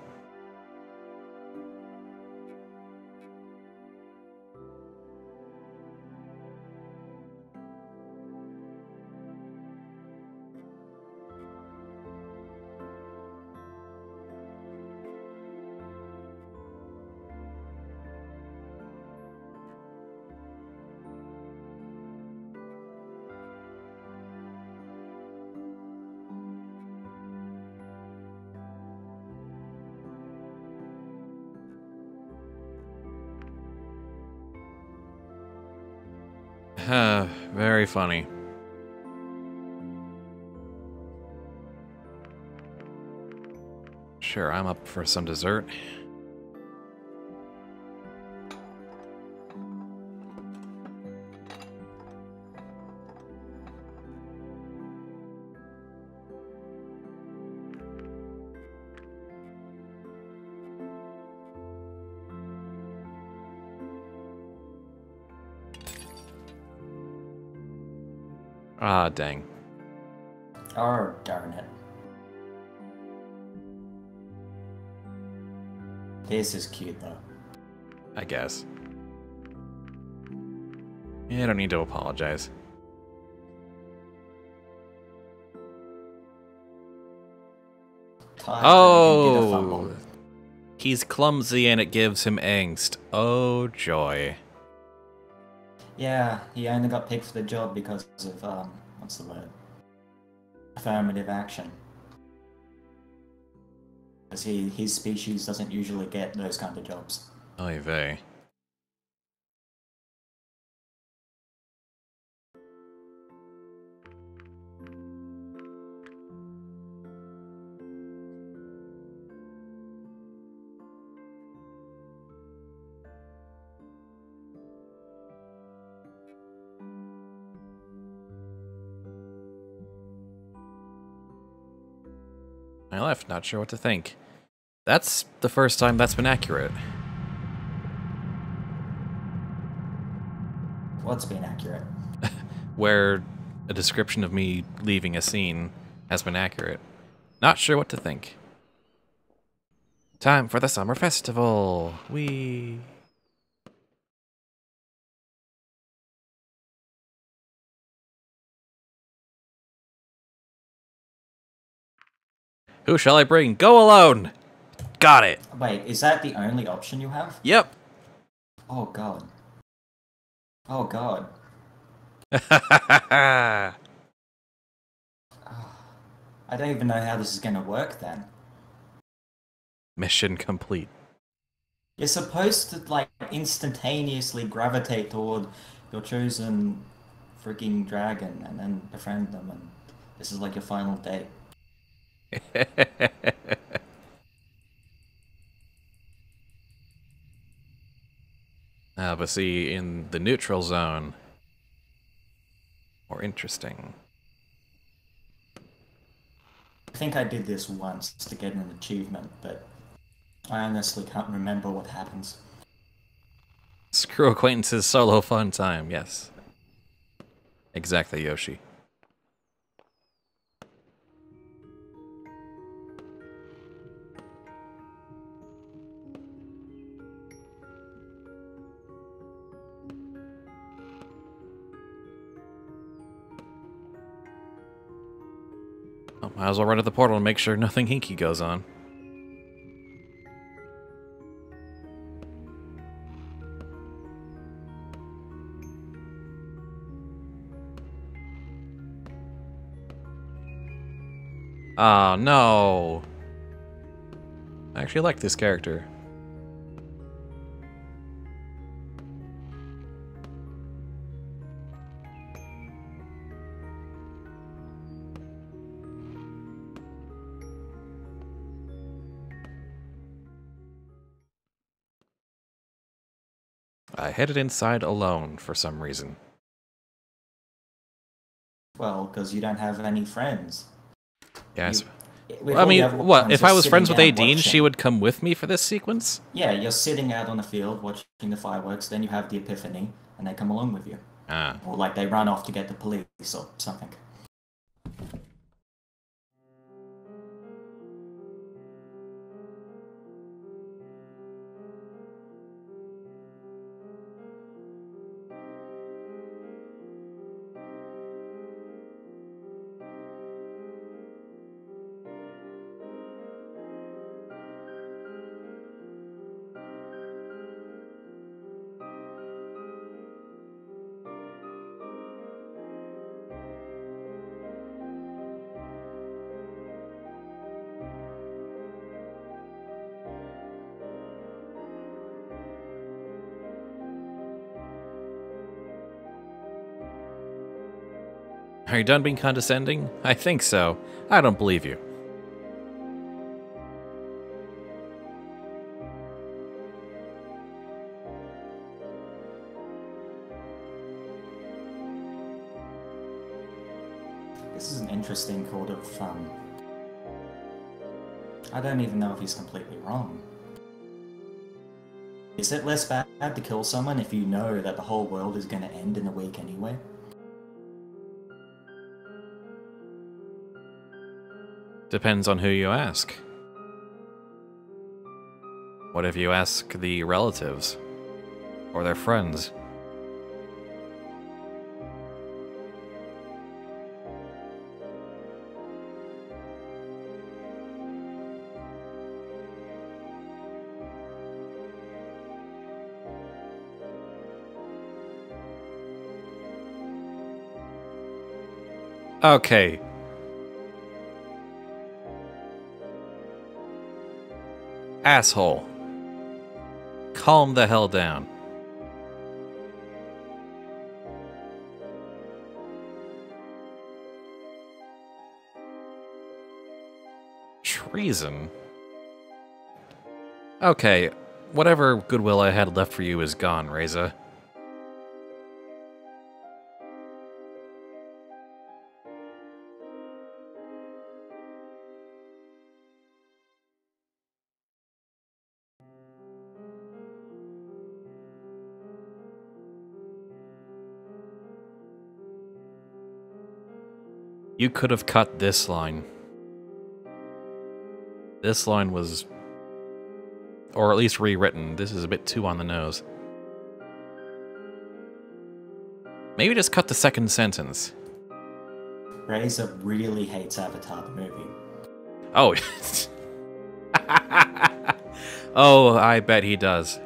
Very funny. Sure, I'm up for some dessert. Ah, dang. Oh, darn it. This is cute, though. I guess. Yeah, I don't need to apologize. Ty Dragon did a fumble. Oh! He's clumsy and it gives him angst. Oh, joy. Yeah, he only got picked for the job because of, what's the word? Affirmative action. Because his species doesn't usually get those kind of jobs. Oy vey. I left, not sure what to think. That's the first time that's been accurate. What's been accurate? Where a description of me leaving a scene has been accurate. Not sure what to think. Time for the summer festival. Whee! Who shall I bring? Go alone! Got it! Wait, is that the only option you have? Yep! Oh god. Oh god. I don't even know how this is gonna work then. Mission complete. You're supposed to, like, instantaneously gravitate toward your chosen freaking dragon and then befriend them, and this is like your final date. But see, in the neutral zone, more interesting. I think I did this once to get an achievement, but I honestly can't remember what happens. Screw acquaintances, solo fun time, yes. Exactly, Yoshi. Oh, might as well run to the portal and make sure nothing hinky goes on. Oh, no. I actually like this character. I headed inside alone for some reason. Well, because you don't have any friends. Yes. With I all the mean, other what? ones, If you're I was sitting friends with down Aideen, she watching. would come with me for this sequence? Yeah, you're sitting out on the field watching the fireworks, then you have the epiphany, and they come along with you. Ah. Or like they run off to get the police or something. Are you done being condescending? I think so. I don't believe you. This is an interesting kind of, I don't even know if he's completely wrong. Is it less bad to kill someone if you know that the whole world is going to end in a week anyway? Depends on who you ask. What if you ask the relatives? Or their friends? Okay. Asshole. Calm the hell down. Treason? Okay, whatever goodwill I had left for you is gone, Reza. You could have cut this line. This line was... or at least rewritten. This is a bit too on the nose. Maybe just cut the second sentence. Razor really hates Avatar the movie. Oh. Oh, I bet he does.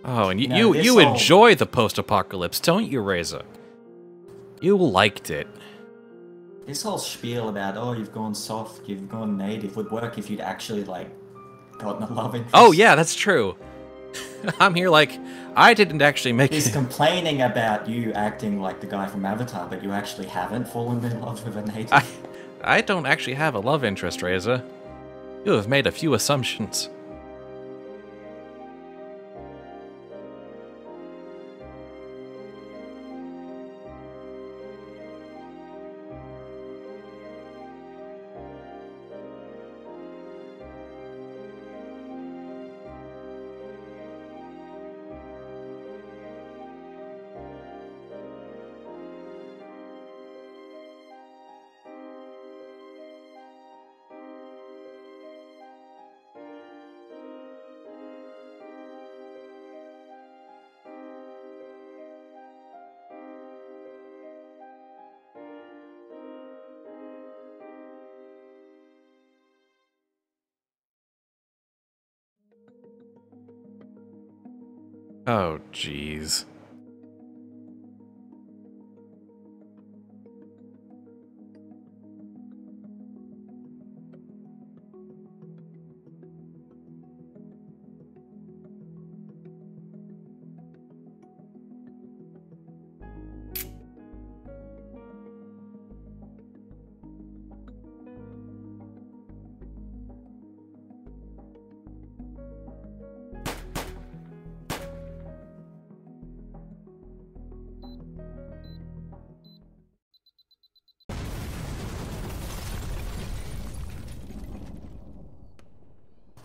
Oh, and you enjoy the post-apocalypse, don't you, Reza? You liked it. This whole spiel about, oh, you've gone soft, you've gone native, would work if you'd actually, like, gotten a love interest. Oh, yeah, that's true. I'm here like, I didn't actually make He's it. complaining about you acting like the guy from Avatar, but you actually haven't fallen in love with a native. I don't actually have a love interest, Reza. You have made a few assumptions. Oh, jeez.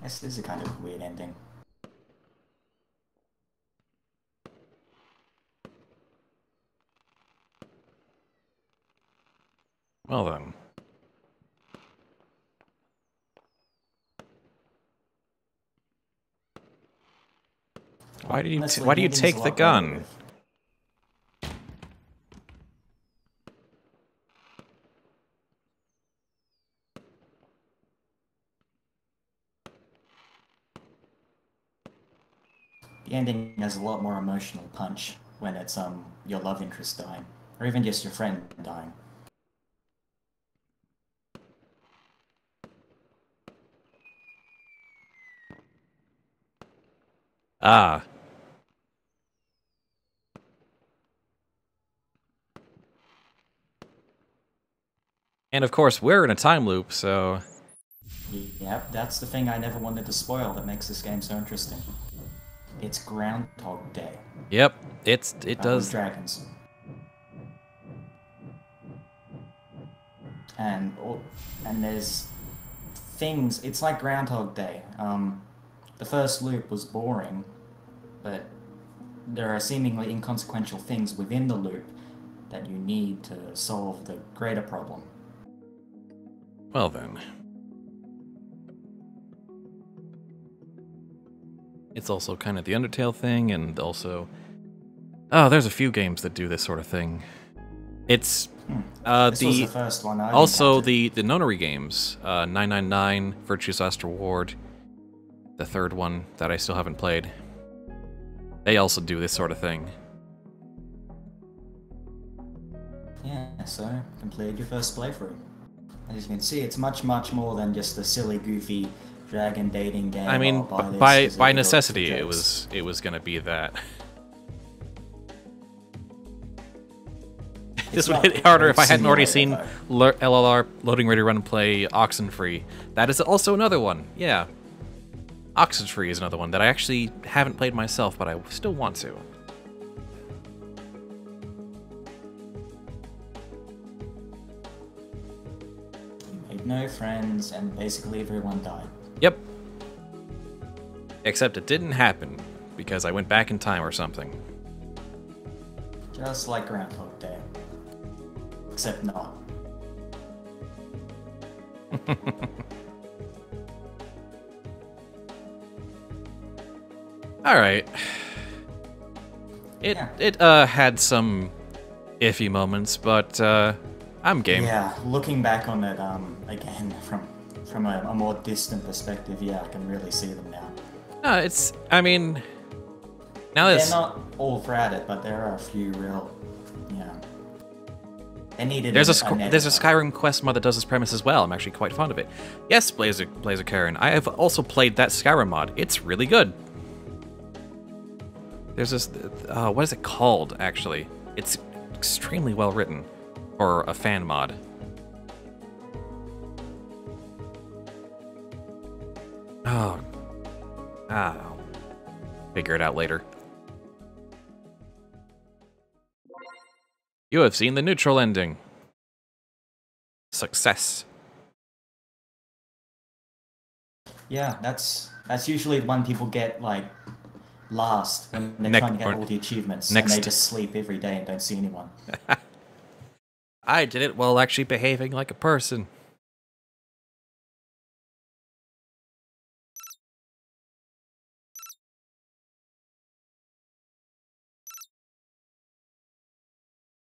This is a kind of weird ending. Well then. Why do you Honestly, why do you ending's a take the lot gun? better with- The ending has a lot more emotional punch when it's your love interest dying, or even just your friend dying. Ah. And of course, we're in a time loop, so Yep, that's the thing I never wanted to spoil that makes this game so interesting. It's Groundhog Day. yep, it With does. dragons. And there's things. It's like Groundhog Day. The first loop was boring, but there are seemingly inconsequential things within the loop that you need to solve the greater problem. Well then. It's also kind of the Undertale thing, and also... Oh, there's a few games that do this sort of thing. It's... This was the first one I Also, encountered. the Nonary games, 999, Virtue's Last Reward, the third one that I still haven't played. They also do this sort of thing. Yeah, so completed your first playthrough. As you can see, it's much, much more than just a silly, goofy dragon dating game. I mean, "Oh, buy this 'cause by it'll be necessity, for it jokes." was gonna be that. It's This would not hit harder if I Road hadn't already seen Simulator, LLR Loading Ready Run and Play Oxenfree. That is also another one. Yeah, Oxenfree is another one that I actually haven't played myself, but I still want to. You made no friends, and basically everyone died. Yep. Except it didn't happen because I went back in time or something. Just like Groundhog Day. Except not. All right. Yeah. It had some iffy moments, but I'm game. Yeah, looking back on it, again, from a more distant perspective, yeah, I can really see them now. No, it's. I mean, now They're it's. not all throughout it, but there are a few real, yeah. They needed There's a editor. Skyrim quest mod that does this premise as well. I'm actually quite fond of it. Yes, Blazer Karen. I have also played that Skyrim mod. It's really good. There's this. What is it called? Actually, it's extremely well written for a fan mod. Oh. I'll figure it out later. You have seen the neutral ending. Success. Yeah, that's usually when people get like last when they're Next- trying to or get all the achievements, next- and they just sleep every day and don't see anyone. I did it while actually behaving like a person.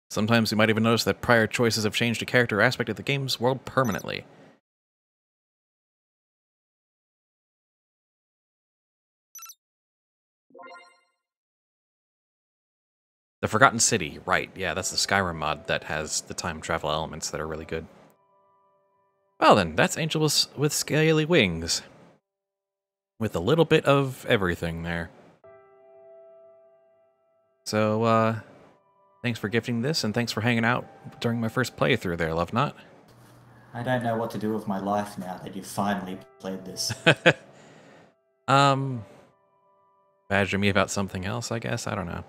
Sometimes you might even notice that prior choices have changed a character or aspect of the game's world permanently. The Forgotten City, right, yeah, that's the Skyrim mod that has the time travel elements that are really good. Well then, that's Angel with Scaly Wings. With a little bit of everything there. So, thanks for gifting this, and thanks for hanging out during my first playthrough there, Love Not. I don't know what to do with my life now that you've finally played this. Badger me about something else, I guess? I don't know.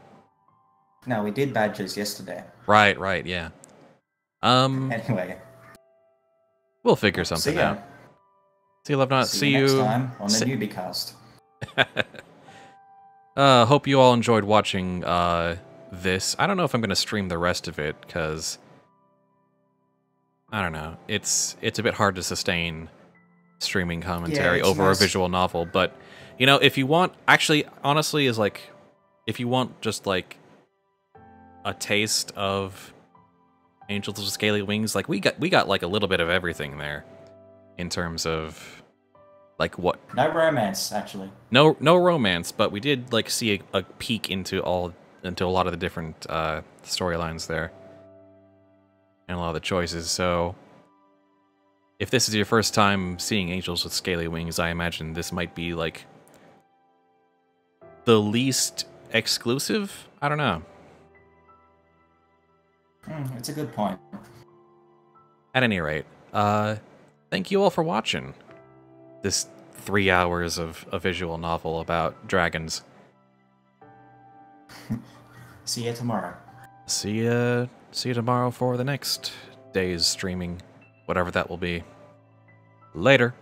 No, we did badges yesterday. Right, yeah. Anyway, We'll figure something see ya. out. See you, Love Not. See you next time on the si- Newbiecast. Hope you all enjoyed watching this. I don't know if I'm gonna stream the rest of it, because I don't know. It's a bit hard to sustain streaming commentary it's over nice. a visual novel, but You know, if you want, actually, honestly, is like, if you want just like a taste of Angels with Scaly Wings, like we got like a little bit of everything there, in terms of like what. No romance, actually. No romance, but we did like see a peek into a lot of the different storylines there, and a lot of the choices. So, if this is your first time seeing Angels with Scaly Wings, I imagine this might be like the least exclusive. I don't know. It's a good point. At any rate, thank you all for watching this 3 hours of a visual novel about dragons. See you tomorrow. See you tomorrow for the next day's streaming, whatever that will be. Later.